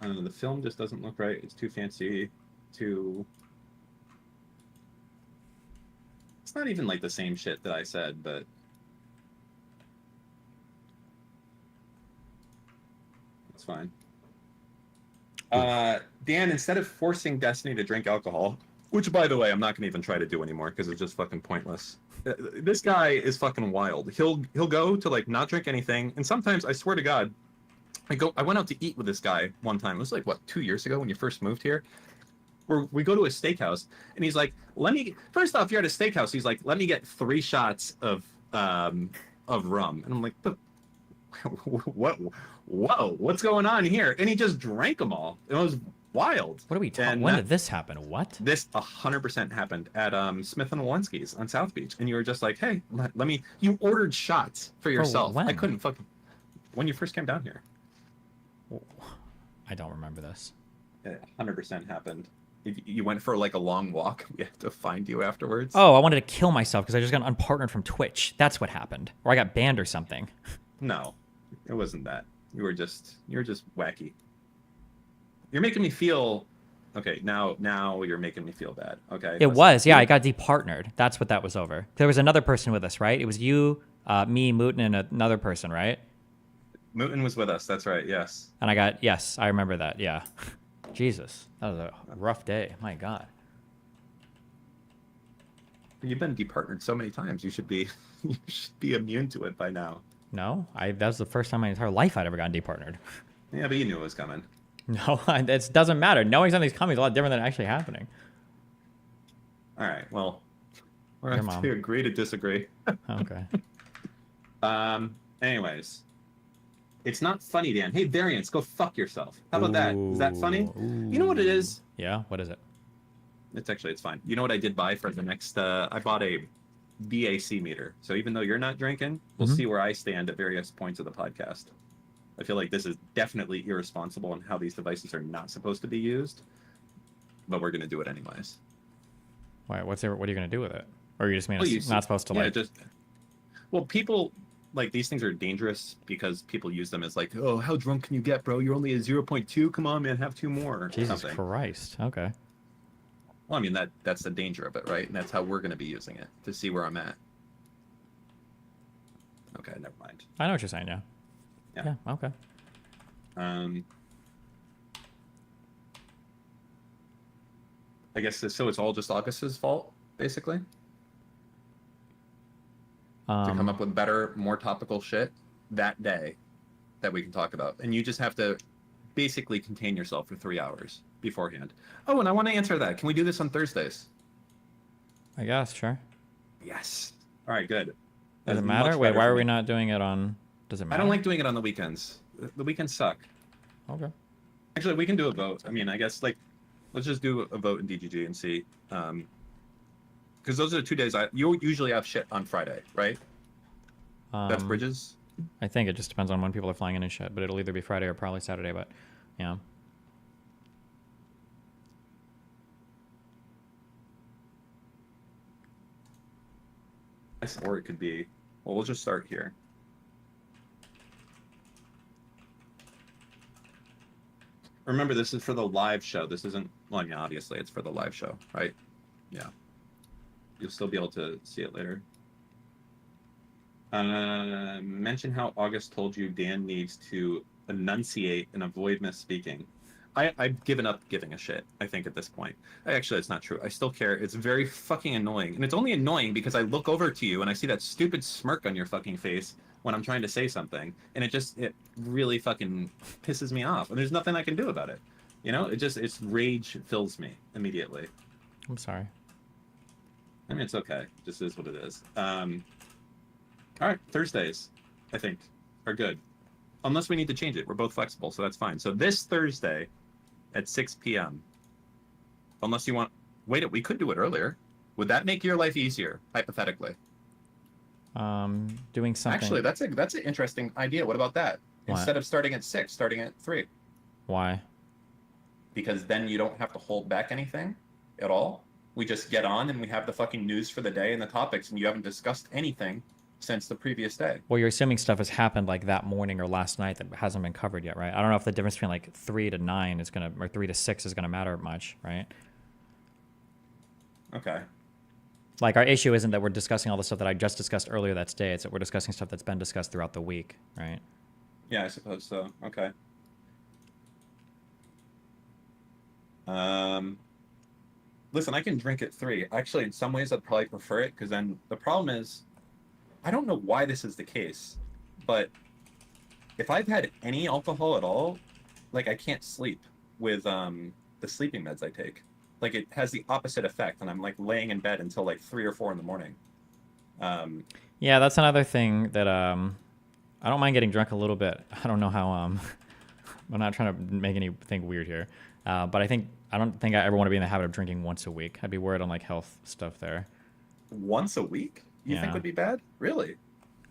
The film just doesn't look right. It's too fancy. It's not even like the same shit that I said, but it's fine. Dan, instead of forcing Destiny to drink alcohol, which by the way, I'm not gonna even try to do anymore because it's just fucking pointless. This guy is fucking wild. He'll go to like not drink anything, and sometimes I swear to God, I went out to eat with this guy one time. It was like, what, 2 years ago when you first moved here? We go to a steakhouse, and he's like, first off, you're at a steakhouse. He's like, let me get 3 shots of rum. And I'm like, but what? Whoa, what's going on here? And he just drank them all. It was wild. What are we talking? And When that- did this happen? What? This 100% happened at Smith and Walensky's on South Beach, and you were just like, "Hey, let me." You ordered shots for yourself. when? I couldn't fucking. When you first came down here, I don't remember this. it 100% happened. You went for like a long walk. We had to find you afterwards. Oh, I wanted to kill myself because I just got unpartnered from Twitch. That's what happened, or I got banned or something. No, it wasn't that. You were just wacky. You're making me feel. Okay, now you're making me feel bad. Okay. It listen. was, yeah. I got departnered. That's what that was over. There was another person with us, right? It was you, me, Mooten, and another person, right? Mooten was with us. That's right. Yes. And I got, yes, I remember that. Yeah. Jesus, that was a rough day. My God. You've been departnered so many times. You should be immune to it by now. No, that was the first time in my entire life I'd ever gotten departnered. Yeah, but you knew it was coming. No, it doesn't matter. Knowing something's coming is a lot different than actually happening. All right. Well, we're Your going to mom. agree to disagree. Okay. Anyways, it's not funny, Dan. Hey, Variance, go fuck yourself. How about that? Is that funny? You know what it is? Yeah. What is it? It's fine. You know what I did buy for the next? I bought a BAC meter. So even though you're not drinking, we'll see where I stand at various points of the podcast. I feel like this is definitely irresponsible in how these devices are not supposed to be used, but we're gonna do it anyways. Why? What are you gonna do with it? Or you just mean Well, it's you not see- supposed to yeah, like? well, people like these things are dangerous because people use them as like, oh, how drunk can you get, bro? You're only a 0.2. Come on, man, have 2 more. Or Jesus something. Christ. Okay. Well, I mean that's the danger of it, right? And that's how we're gonna be using it to see where I'm at. Okay, never mind. I know what you're saying. Yeah. Yeah. Yeah. Okay. I guess so. It's all just August's fault, basically, to come up with better, more topical shit that day that we can talk about, and you just have to basically contain yourself for 3 hours beforehand. Oh, and I want to answer that. Can we do this on Thursdays? I guess. Sure. Yes. All right. Good. Does That's it matter? much Wait, better why for are we me. not doing it on? Does it I matter? don't like doing it on the weekends. The weekends suck. Okay. Actually, we can do a vote. I mean, I guess like let's just do a vote in DGG and see, because those are the 2 days you usually have shit on Friday, right? That's Bridges. I think it just depends on when people are flying in and shit, but it'll either be Friday or probably Saturday. But yeah. Or it could be. Well, we'll just start here. Remember, this is for the live show. This isn't. Well, yeah, obviously, it's for the live show, right? Yeah. You'll still be able to see it later. Mention how August told you Dan needs to enunciate and avoid misspeaking. I've given up giving a shit, I think, at this point. Actually, it's not true. I still care. It's very fucking annoying. And it's only annoying because I look over to you and I see that stupid smirk on your fucking face when I'm trying to say something. And it really fucking pisses me off. And there's nothing I can do about it. You know, it's rage fills me immediately. I'm sorry. I mean, it's okay. It just is what it is. All right, Thursdays, I think, are good. Unless we need to change it. We're both flexible, so that's fine. So this Thursday at 6 p.m. Unless you want... Wait, we could do it earlier. Would that make your life easier, hypothetically? Doing something. Actually, that's an interesting idea. What about that? What? Instead of starting at 6, starting at 3. Why? Because then you don't have to hold back anything at all. We just get on and we have the fucking news for the day and the topics, and you haven't discussed anything since the previous day. Well, you're assuming stuff has happened like that morning or last night that hasn't been covered yet, right? I don't know if the difference between like 3 to 9 is gonna, or 3 to 6 is gonna matter much, right? Okay. Like our issue isn't that we're discussing all the stuff that I just discussed earlier that day. It's that we're discussing stuff that's been discussed throughout the week, right? Yeah, I suppose so. Okay. Listen, I can drink at 3. Actually, in some ways, I'd probably prefer it because then the problem is, I don't know why this is the case, but if I've had any alcohol at all, like I can't sleep with the sleeping meds I take. Like it has the opposite effect, and I'm like laying in bed until like 3 or 4 in the morning. Yeah, that's another thing that I don't mind getting drunk a little bit. I don't know how I'm not trying to make anything weird here, but I don't think I ever want to be in the habit of drinking once a week. I'd be worried on like health stuff there. Once a week, you think Yeah. would be bad? Really?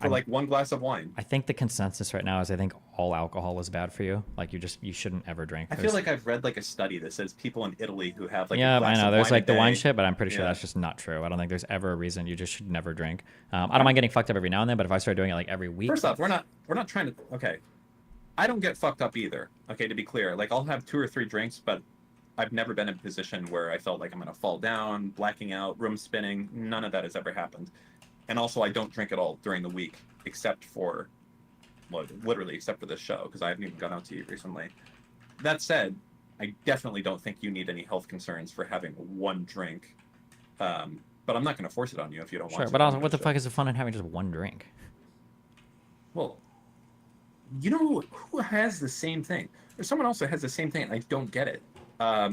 For like one glass of wine? I think the consensus right now is I think all alcohol is bad for you. Like you shouldn't ever drink. I feel like I've read like a study that says people in Italy who have like yeah, a glass I know. of There's wine like a the wine day- shit, but I'm pretty sure Yeah. that's just not true. I don't think there's ever a reason you just should never drink. I don't mind getting fucked up every now and then, but if I start doing it like every week, First off, we're not trying to. Okay, I don't get fucked up either. Okay, to be clear, like I'll have 2 or 3 drinks, but I've never been in a position where I felt like I'm gonna fall down, blacking out, room spinning. None of that has ever happened. And also, I don't drink at all during the week, except for, well, literally except for this show, because I haven't even gone out to eat recently. That said, I definitely don't think you need any health concerns for having one drink. But I'm not going to force it on you if you don't want sure. to. But also, on what the show. fuck is the fun in having just one drink? Well, you know who has the same thing? There's someone else that has the same thing, and I don't get it. I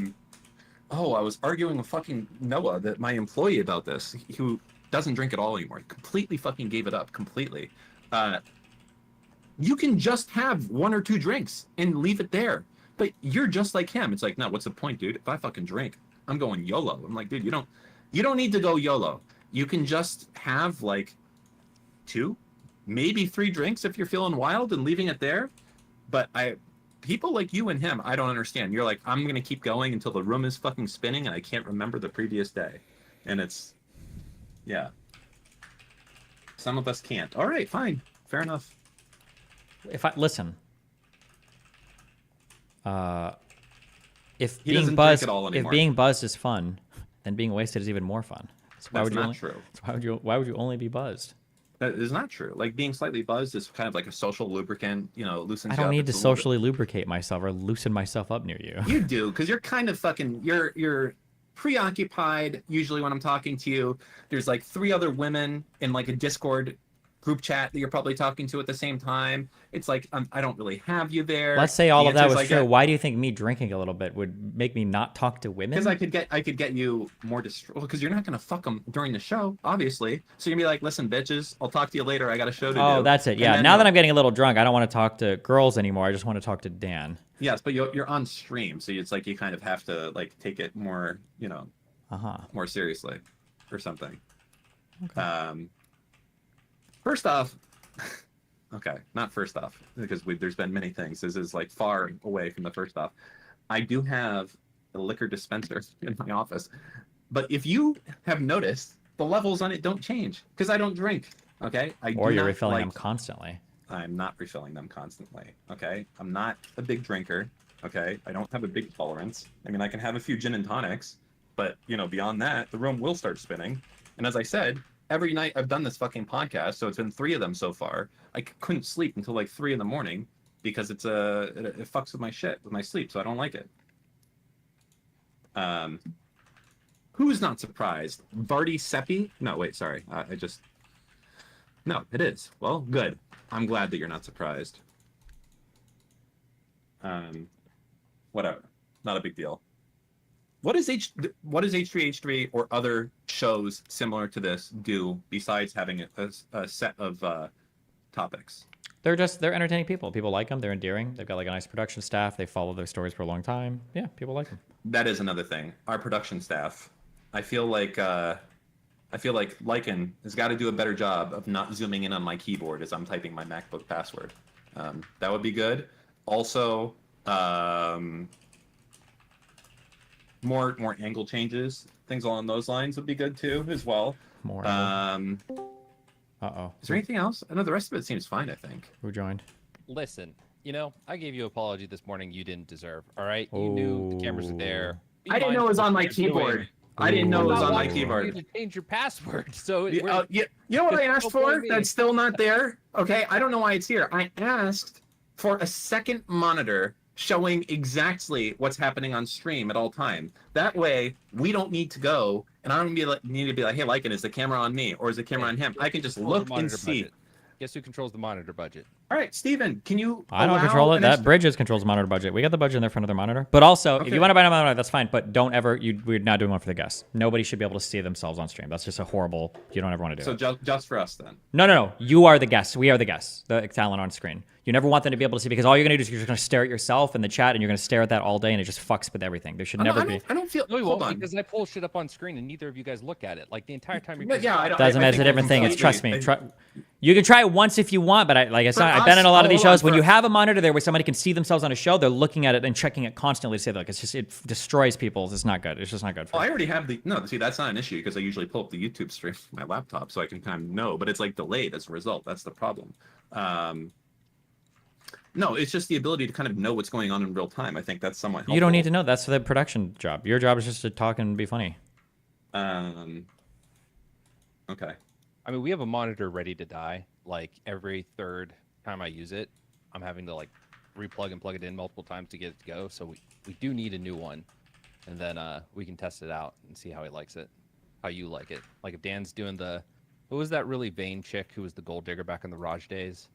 was arguing with fucking Noah, that my employee, about this, who doesn't drink at all anymore. Completely fucking gave it up, completely. You can just have 1 or 2 drinks and leave it there. But you're just like him. It's like, no, what's the point, dude? If I fucking drink, I'm going YOLO. I'm like, dude, you don't need to go YOLO. You can just have like 2, maybe 3 drinks if you're feeling wild and leaving it there. But people like you and him, I don't understand. You're like, I'm gonna keep going until the room is fucking spinning and I can't remember the previous day. And it's, yeah. Some of us can't. All right, fine, fair enough. If I listen, if He doesn't being drink buzzed, at all if anymore. being buzzed is fun, then being wasted is even more fun. So That's you not only, true. so why would you only be buzzed? That is not true. Like being slightly buzzed is kind of like a social lubricant. You know, loosens. I you don't up. need to It's a little bit- socially lubricate myself or loosen myself up near you. You do, because you're kind of fucking. You're preoccupied. Usually, when I'm talking to you, there's like 3 other women in like a Discord group chat that you're probably talking to at the same time. It's like I don't really have you there. Let's say all The of that answers was I true. get- Why do you think me drinking a little bit would make me not talk to women? Because I could get you more because you're not gonna fuck them during the show, obviously. So you're gonna be like, listen, bitches, I'll talk to you later. I got a show to do. Oh, that's it. And Yeah. then- Now that I'm getting a little drunk, I don't want to talk to girls anymore. I just want to talk to Dan. Yes, but you're on stream, so it's like you kind of have to like take it more, more seriously, or something. Okay. First off, okay, not first off, because there's been many things. This is like far away from the first off. I do have a liquor dispenser in my office, but if you have noticed, the levels on it don't change because I don't drink. Okay, Or do you're not refilling like- them constantly. I'm not refilling them constantly. Okay, I'm not a big drinker. Okay, I don't have a big tolerance. I mean, I can have a few gin and tonics, but beyond that, the room will start spinning. And as I said, every night I've done this fucking podcast, so it's been 3 of them so far. I couldn't sleep until like 3 in the morning because it fucks with my shit, with my sleep, so I don't like it. Who's not surprised? Vardy Seppi? No, wait, sorry. No, it is. Well, good. I'm glad that you're not surprised. Whatever. Not a big deal. What does H3H3 or other shows similar to this do besides having a set of topics? They're entertaining people. People like them. They're endearing. They've got like a nice production staff. They follow their stories for a long time. Yeah, people like them. That is another thing. Our production staff. I feel like Lycan has got to do a better job of not zooming in on my keyboard as I'm typing my MacBook password. That would be good. Also, more angle changes, things along those lines would be good too, as well. More. Uh-oh. Is there anything else? I know the rest of it seems fine. I think. Who joined? Listen, I gave you an apology this morning you didn't deserve. All right, you knew the cameras were there. Be I didn't know it was mindful on of my what you're keyboard. doing. I didn't know it was I'm on not my wanting you keyboard. to change your password. So You know what I asked for? That's still not there. Okay, I don't know why it's here. I asked for a second monitor showing exactly what's happening on stream at all time. That way, we don't need to go, and I don't need to be like, hey, Lycan, is the camera on me or is the camera on him? I can just Over look and monitor see. budget. Guess who controls the monitor budget? All right, Steven, can you? I don't allow control it. an That Bridges controls monitor budget. We got the budget in there for another monitor. But also, if Okay. you want to buy a monitor, that's fine. But don't ever. We're not doing one for the guests. Nobody should be able to see themselves on stream. That's just a horrible. You don't ever want to do So it. just for us then. No. You are the guests. We are the guests. The talent on screen. You never want them to be able to see because all you're gonna do is you're just gonna stare at yourself in the chat and you're gonna stare at that all day and it just fucks with everything. There should never be. I don't feel. No, we hold won't on. because I pull shit up on screen and neither of you guys look at it. Like the entire time you're. But yeah, I don't. Doesn't matter. It's a different thing. It's trust me. You can try it once if you want, but like I said, I've been in a lot of these shows. When you have a monitor there where somebody can see themselves on a show, they're looking at it and checking it constantly to say like it destroys people. It's not good. It's just not good. Well, I already have see, that's not an issue because I usually pull up the YouTube stream from my laptop so I can kind of know, but it's like delayed as a result. That's the problem. No, it's just the ability to kind of know what's going on in real time. I think that's somewhat helpful. You don't need to know. That's the production job. Your job is just to talk and be funny. Okay. I mean, we have a monitor ready to die. Like every third time I use it, I'm having to like replug and plug it in multiple times to get it to go. So we do need a new one, and then we can test it out and see how he likes it, how you like it. Like if Dan's doing what was that really vain chick who was the gold digger back in the Raj days?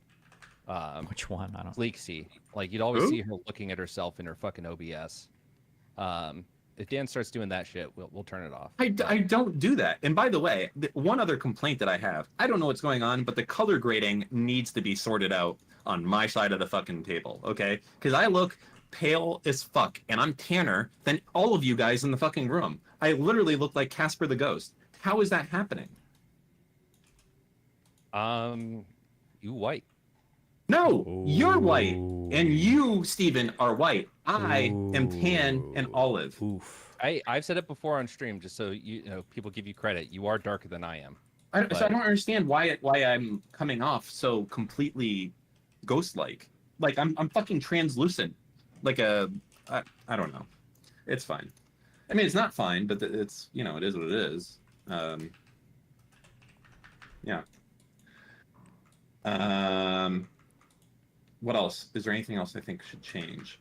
Which one? I don't. Leaksy. Like you'd always Who? see her looking at herself in her fucking OBS. If Dan starts doing that shit, we'll turn it off. I don't do that. And by the way, one other complaint that I have, I don't know what's going on, but the color grading needs to be sorted out on my side of the fucking table, okay? Because I look pale as fuck, and I'm tanner than all of you guys in the fucking room. I literally look like Casper the Ghost. How is that happening? You white. No, you're white, and you, Steven, are white. I am tan and olive. Oof. I've said it before on stream, just so you know people give you credit. You are darker than I am. So I don't understand why I'm coming off so completely ghost-like. Like I'm fucking translucent, like I don't know. It's fine. I mean, it's not fine, but it's it is what it is. Yeah. What else? Is there anything else I think should change?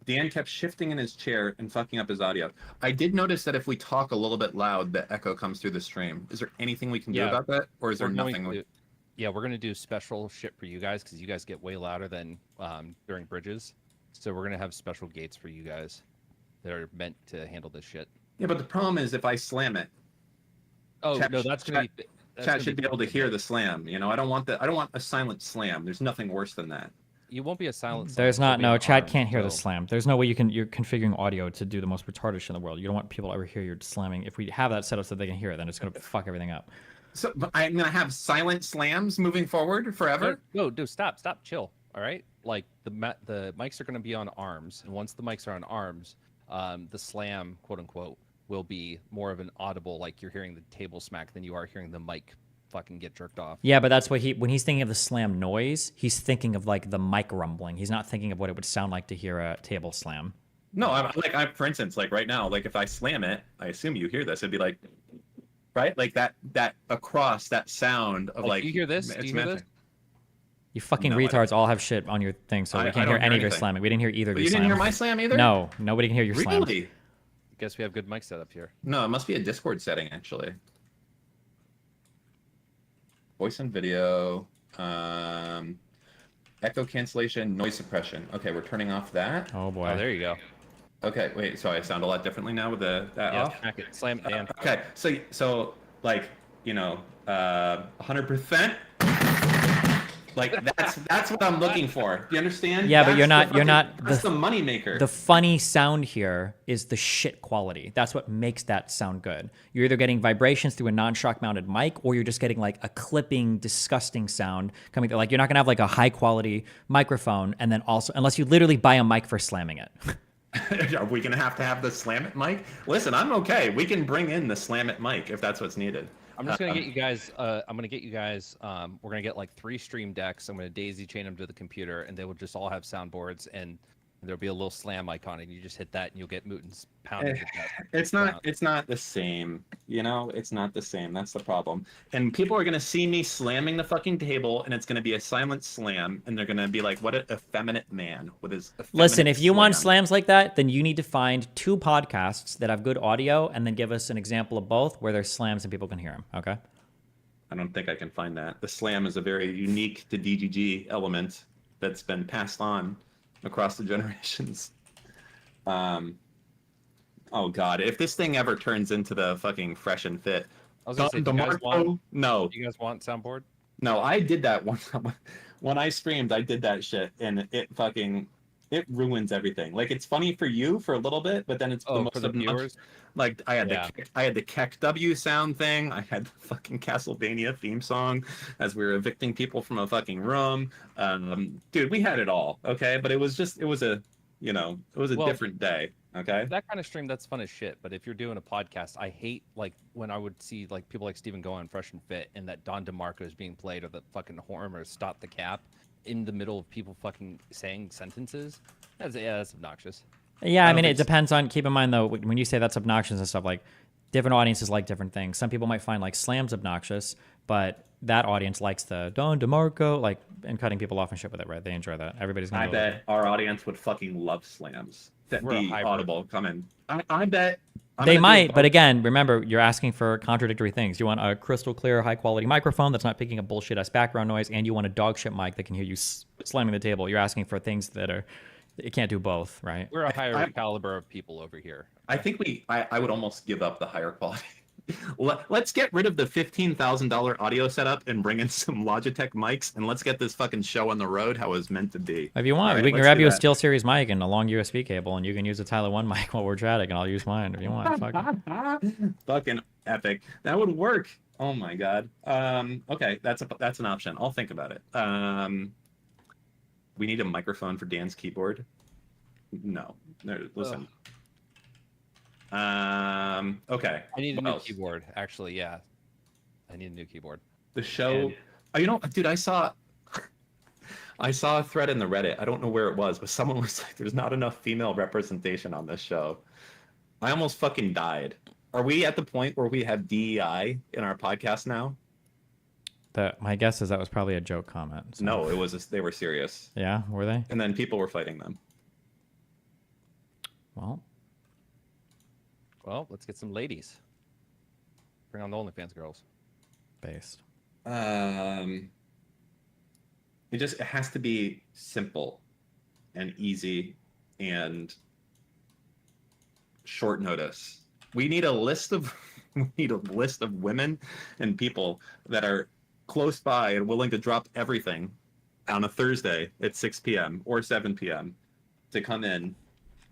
Dan kept shifting in his chair and fucking up his audio. I did notice that if we talk a little bit loud, the echo comes through the stream. Is there anything we can do about that? Or is there nothing? Yeah, we're going to do special shit for you guys because you guys get way louder than during bridges. So we're going to have special gates for you guys that are meant to handle this shit. Yeah, but the problem is if I slam it, Oh, Chat- no, that's going to be... chat should be able to hear the slam. I don't want a silent slam. There's nothing worse than that. You won't be a silent. There's slam, not. it'll be No, an Chad arm, can't hear the so- slam. There's no way you're configuring audio to do the most retarded shit in the world. You don't want people to ever hear you slamming. If we have that set up so they can hear it, then it's gonna fuck everything up. So but I'm gonna have silent slams moving forward forever. No, dude, stop, chill. All right, like the mics are going to be on arms, and once the mics are on arms, the slam, quote unquote, will be more of an audible, like you're hearing the table smack than you are hearing the mic fucking get jerked off. Yeah, but that's what when he's thinking of the slam noise, he's thinking of like the mic rumbling. He's not thinking of what it would sound like to hear a table slam. No, I'm for instance, like right now, like if I slam it, I assume you hear this. It'd be like, right, like that across that sound of like. Do you hear this? It's Do you hear this? menacing. You fucking No, I retards all have shit on your thing, so I we can't don't hear hear any of your anything. slamming. We didn't hear either of But your you didn't slam. hear my slam either? No, nobody can hear your slam. Really? Guess we have good mic setup here. No, it must be a Discord setting actually. Voice and video, echo cancellation, noise suppression. Okay, we're turning off that. Oh boy. Oh, there you go. Okay, wait, so I sound a lot differently now with that Yeah, off? smack it. Slam it, Dan. Okay, so like, 100%. Like that's what I'm looking for. Do you understand? Yeah, but That's you're not- the you're fucking- not- That's the money maker. The funny sound here is the shit quality. That's what makes that sound good. You're either getting vibrations through a non-shock mounted mic, or you're just getting like a clipping, disgusting sound coming through. Like you're not gonna have like a high quality microphone, and then also unless you literally buy a mic for slamming it. Are we gonna have the slam it mic? Listen, I'm okay. We can bring in the slam it mic if that's what's needed. I'm just gonna get you guys. We're gonna get like 3 stream decks. I'm gonna daisy chain them to the computer, and they will just all have soundboards, and There'll be a little slam icon, and you just hit that, and you'll get Mutants pounding. to death. It's not the same, you know. It's not the same. That's the problem. And people are gonna see me slamming the fucking table, and it's gonna be a silent slam, and they're gonna be like, "What an effeminate man with his." Listen, if you want slam." slams like that, then you need to find 2 podcasts that have good audio and then give us an example of both where there's slams and people can hear them, okay? I don't think I can find that. The slam is a very unique to DGG element that's been passed on across the generations. Oh god, if this thing ever turns into the fucking Fresh and Fit, I was gonna say, do you guys want? no, Do you guys want soundboard? no, I did that one when I streamed. I did that shit, and it ruins everything. Like, it's funny for you for a little bit, but then it's the Oh, most for the obnoxious. viewers. Like, I had Yeah. the Keck W sound thing. I had the fucking Castlevania theme song as we were evicting people from a fucking room. Dude, we had it all. Okay, but it was a Well, different day. Okay. That kind of stream, that's fun as shit. But if you're doing a podcast, I hate like when I would see like people like Steven go on Fresh and Fit, and that Don DeMarco is being played, or the fucking horn, or Stop the Cap in the middle of people fucking saying sentences. That's obnoxious. Yeah, I don't mean, it think so. depends on, keep in mind though, when you say that's obnoxious and stuff, like different audiences like different things. Some people might find like slams obnoxious, but that audience likes the Don DeMarco, like, and cutting people off and shit with it, right? They enjoy that. Everybody's gonna I bet our audience would fucking love slams. That We're a be hybrid. audible. Come in. I bet I'm They gonna do might, a- but again, remember, you're asking for contradictory things. You want a crystal clear, high quality microphone that's not picking up bullshit ass background noise, and you want a dog shit mic that can hear you slamming the table. You're asking for things that are, it can't do both, right? We're a higher I- caliber of people over here. I think I would almost give up the higher quality. Let's get rid of the $15,000 audio setup and bring in some Logitech mics, and let's get this fucking show on the road how it was meant to be. If you want, All right, we can let's grab do you a that. SteelSeries mic and a long USB cable, and you can use a Tyler 1 mic while we're chatting, and I'll use mine if you want. Fuck it. Fucking epic. That would work. Oh my god. Okay, that's an option. I'll think about it. We need a microphone for Dan's keyboard. No. Listen. Okay. I need a What new else? keyboard. Actually, yeah, I need a new keyboard. The show. And- Oh, you know, dude, I saw a thread in the Reddit. I don't know where it was, but someone was like, "There's not enough female representation on this show." I almost fucking died. Are we at the point where we have DEI in our podcast now? My guess is that was probably a joke comment. so- No, they were serious, Yeah, were they? and then people were fighting them. Well, Well, let's get some ladies. Bring on the OnlyFans girls. based. It has to be simple and easy and short notice. We need a list of women and people that are close by and willing to drop everything on a Thursday at 6 p.m. or 7 p.m. to come in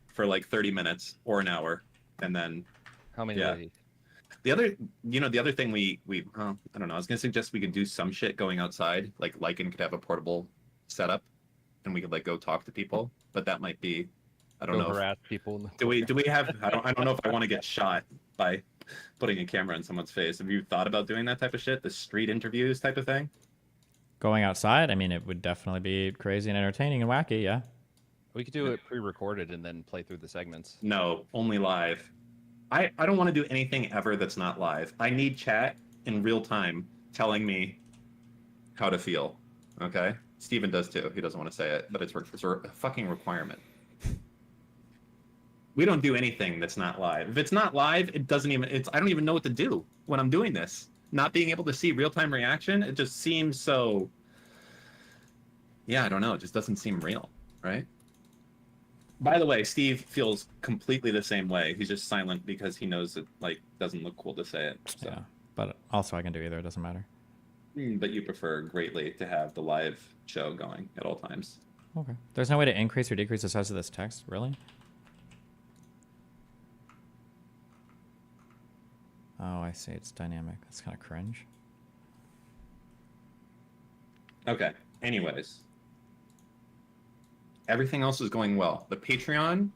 for like 30 minutes or an hour, and then How many Yeah. ladies? the other thing we I don't know. I was gonna suggest we could do some shit going outside. Like Lycan could have a portable setup, and we could like go talk to people. But that might be, I don't Go know. If, harass people. In the... do we have? I don't know if I want to get shot by putting a camera in someone's face. Have you thought about doing that type of shit? The street interviews type of thing? Going outside, I mean, it would definitely be crazy and entertaining and wacky, yeah. We could do it pre-recorded and then play through the segments. No, only live. I don't want to do anything ever that's not live. I need chat in real time telling me how to feel. Okay? Steven does too. He doesn't want to say it, but it's a fucking requirement. We don't do anything that's not live. If it's not live, I don't even know what to do when I'm doing this. Not being able to see real-time reaction, it just seems so, yeah, I don't know. It just doesn't seem real, right? By the way, Steve feels completely the same way. He's just silent because he knows it like doesn't look cool to say it. So. Yeah. But also, I can do either. It doesn't matter. But you prefer greatly to have the live show going at all times. Okay. There's no way to increase or decrease the size of this text, really? Oh, I see. It's dynamic. That's kind of cringe. Okay. Anyways, everything else is going well. The Patreon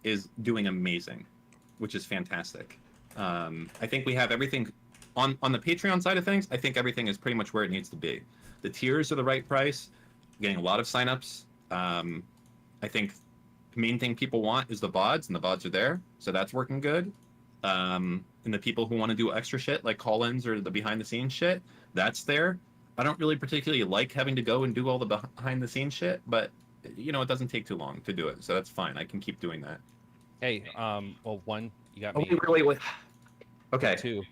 is doing amazing, which is fantastic. I think we have everything on the Patreon side of things. I think everything is pretty much where it needs to be. The tiers are the right price. Getting a lot of signups. I think main thing people want is the VODs, and the VODs are there, so that's working good. And the people who want to do extra shit like call-ins or the behind-the-scenes shit, that's there. I don't really particularly like having to go and do all the behind-the-scenes shit, but you know, it doesn't take too long to do it, so that's fine. I can keep doing that. Hey, well, one, you got Oh, me. wait. Okay. Two,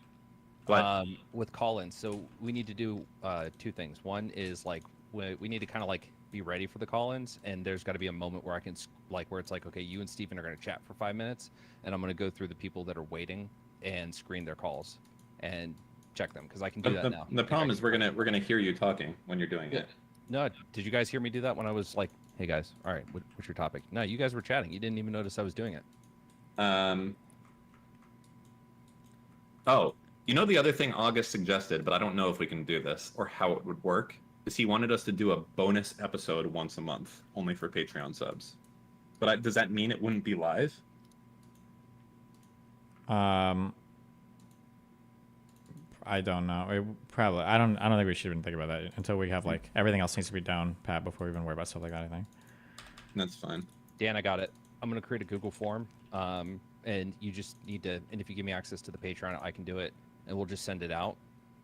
What? with call-ins. So we need to do two things. One is like we need to kind of like be ready for the call-ins, and there's got to be a moment where I can like where it's like, okay, you and Steven are going to chat for 5 minutes, and I'm going to go through the people that are waiting and screen their calls and check them because I can do that now. The problem is we're gonna hear you talking when you're doing it. No, did you guys hear me do that when I was like, hey guys, all right, what's your topic? No, you guys were chatting. You didn't even notice I was doing it. Oh, you know the other thing August suggested, but I don't know if we can do this or how it would work, is he wanted us to do a bonus episode once a month, only for Patreon subs. But does that mean it wouldn't be live? I don't know. Probably. I don't think we should even think about that until we have like everything else needs to be down pat before we even worry about stuff like that. I think. That's fine. Dan, I got it. I'm going to create a Google form. And you just need to, and if you give me access to the Patreon, I can do it, and we'll just send it out.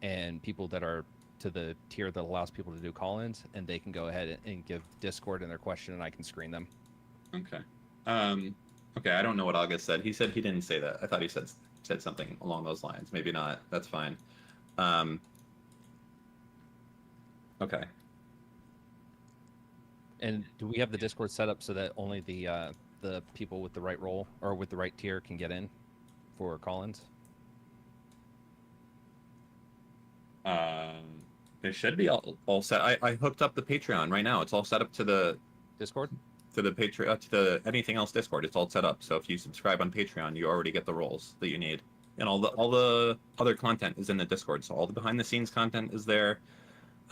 And people that are to the tier that allows people to do call-ins, and they can go ahead and give Discord and their question, and I can screen them. Okay. Okay, I don't know what August said. He said he didn't say that. I thought he said something along those lines. Maybe not. That's fine. Okay. And do we have the Discord set up so that only the people with the right role or with the right tier can get in for call-ins? It should be all set. I hooked up the Patreon right now. It's all set up to the Discord? Patreon, to the anything else Discord. It's all set up. So if you subscribe on Patreon, you already get the roles that you need, and all the other content is in the Discord. So all the behind the scenes content is there.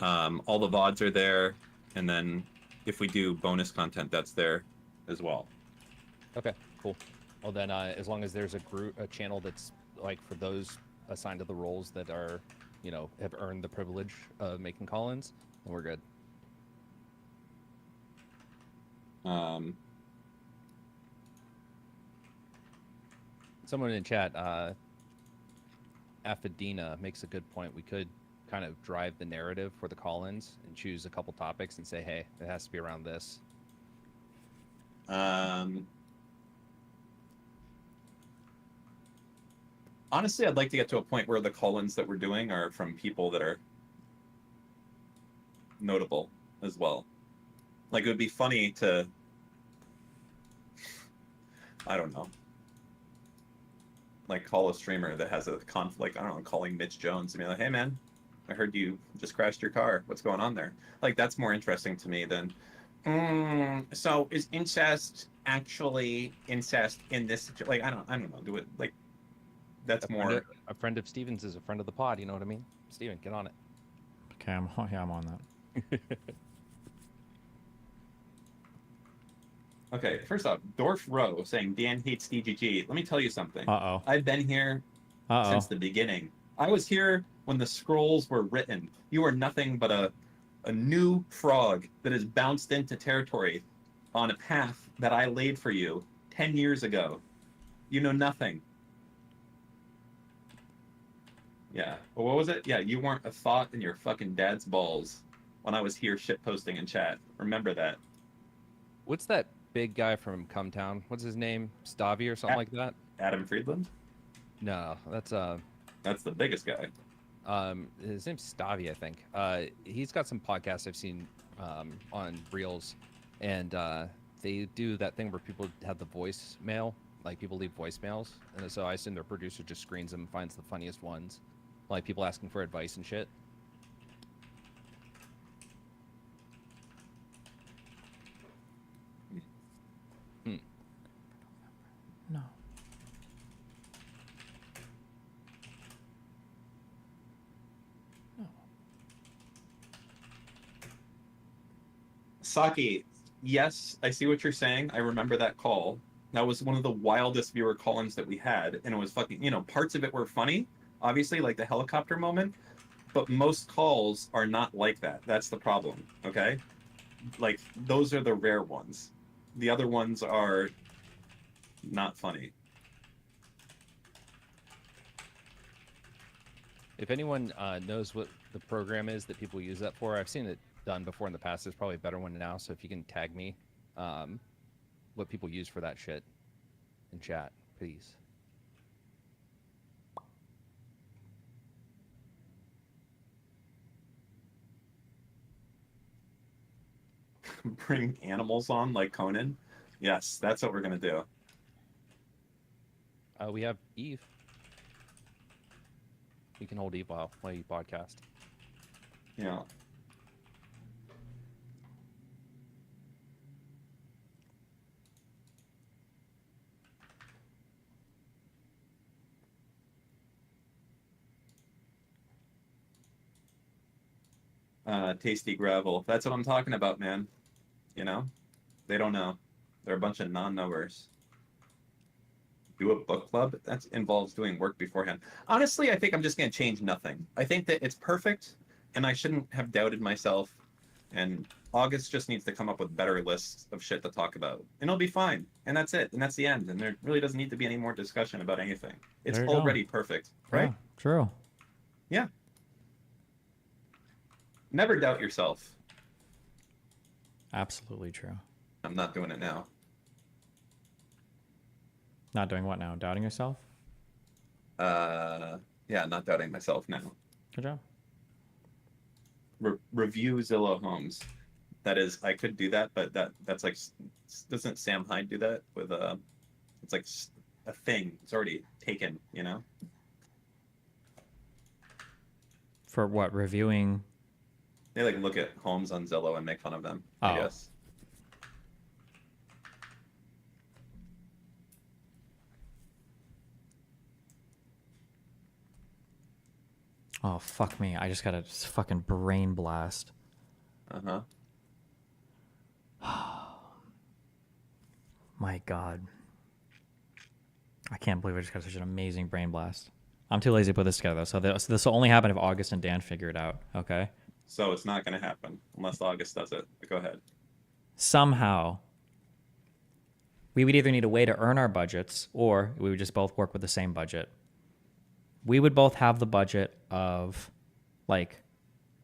All the VODs are there, and then if we do bonus content, that's there as well. Okay, cool. Well then, as long as there's a channel that's like for those assigned to the roles that are, you know, have earned the privilege of making call-ins, then we're good. Someone in chat, Affadina makes a good point. We could kind of drive the narrative for the call-ins and choose a couple topics and say, hey, it has to be around this. Honestly, I'd like to get to a point where the call-ins that we're doing are from people that are notable as well. Like, it would be funny to, I don't know, like call a streamer that has a conflict. I don't know, calling Mitch Jones and be like, hey man, I heard you just crashed your car. What's going on there? Like, that's more interesting to me than, so is incest actually incest in this, like, I don't know, do it, like, that's more. A friend of Steven's is a friend of the pod, you know what I mean? Steven, get on it. Okay, I'm on that. Okay, first off, Dorf Row saying Dan hates DGG. Let me tell you something. Uh-oh. I've been here Uh-oh. since the beginning. I was here when the scrolls were written. You are nothing but a new frog that has bounced into territory on a path that I laid for you 10 years ago. You know nothing. Yeah. Well, what was it? Yeah, you weren't a thought in your fucking dad's balls when I was here shitposting in chat. Remember that. What's that big guy from Cumtown? What's his name? Stavi or something like that? Adam Friedland? No, that's That's the biggest guy. his name's Stavi, I think. He's got some podcasts I've seen on Reels, and they do that thing where people have the voicemail, like people leave voicemails, and so I assume their producer just screens them and finds the funniest ones, like people asking for advice and shit. No. Saki, yes, I see what you're saying. I remember that call. That was one of the wildest viewer call-ins that we had, and it was fucking, you know, parts of it were funny, obviously, like the helicopter moment, but most calls are not like that. That's the problem, okay? Like, those are the rare ones. The other ones are not funny. If anyone knows what the program is that people use that for, I've seen it done before in the past. There's probably a better one now. So if you can tag me what people use for that shit in chat, please. Bring animals on like Conan. Yes, that's what we're gonna do. We have Eve. You can hold Eve while you podcast. Yeah. Tasty gravel. That's what I'm talking about, man. You know? They don't know. They're a bunch of non-knowers. Do a book club? That involves doing work beforehand. Honestly, I think I'm just going to change nothing. I think that it's perfect, and I shouldn't have doubted myself. And August just needs to come up with better lists of shit to talk about. And it'll be fine. And that's it. And that's the end. And there really doesn't need to be any more discussion about anything. It's There you go. already perfect, right? Yeah, true. Yeah. Never doubt yourself. Absolutely true. I'm not doing it now. Not doing what now? Doubting yourself? Yeah, not doubting myself now. Good job. Review Zillow Homes. That is, I could do that, but that's like, doesn't Sam Hyde do that with it's like a thing. It's already taken, you know? For what? Reviewing? They like look at homes on Zillow and make fun of them, I Oh. guess. Oh, fuck me. I just got a fucking brain blast. Uh-huh. My God. I can't believe I just got such an amazing brain blast. I'm too lazy to put this together, though. So this will only happen if August and Dan figure it out, okay? So it's not going to happen unless August does it. But go ahead. Somehow, we would either need a way to earn our budgets, or we would just both work with the same budget. We would both have the budget of like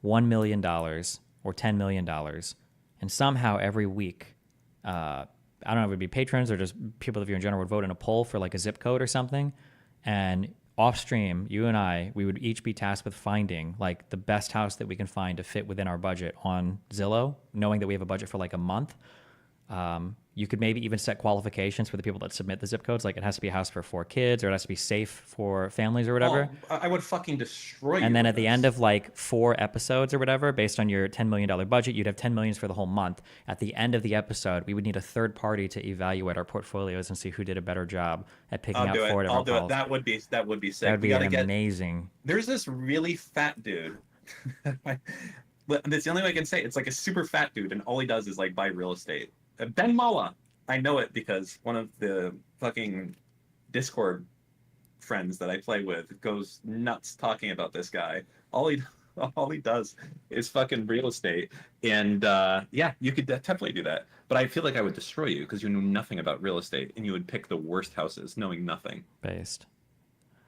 $1 million or $10 million. And somehow every week, I don't know if it would be patrons or just people that view in general would vote in a poll for like a zip code or something. And off stream, you and I, we would each be tasked with finding like the best house that we can find to fit within our budget on Zillow, knowing that we have a budget for like a month. You could maybe even set qualifications for the people that submit the zip codes. Like it has to be a house for 4 kids, or it has to be safe for families or whatever. Oh, I would fucking destroy you. And then with at the this. end of like 4 episodes or whatever, based on your $10 million budget, you'd have 10 million for the whole month. At the end of the episode, we would need a third party to evaluate our portfolios and see who did a better job at picking I'll out do it. 4 I'll different do it. calls. That would be sick. That would We be gotta get. amazing. There's this really fat dude. That's the only way I can say it. It's like a super fat dude, and all he does is like buy real estate. Ben Mala. I know it because one of the fucking Discord friends that I play with goes nuts talking about this guy. All he does is fucking real estate. And yeah, you could definitely do that. But I feel like I would destroy you because you knew nothing about real estate, and you would pick the worst houses knowing nothing. Based.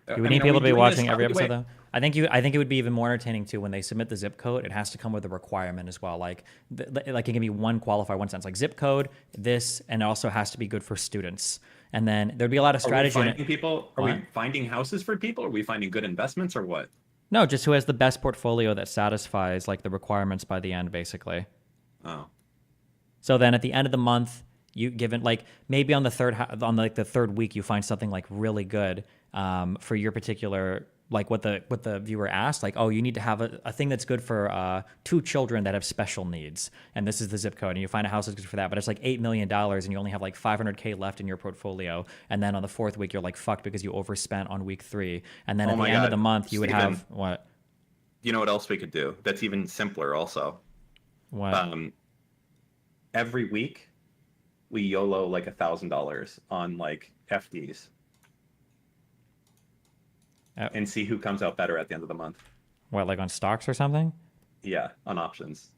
I You would mean, need people are to we be doing this? watching every Wait, episode, though. I think it would be even more entertaining too when they submit the zip code. It has to come with a requirement as well. Like it can be one qualifier, one sentence, like zip code, this, and it also has to be good for students. And then there'd be a lot of strategy. Are in we it. finding people? Are What? we finding houses for people? Are we finding good investments or what? No, just who has the best portfolio that satisfies like the requirements by the end, basically. Oh, So then at the end of the month, you given like maybe on the third week you find something like really good for your particular like what the viewer asked, like, oh, you need to have a thing that's good for 2 children that have special needs, and this is the zip code, and you find a house that's good for that, but it's like $8 million and you only have like $500K left in your portfolio, and then on the 4th week you're like fucked because you overspent on week 3, and then Oh at the my end of God, the month you would Steven. have what you know what else we could do? That's even simpler. Also, every week we YOLO like $1,000 on like FDs. And see who comes out better at the end of the month. what like on stocks or something. Yeah, on options.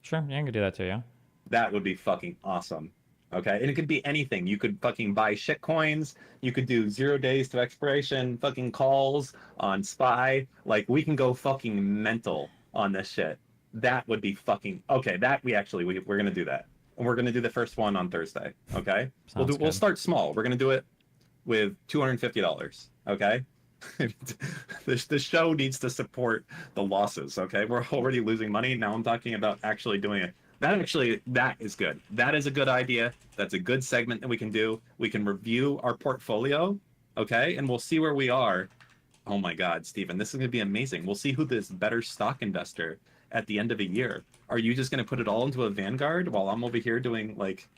Sure, yeah, I can do that too. Yeah. That would be fucking awesome. Okay, and it could be anything. You could fucking buy shit coins. You could do 0 days to expiration fucking calls on SPY. Like we can go fucking mental on this shit. That would be fucking okay. That we're gonna do that, and we're gonna do the first one on Thursday. Okay, Sounds we'll good. start small. We're gonna do it with $250. Okay, the show needs to support the losses. Okay, we're already losing money. Now I'm talking about actually doing it. That is good. That is a good idea. That's a good segment that we can do. We can review our portfolio, okay, and we'll see where we are. Oh my God, Steven, this is gonna be amazing. We'll see who this better stock investor at the end of a year. Are you just gonna put it all into a Vanguard while I'm over here doing like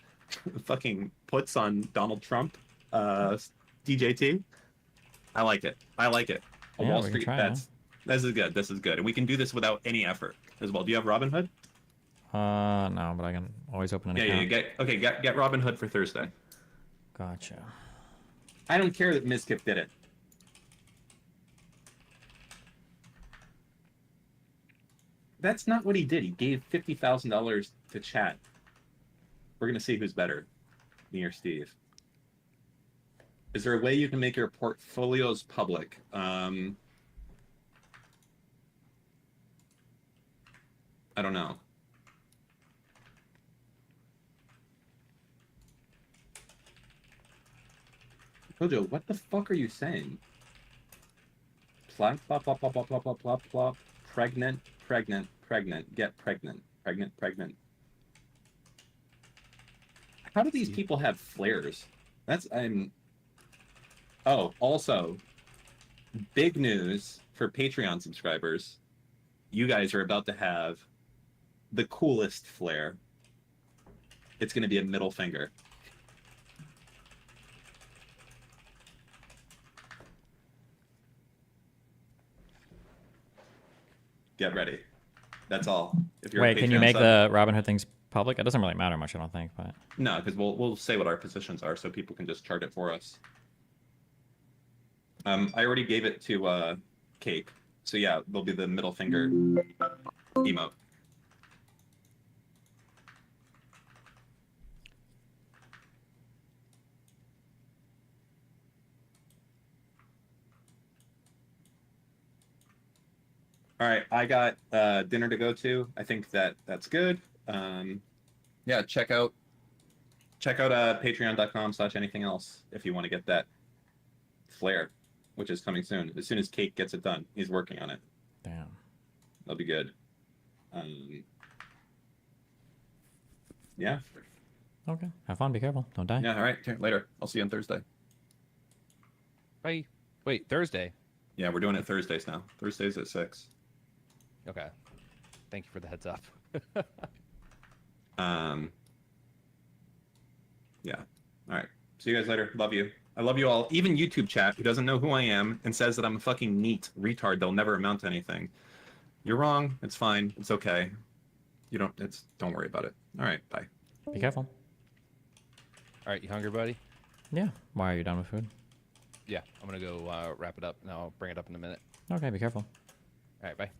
fucking puts on Donald Trump, DJT? I like it. I like it. A Yeah, Wall we can Street try, bets. This is good. This is good, and we can do this without any effort as well. Do you have Robinhood? No, but I can always open an Yeah, account. get Robinhood for Thursday. Gotcha. I don't care that Mizkif did it. That's not what he did. He gave $50,000 to chat. We're gonna see who's better, me or Steve. Is there a way you can make your portfolios public? I don't know. Kojo, what the fuck are you saying? Plop, plop, plop, plop, plop, plop, plop, plop, plop. Pregnant, pregnant, pregnant. Get pregnant. Pregnant, pregnant. How do these people have flares? Oh, also, big news for Patreon subscribers. You guys are about to have the coolest flare. It's going to be a middle finger. Get ready. That's all. If you're a Wait, can you Patreon make sub- the Robinhood things public? It doesn't really matter much, I don't think, but No, because we'll say what our positions are, so people can just chart it for us. I already gave it to Cake, so yeah, there'll be the middle finger emote. All right, I got dinner to go to. I think that's good. Yeah, check out patreon.com/anything else if you want to get that flare, which is coming soon. As soon as Cake gets it done, he's working on it. damn. That'll be good. Yeah, Okay. Have fun, be careful. Don't die. yeah. All right, okay, later. I'll see you on Thursday. Bye. Wait, Thursday. Yeah, we're doing it Thursdays now. Thursdays at 6. Okay. Thank you for the heads up. Yeah. All right. See you guys later. Love you. I love you all. Even YouTube chat, who doesn't know who I am and says that I'm a fucking neat retard, they'll never amount to anything. You're wrong. It's fine. It's okay. Don't worry about it. All right. Bye. Be careful. All right, you hungry, buddy? Yeah. Why are you done with food? Yeah, I'm gonna go wrap it up, and I'll bring it up in a minute. Okay, be careful. All right, bye.